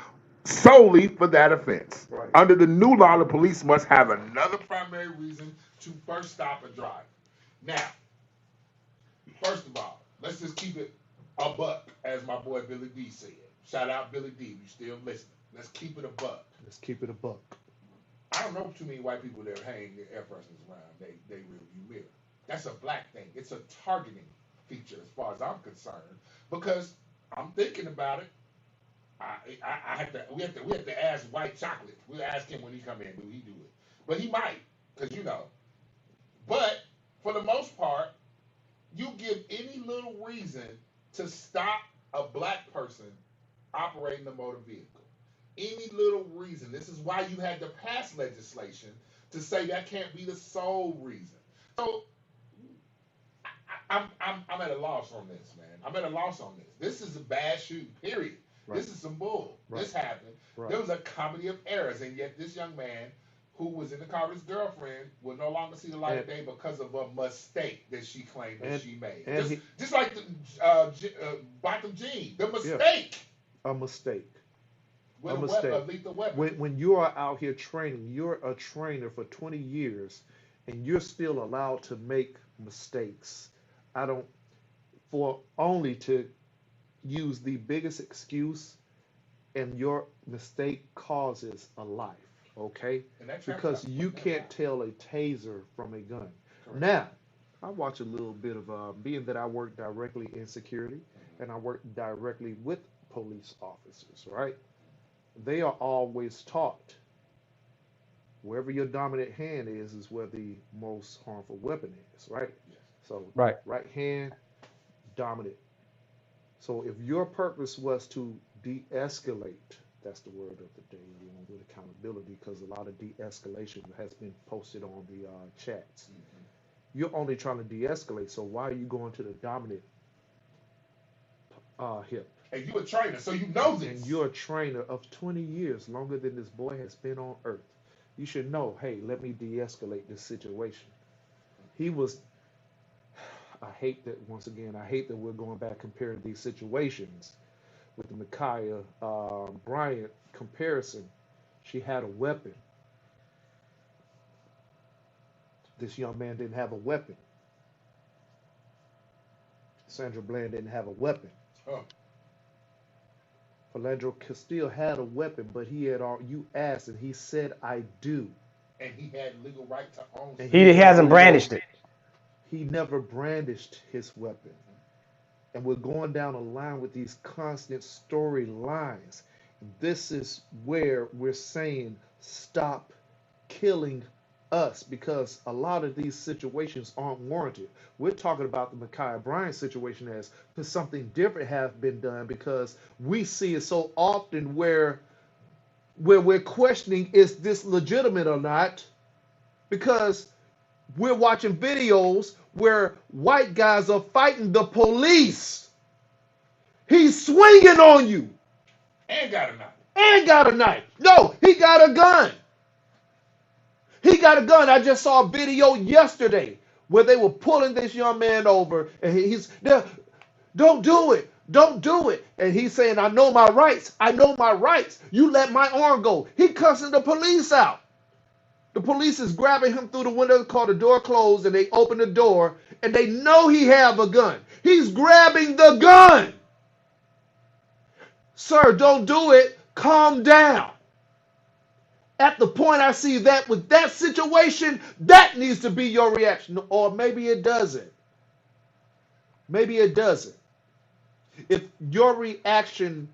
solely for that offense. Right. Under the new law, the police must have another primary reason to first stop a driver. Now, first of all, let's just keep it a buck, as my boy Billy D said. Shout out Billy D, you still listening. Let's keep it a buck. Let's keep it a buck. I don't know too many white people that hang their air fresheners around they rearview mirror. That's a black thing. It's a targeting feature as far as I'm concerned, because I'm thinking about it. We have to ask White Chocolate. We'll ask him when he come in. Do he do it? But he might, because But for the most part, you give any little reason to stop a black person operating a motor vehicle. Any little reason. This is why you had to pass legislation to say that can't be the sole reason. So I'm at a loss on this, man. I'm at a loss on this. This is a bad shooting, period. Right. This is some bull. Right. This happened. Right. There was a comedy of errors, and yet this young man who was in the car with his girlfriend will no longer see the light of day because of a mistake that she claimed that she made. Just like the Bottom Jean, the mistake. Yeah. A mistake. With a lethal weapon. When you are out here training, you're a trainer for 20 years, and you're still allowed to make mistakes. For only to use the biggest excuse, and your mistake causes a life, okay? Because you can't tell a taser from a gun. Correct. Now, I watch a little bit of, being that I work directly in security, and I work directly with police officers, right? They are always taught, wherever your dominant hand is where the most harmful weapon is, right? Yes. So, right hand, dominant. So if your purpose was to de-escalate, that's the word of the day, with accountability, because a lot of de-escalation has been posted on the chats. Mm-hmm. You're only trying to de-escalate, so why are you going to the dominant hip? And you're a trainer, so you know this. And you're a trainer of 20 years, longer than this boy has been on earth. You should know, hey, let me de-escalate this situation. He was, I hate that we're going back comparing these situations with the Micaiah Bryant comparison. She had a weapon. This young man didn't have a weapon. Sandra Bland didn't have a weapon. Oh. Philando Castile had a weapon, but he had you asked, and he said, "I do." And he had legal right to own it. He hasn't brandished it. He never brandished his weapon. And we're going down a line with these constant storylines. This is where we're saying, stop killing us, because a lot of these situations aren't warranted. We're talking about the Micaiah Bryant situation as something different have been done, because we see it so often where we're questioning, is this legitimate or not? Because we're watching videos where white guys are fighting the police. He's swinging on you. And got a knife. No, he got a gun. He got a gun. I just saw a video yesterday where they were pulling this young man over, and he's there. Don't do it. Don't do it. And he's saying, I know my rights. I know my rights. You let my arm go. He cussing the police out. The police is grabbing him through the window, call the door closed, and they open the door, and they know he have a gun. He's grabbing the gun. Sir, don't do it. Calm down. At the point I see that with that situation, that needs to be your reaction. Or maybe it doesn't. Maybe it doesn't. If your reaction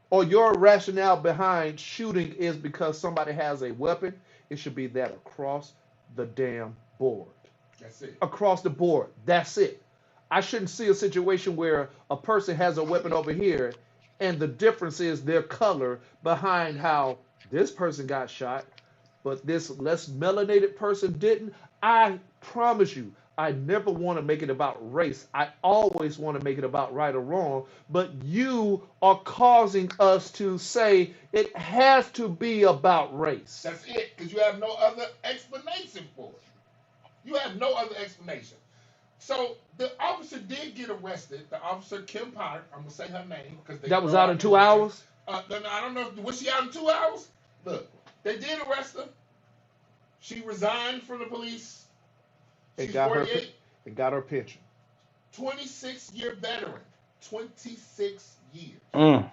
or your rationale behind shooting is because somebody has a weapon, it should be that across the damn board. That's it. Across the board. That's it. I shouldn't see a situation where a person has a weapon over here and the difference is their color behind how this person got shot, but this less melanated person didn't. I promise you, I never want to make it about race. I always want to make it about right or wrong. But you are causing us to say it has to be about race. That's it, because you have no other explanation for it. You have no other explanation. So the officer did get arrested. The officer, Kim Potter, I'm going to say her name. That was out in 2 hours? I don't know. Was she out in 2 hours? Look, they did arrest her. She resigned from the police. She's 48. It got her pension. 26-year veteran. 26 years. Mm.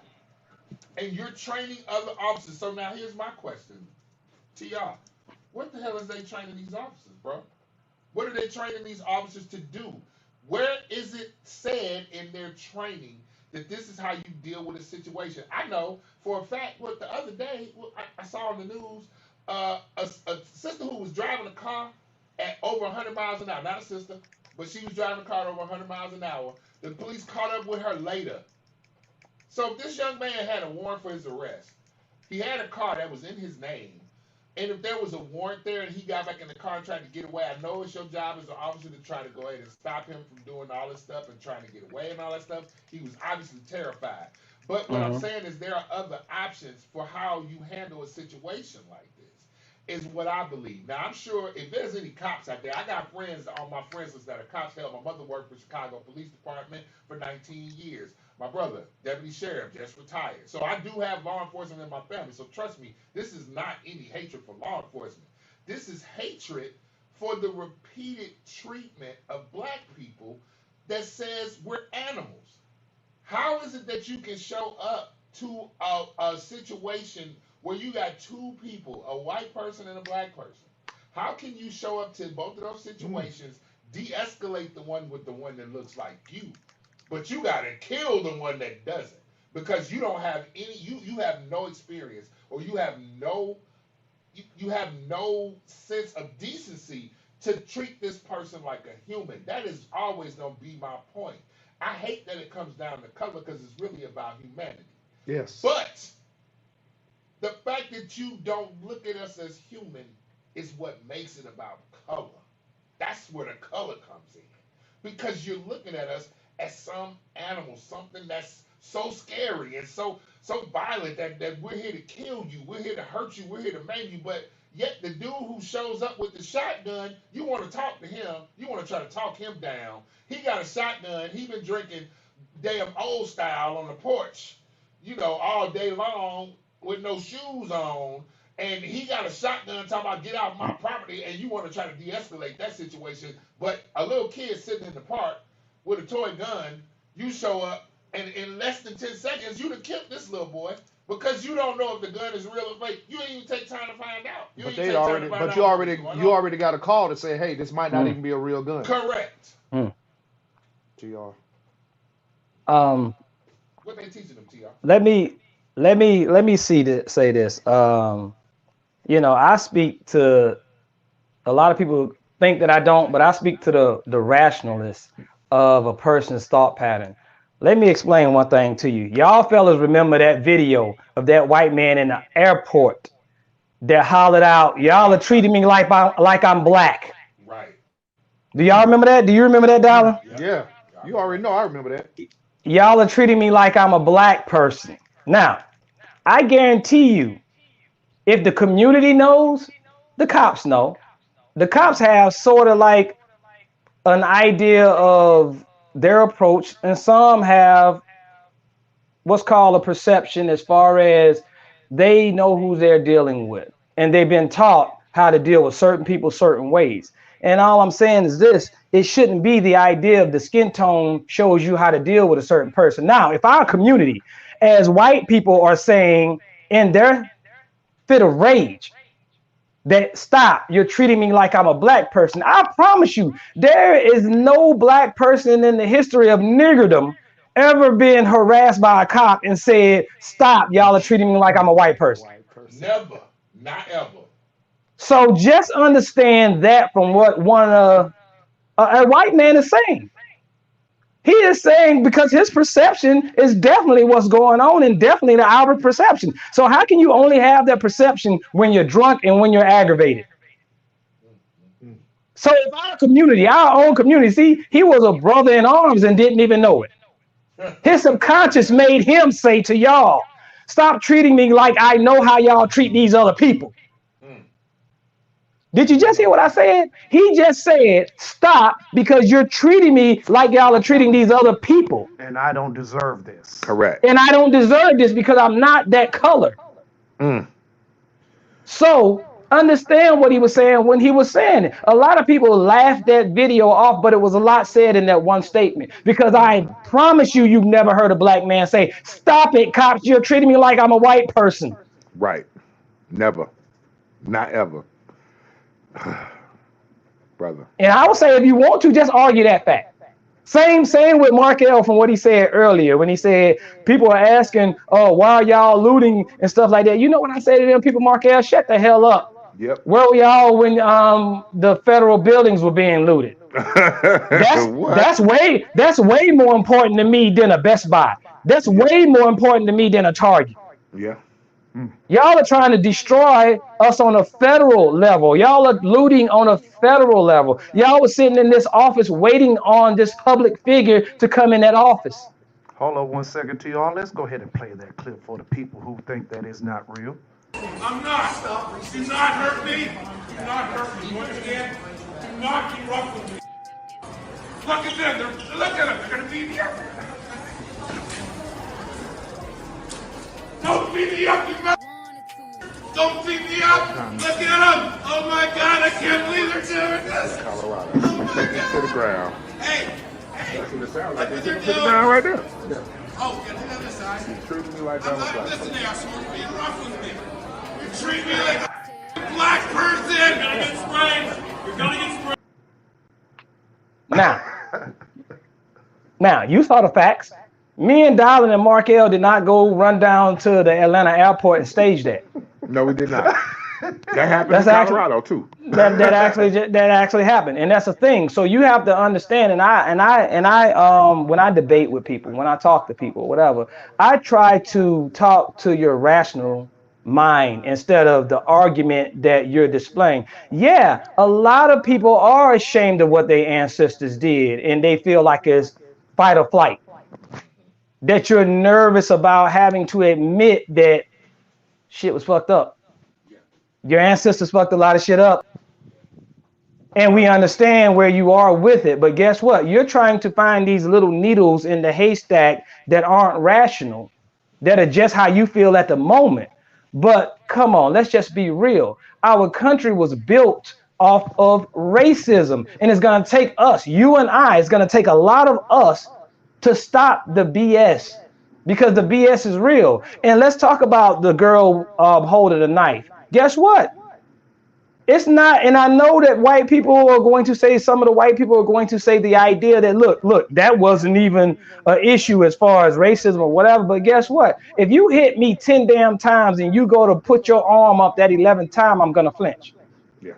And you're training other officers. So now here's my question. TR, what the hell is they training these officers, bro? What are they training these officers to do? Where is it said in their training that this is how you deal with a situation? I know for a fact, what the other day, I saw on the news, a sister who was driving a car at over 100 miles an hour, not a sister, but she was driving a car at over 100 miles an hour. The police caught up with her later. So if this young man had a warrant for his arrest, he had a car that was in his name, and if there was a warrant there and he got back in the car and tried to get away, I know it's your job as an officer to try to go ahead and stop him from doing all this stuff and trying to get away and all that stuff. He was obviously terrified. But what I'm saying is there are other options for how you handle a situation like this, is what I believe. Now, I'm sure if there's any cops out there, I got friends on my friends list that are cops. Hell, my mother worked for Chicago Police Department for 19 years. My brother, deputy sheriff, just retired. So I do have law enforcement in my family. So trust me, this is not any hatred for law enforcement. This is hatred for the repeated treatment of black people that says we're animals. How is it that you can show up to a situation where you got two people, a white person and a black person? How can you show up to both of those situations, de-escalate the one with the one that looks like you, but you got to kill the one that doesn't because you don't have any, you have no experience, or you have no sense of decency to treat this person like a human? That is always going to be my point. I hate that it comes down to color because it's really about humanity. Yes. But the fact that you don't look at us as human is what makes it about color. That's where the color comes in. Because you're looking at us as some animal, something that's so scary and so violent that we're here to kill you, we're here to hurt you, we're here to maim you, but yet the dude who shows up with the shotgun, you want to talk to him, you want to try to talk him down. He got a shotgun, he been drinking damn old style on the porch, all day long with no shoes on, and he got a shotgun talking about get off my property, and you want to try to de-escalate that situation, but a little kid sitting in the park with a toy gun, you show up, and in less than 10 seconds, you'd have killed this little boy because you don't know if the gun is real or fake. You didn't even take time to find out. You already got a call to say, hey, this might not even be a real gun. Correct. TR. What they teaching them, TR? Let me say this. I speak to a lot of people think that I don't, but I speak to the rationalist of a person's thought pattern. Let me explain one thing to you. Y'all fellas remember that video of that white man in the airport that hollered out, y'all are treating me like I'm black. Right. Do y'all remember that? Do you remember that, Dollar? Yeah. You already know I remember that. Y'all are treating me like I'm a black person. Now, I guarantee you, if the community knows, the cops know. The cops have sort of like an idea of their approach, and some have what's called a perception as far as they know who they're dealing with, and they've been taught how to deal with certain people certain ways. And all I'm saying is this: it shouldn't be the idea of the skin tone shows you how to deal with a certain person. Now, if our community, as white people, are saying in their fit of rage that stop, you're treating me like I'm a black person, I promise you, there is no black person in the history of niggerdom ever been harassed by a cop and said, "Stop, y'all are treating me like I'm a white person"? Never. Not ever. So just understand that from what a white man is saying. He is saying because his perception is definitely what's going on and definitely the outward perception. So how can you only have that perception when you're drunk and when you're aggravated? So if our own community, see, he was a brother in arms and didn't even know it. His subconscious made him say to y'all, "Stop treating me like I know how y'all treat these other people." Did you just hear what I said? He just said, "Stop, because you're treating me like y'all are treating these other people. And I don't deserve this. Correct. And I don't deserve this because I'm not that color." So understand what he was saying when he was saying it. A lot of people laughed that video off, but it was a lot said in that one statement. Because I promise you, you've never heard a black man say, "Stop it, cops, you're treating me like I'm a white person." Right. Never. Not ever. Brother. And I would say, if you want to, just argue that fact. Same with Markel from what he said earlier when he said people are asking, "Oh, why are y'all looting and stuff like that?" You know what I say to them people, Markel, shut the hell up. Yep. Where were y'all when the federal buildings were being looted? That's way more important to me than a Best Buy. That's way more important to me than a Target. Yeah. Y'all are trying to destroy us on a federal level. Y'all are looting on a federal level. Y'all were sitting in this office waiting on this public figure to come in that office. Hold on 1 second to y'all. Let's go ahead and play that clip for the people who think that is not real. I'm not. Do not hurt me. Do not hurt me. You understand? Do not be rough with me. Look at them. Look at them. They're going to beat me up. Don't beat me up, you mother. Don't beat me up. Look at them. Oh my God, I can't believe they're doing this. Colorado. Oh my God. To the ground. Hey. That's what it sounds like. Look what They they're took it doing. down right there. Yeah. Oh, get to the other side. He's treating me like I'm a black Listen person. there, so you're being rough with me. You treat me like a black person. You're gonna get sprayed. You're gonna get sprayed. Now, you saw the facts. Me and Darlin and Markel did not go run down to the Atlanta airport and stage that. No, we did not. That happened in Colorado too. That actually happened, and that's a thing. So you have to understand. And I when I debate with people, when I talk to people, whatever, I try to talk to your rational mind instead of the argument that you're displaying. Yeah, a lot of people are ashamed of what their ancestors did, and they feel like it's fight or flight. That you're nervous about having to admit that shit was fucked up. Your ancestors fucked a lot of shit up. And we understand where you are with it. But guess what? You're trying to find these little needles in the haystack that aren't rational, that are just how you feel at the moment. But come on, let's just be real. Our country was built off of racism. And it's going to take us, you and I, it's going to take a lot of us to stop the BS, because the BS is real. And let's talk about the girl holding a knife. Guess what? It's not, and I know that white people are going to say, some of the white people are going to say the idea that, look, that wasn't even an issue as far as racism or whatever. But guess what? If you hit me 10 damn times and you go to put your arm up that 11th time, I'm going to flinch. Yeah.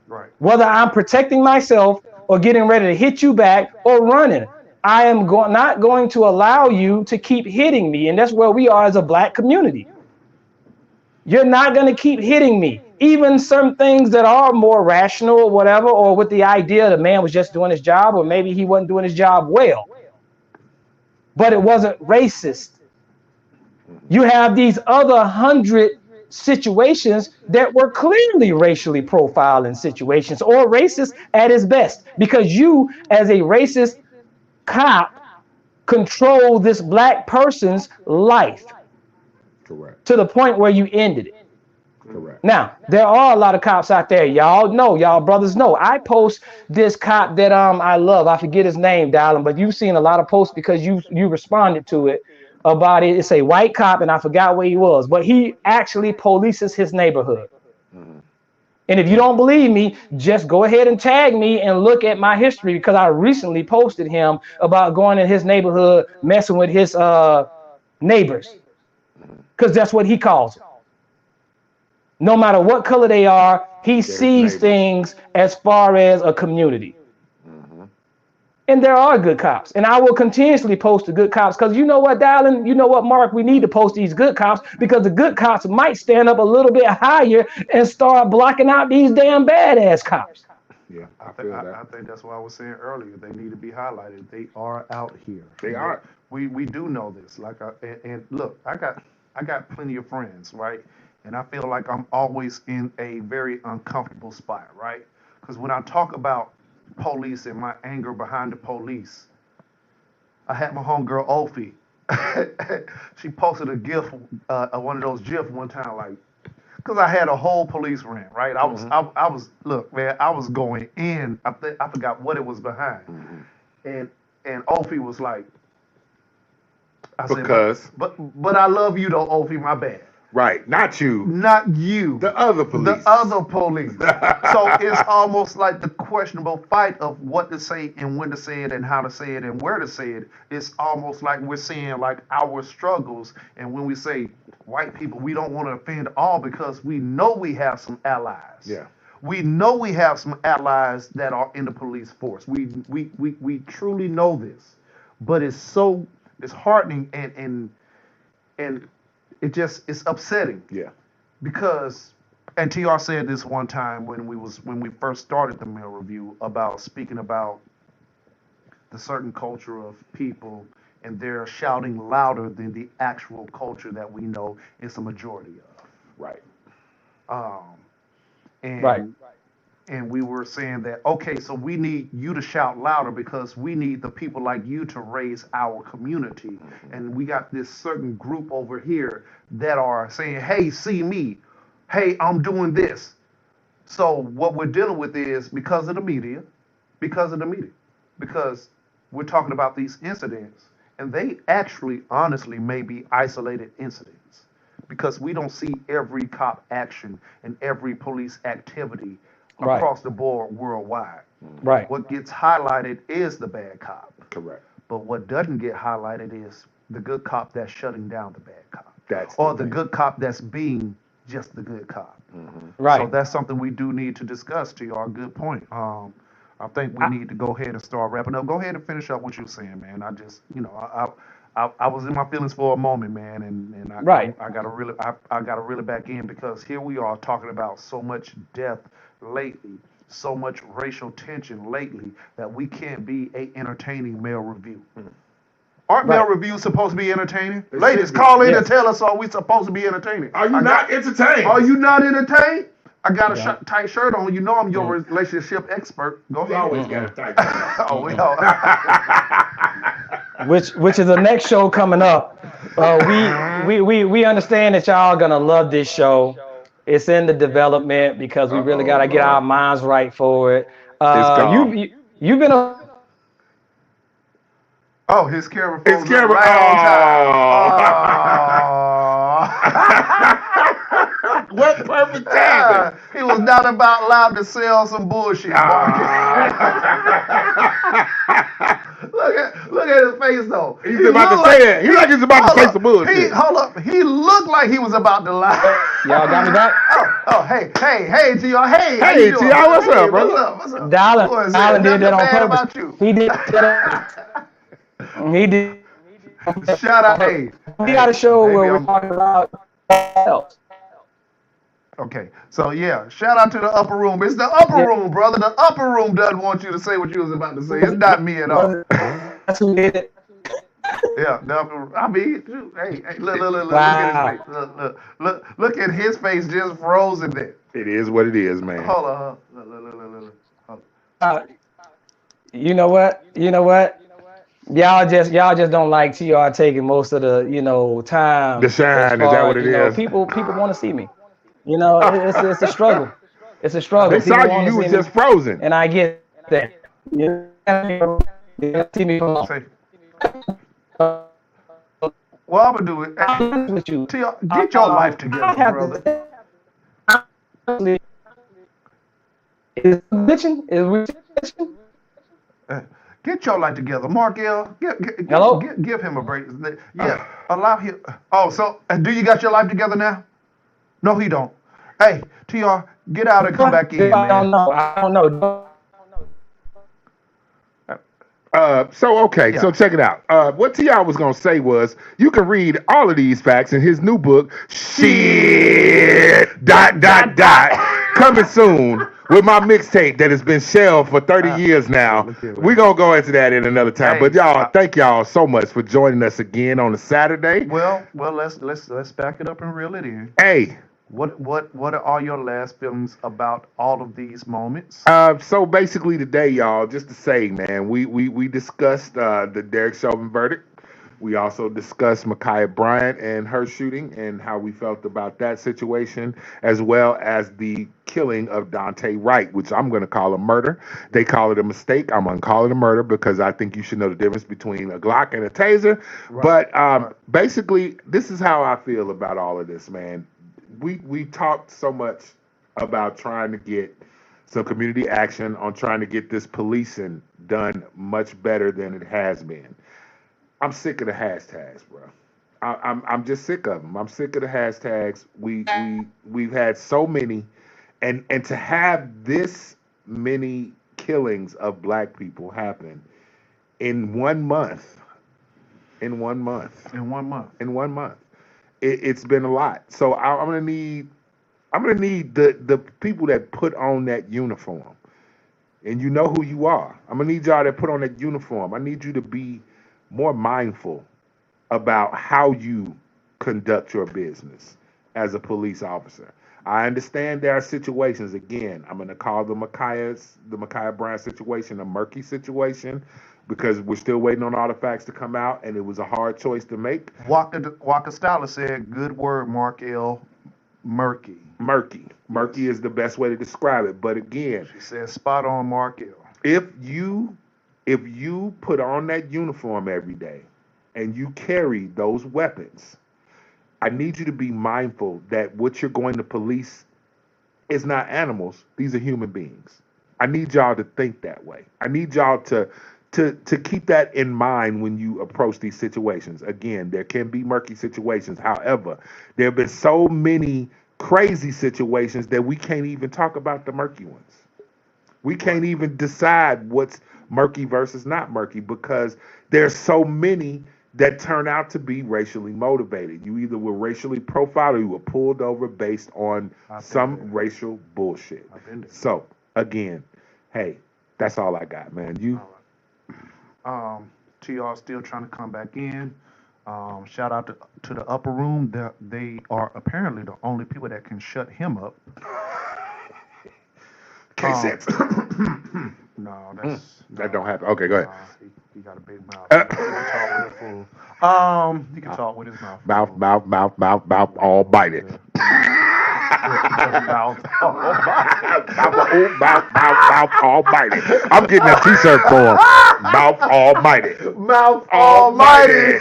Right. Whether I'm protecting myself or getting ready to hit you back or running, I am not going to allow you to keep hitting me. And that's where we are as a black community. You're not going to keep hitting me. Even some things that are more rational or whatever, or with the idea the man was just doing his job, or maybe he wasn't doing his job well. But it wasn't racist. You have these other 100 situations that were clearly racially profiling situations, or racist at its best, because you, as a racist cop, control this black person's life. Correct. To the point where you ended it. Correct. Now, there are a lot of cops out there. Y'all know, y'all brothers know. I post this cop that I love. I forget his name, darling, but you've seen a lot of posts because you responded to it about it. It's a white cop, and I forgot where he was, but he actually polices his neighborhood. And if you don't believe me, just go ahead and tag me and look at my history, because I recently posted him about going in his neighborhood, messing with his neighbors, because that's what he calls them. No matter what color they are, he sees things as far as a community. And there are good cops. And I will continuously post the good cops, because you know what, Dylan? You know what, Mark? We need to post these good cops, because the good cops might stand up a little bit higher and start blocking out these damn badass cops. Yeah, I think that's what I was saying earlier. They need to be highlighted. They are out here. They are. We do know this. And look, I got plenty of friends, right? And I feel like I'm always in a very uncomfortable spot, right? Because when I talk about police and my anger behind the police, I had my homegirl Ophi. She posted a GIF, one of those GIFs one time, like, because I had a whole police rant, right? I was look, man, I was going in. I forgot what it was behind, and Ophi was like, I said, but I love you though, Ophi, my bad. Right, not you. Not you. The other police. The other police. So it's almost like the questionable fight of what to say and when to say it and how to say it and where to say it. It's almost like we're seeing like our struggles. And when we say white people, we don't want to offend all, because we know we have some allies. Yeah. We know we have some allies that are in the police force. We truly know this. But it's heartening and it's upsetting. Yeah. Because, and TR said this one time when we first started the Mail Review, about speaking about the certain culture of people, and they're shouting louder than the actual culture that we know is the majority of. Right. And we were saying that, okay, so we need you to shout louder, because we need the people like you to raise our community. And we got this certain group over here that are saying, hey, see me. Hey, I'm doing this. So what we're dealing with is because of the media, because we're talking about these incidents, and they actually, honestly, may be isolated incidents, because we don't see every cop action and every police activity across the board worldwide. Right. What gets highlighted is the bad cop. Correct. But what doesn't get highlighted is the good cop that's shutting down the bad cop. That's or the good cop that's being just the good cop. Right. So that's something we do need to discuss, to your good point. I think we need to go ahead and start wrapping up. Go ahead and finish up what you're saying, man. I just, I was in my feelings for a moment, man, and I got to really back in, because here we are talking about so much death lately, so much racial tension lately, that we can't be a entertaining Mail Review. Aren't Mail Reviews supposed to be entertaining? Ladies, call in and tell us, are we supposed to be entertaining? Are you not entertained? Are you not entertained? I got a tight shirt on. You know I'm your relationship expert. Go ahead. You always got a tight shirt. Oh, we all. Which is the next show coming up. We understand that y'all gonna love this show. It's in the development, because we really gotta get our minds right for it. You've been a his camera. His camera. What perfect timing. He was not about allowed to sell some bullshit. Look at his face though. He's about to say that. He's like he's about to say some bullshit. Hold up. He looked like he was about to lie. Y'all got me back? Hey, T.R. Hey, T.R. What's up, brother? What's up? Dylan did that on purpose. He did that. He did. Shout out, hey. We got a show where we're talking about else. Okay, so yeah, shout out to the upper room. It's the upper room, brother. The upper room doesn't want you to say what you was about to say. It's not me at all. That's who did it. Yeah, the upper, I mean, hey, look at his face. Look at his face, just frozen there. It is what it is, man. Hold on. Look. You know what? Y'all just don't like TR taking most of the time. The shine, is that what it is? People want to see me. It's a struggle. It's a struggle. They saw you was just frozen. And I get that. You see me come on. Well, I'm gonna do it. Get your life together, brother. Is bitching? Is we bitching? Get your life together, Markel. Hello? Give him a break. Yeah, allow him. Oh, so do you got your life together now? No, he don't. Hey, TR, get out and come back in, I don't man. know. I don't know. So check it out. What T.I. was gonna say was you can read all of these facts in his new book, Shit ... coming soon with my mixtape that has been shelved for 30 years now. We're gonna go into that in another time. But y'all, thank y'all so much for joining us again on a Saturday. Well, let's back it up and reel it in. Hey. What are all your last feelings about all of these moments? So basically today, y'all, just to say, man, we discussed the Derrick Chauvin verdict. We also discussed Ma'Khia Bryant and her shooting and how we felt about that situation, as well as the killing of Dante Wright, which I'm going to call a murder. They call it a mistake. I'm going to call it a murder because I think you should know the difference between a Glock and a taser. Right. But basically, this is how I feel about all of this, man. We talked so much about trying to get some community action on trying to get this policing done much better than it has been. I'm sick of the hashtags, bro. I'm just sick of them. I'm sick of the hashtags. We've had so many, and to have this many killings of black people happen in 1 month. In 1 month. It's been a lot. So I'm gonna need the people that put on that uniform, and you know who you are. I'm gonna need y'all that put on that uniform. I need you to be more mindful about how you conduct your business as a police officer. I understand there are situations. Again, I'm gonna call the Ma'Khia Bryant situation a murky situation, because we're still waiting on all the facts to come out, and it was a hard choice to make. Walker Stala said, good word, Markel, murky. Murky is the best way to describe it. But again, she said, spot on, Markel. If you put on that uniform every day and you carry those weapons, I need you to be mindful that what you're going to police is not animals. These are human beings. I need y'all to think that way. I need y'all to keep that in mind when you approach these situations. Again, there can be murky situations. However, there have been so many crazy situations that we can't even talk about the murky ones. We can't even decide what's murky versus not murky, because there's so many that turn out to be racially motivated. You either were racially profiled or you were pulled over based on some racial bullshit. So, again, hey, that's all I got, man. You... TR still trying to come back in. Shout out to the upper room. They are apparently the only people that can shut him up. K-Sense. No, that don't happen. Okay, go ahead. He got a big mouth. He can talk with his fool. He can talk with his mouth. Mouth, all bited. Mouth almighty. I'm getting a t-shirt for him. Mouth almighty. Mouth almighty.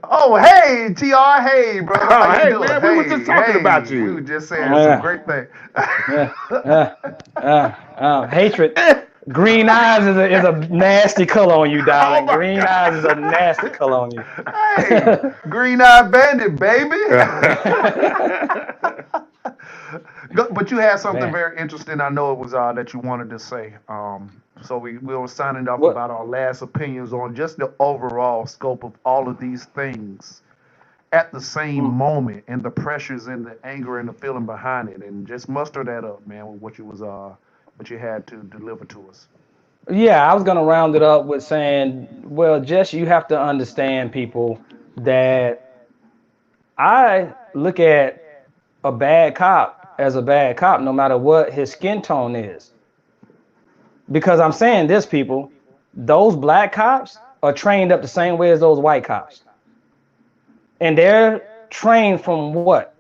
Oh, hey, TR, hey, bro. Hey, man, we were just talking about you. We were just saying some great things. Hatred. Green eyes is a nasty color on you, darling. Green eyes is a nasty color on you. Hey, green eye bandit, baby. But you had something very interesting. I know it was that you wanted to say. So we were signing off about our last opinions on just the overall scope of all of these things at the same moment, and the pressures and the anger and the feeling behind it, and just muster that up, man, with what you had to deliver to us. Yeah, I was gonna round it up with saying, well, Jess, you have to understand, people, that I look at a bad cop as a bad cop, no matter what his skin tone is. Because I'm saying this, people, those black cops are trained up the same way as those white cops. And they're trained from what?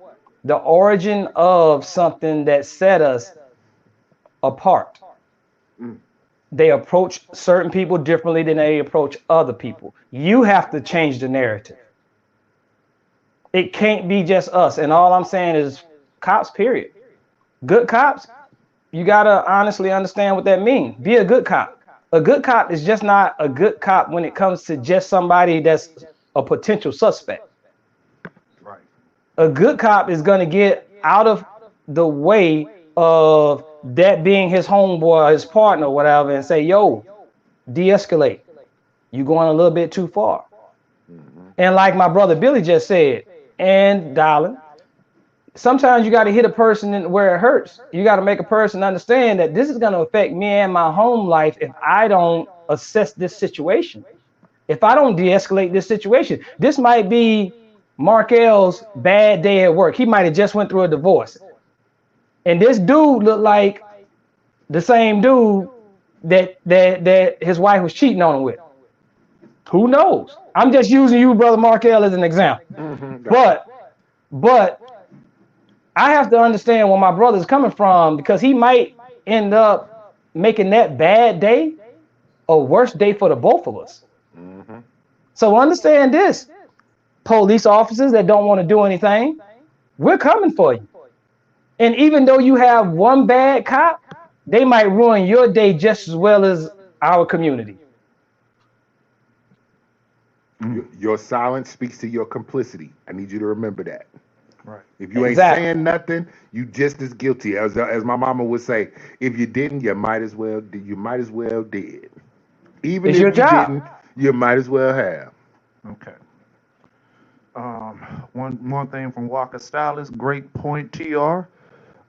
The origin of something that set us apart. They approach certain people differently than they approach other people. You have to change the narrative. It can't be just us. And all I'm saying is cops, period. Good cops, you gotta honestly understand what that means. Be a good cop. A good cop is just not a good cop when it comes to just somebody that's a potential suspect. Right. A good cop is gonna get out of the way of that being his homeboy or his partner or whatever and say, yo, de-escalate. You're going a little bit too far. And like my brother Billy just said, and darling, sometimes you got to hit a person where it hurts. You got to make a person understand that this is going to affect me and my home life if I don't assess this situation. If I don't de-escalate this situation, this might be Markel's bad day at work. He might have just went through a divorce. And this dude looked like the same dude that his wife was cheating on him with. Who knows? I'm just using you, brother Markel, as an example. But I have to understand where my brother's coming from, because he might end up making that bad day a worse day for the both of us. So understand this, police officers that don't want to do anything, we're coming for you. And even though you have one bad cop, they might ruin your day just as well as our community. Your silence speaks to your complicity. I need you to remember that. Right. If you ain't saying nothing, you just as guilty. As my mama would say, if you didn't, you might as well did. Even it's if your you job. didn't, you might as well have. Okay. One thing from Walker Stylist, great point, TR,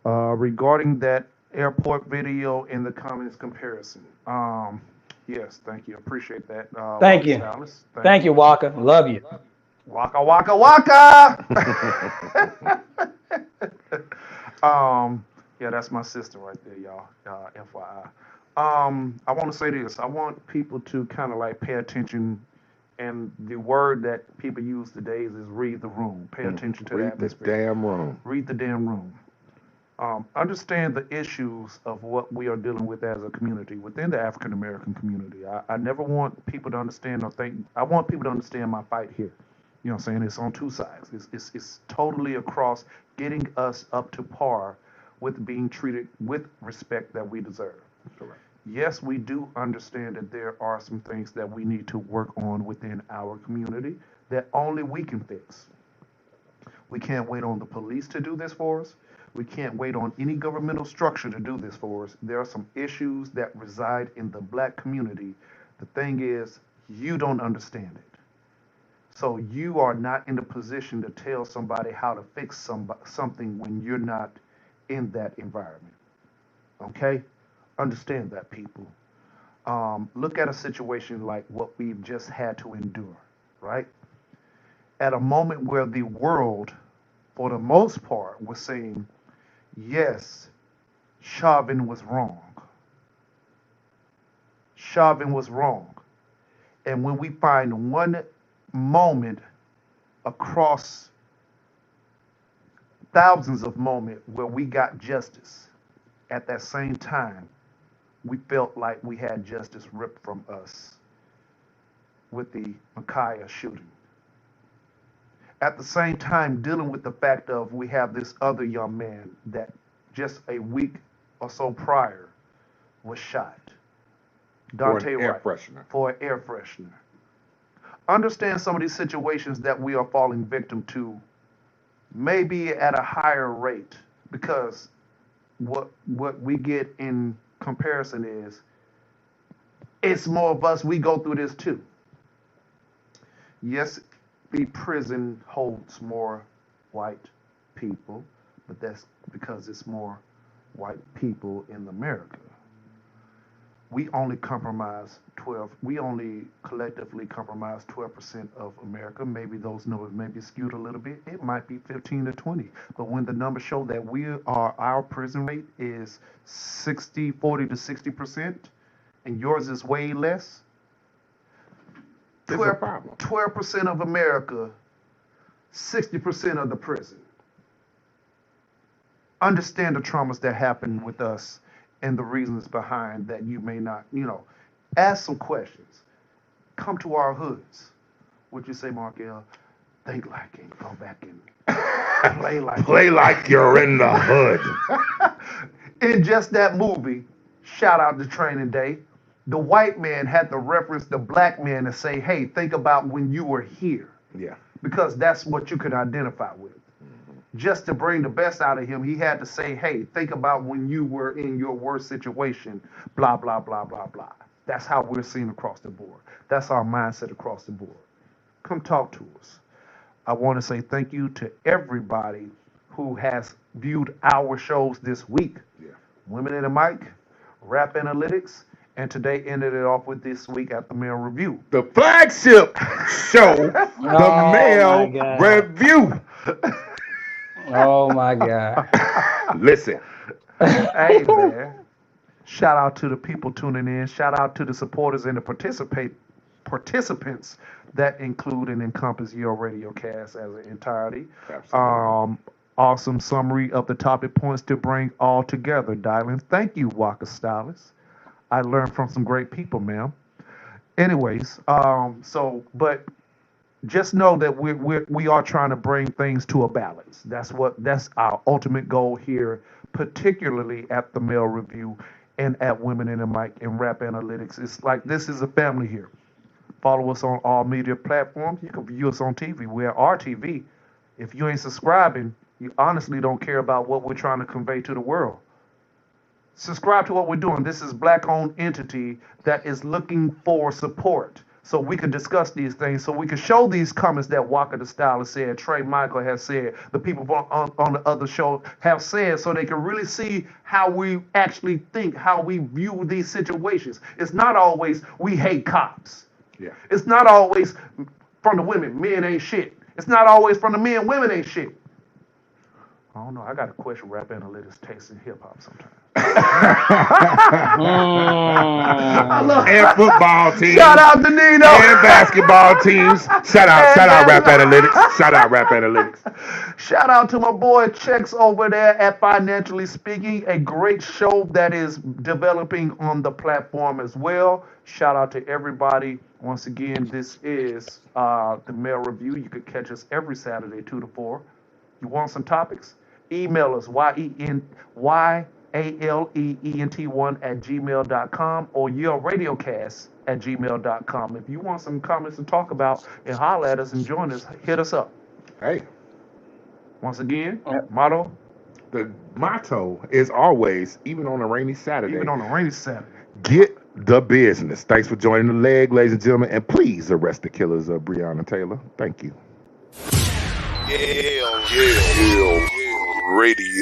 regarding that airport video in the comments comparison. Yes, thank you. Appreciate that. Thank Walker you. Stylist. Thank you, Walker. Love you. Waka waka waka. Yeah, that's my sister right there, y'all. FYI. I want to say this. I want people to kind of like pay attention, and the word that people use today is read the room. Pay attention to the atmosphere. Read the damn room. Read the damn room. Understand the issues of what we are dealing with as a community within the African American community. I never want people to understand or think. I want people to understand my fight here. You know what I'm saying? It's on two sides. It's totally across getting us up to par with being treated with respect that we deserve. Correct. Yes, we do understand that there are some things that we need to work on within our community that only we can fix. We can't wait on the police to do this for us. We can't wait on any governmental structure to do this for us. There are some issues that reside in the black community. The thing is, you don't understand it. So you are not in a position to tell somebody how to fix something when you're not in that environment. Okay? Understand that, people. Look at a situation like what we've just had to endure, right? At a moment where the world, for the most part, was saying, yes, Chauvin was wrong. Chauvin was wrong. And when we find one moment across thousands of moments where we got justice, at that same time, we felt like we had justice ripped from us with the Micaiah shooting. At the same time, dealing with the fact of we have this other young man that just a week or so prior was shot. Dante Wright. For an air freshener. Understand some of these situations that we are falling victim to, maybe at a higher rate, because what we get in comparison is it's more of us, we go through this too. Yes, the prison holds more white people, but that's because it's more white people in America. We only collectively compromise 12% of America. Maybe those numbers may be skewed a little bit. It might be 15 to 20. But when the numbers show that our prison rate is 40 to 60%, and yours is way less, 12% of America, 60% of the prison. Understand the traumas that happen with us and the reasons behind that you may not, ask some questions. Come to our hoods. What you say, Markel? Think like it. Go back and play like you're in the hood. in just that movie, shout out to Training Day, the white man had to reference the black man and say, hey, think about when you were here. Yeah. Because that's what you can identify with. Just to bring the best out of him, he had to say, hey, think about when you were in your worst situation, blah, blah, blah, blah, blah. That's how we're seen across the board. That's our mindset across the board. Come talk to us. I want to say thank you to everybody who has viewed our shows this week. Yeah. Women in the Mic, Rap Analytics, and today ended it off with this week at the Mail Review. The flagship show, the Mail Review. Oh my God. Listen. Hey, man. Shout out to the people tuning in. Shout out to the supporters and the participants that include and encompass Yale Radiocast as an entirety. Awesome summary of the topic points to bring all together, darling. Thank you, Waka Stylist. I learned from some great people, ma'am. Anyways, but just know that we are trying to bring things to a balance. That's our ultimate goal here, particularly at the Mail Review and at Women in the Mic and Rap Analytics. It's like this is a family here. Follow us on all media platforms. You can view us on TV. We're RTV. If you ain't subscribing, you honestly don't care about what we're trying to convey to the world. Subscribe to what we're doing. This is a black-owned entity that is looking for support so we can discuss these things, so we can show these comments that Walker the Stylist said, Trey Michael has said, the people on the other show have said, so they can really see how we actually think, how we view these situations. It's not always we hate cops. Yeah. It's not always from the women, men ain't shit. It's not always from the men, women ain't shit. I don't know. I got to question Rap Analytics taste in hip hop sometimes. And football teams. Shout out to Nino. And basketball teams. Shout out Rap Analytics. Shout out Rap Analytics. Shout out to my boy Chex over there at Financially Speaking, a great show that is developing on the platform as well. Shout out to everybody. Once again, this is the Mail Review. You can catch us every Saturday, 2 to 4. You want some topics? Email us, YALEENT1@gmail.com or Yale Radiocast @gmail.com. If you want some comments to talk about and holler at us and join us, hit us up. Hey. Once again, motto? The motto is always, even on a rainy Saturday. Even on a rainy Saturday. Get the business. Thanks for joining the leg, ladies and gentlemen, and please arrest the killers of Breonna Taylor. Thank you. Yale Radio.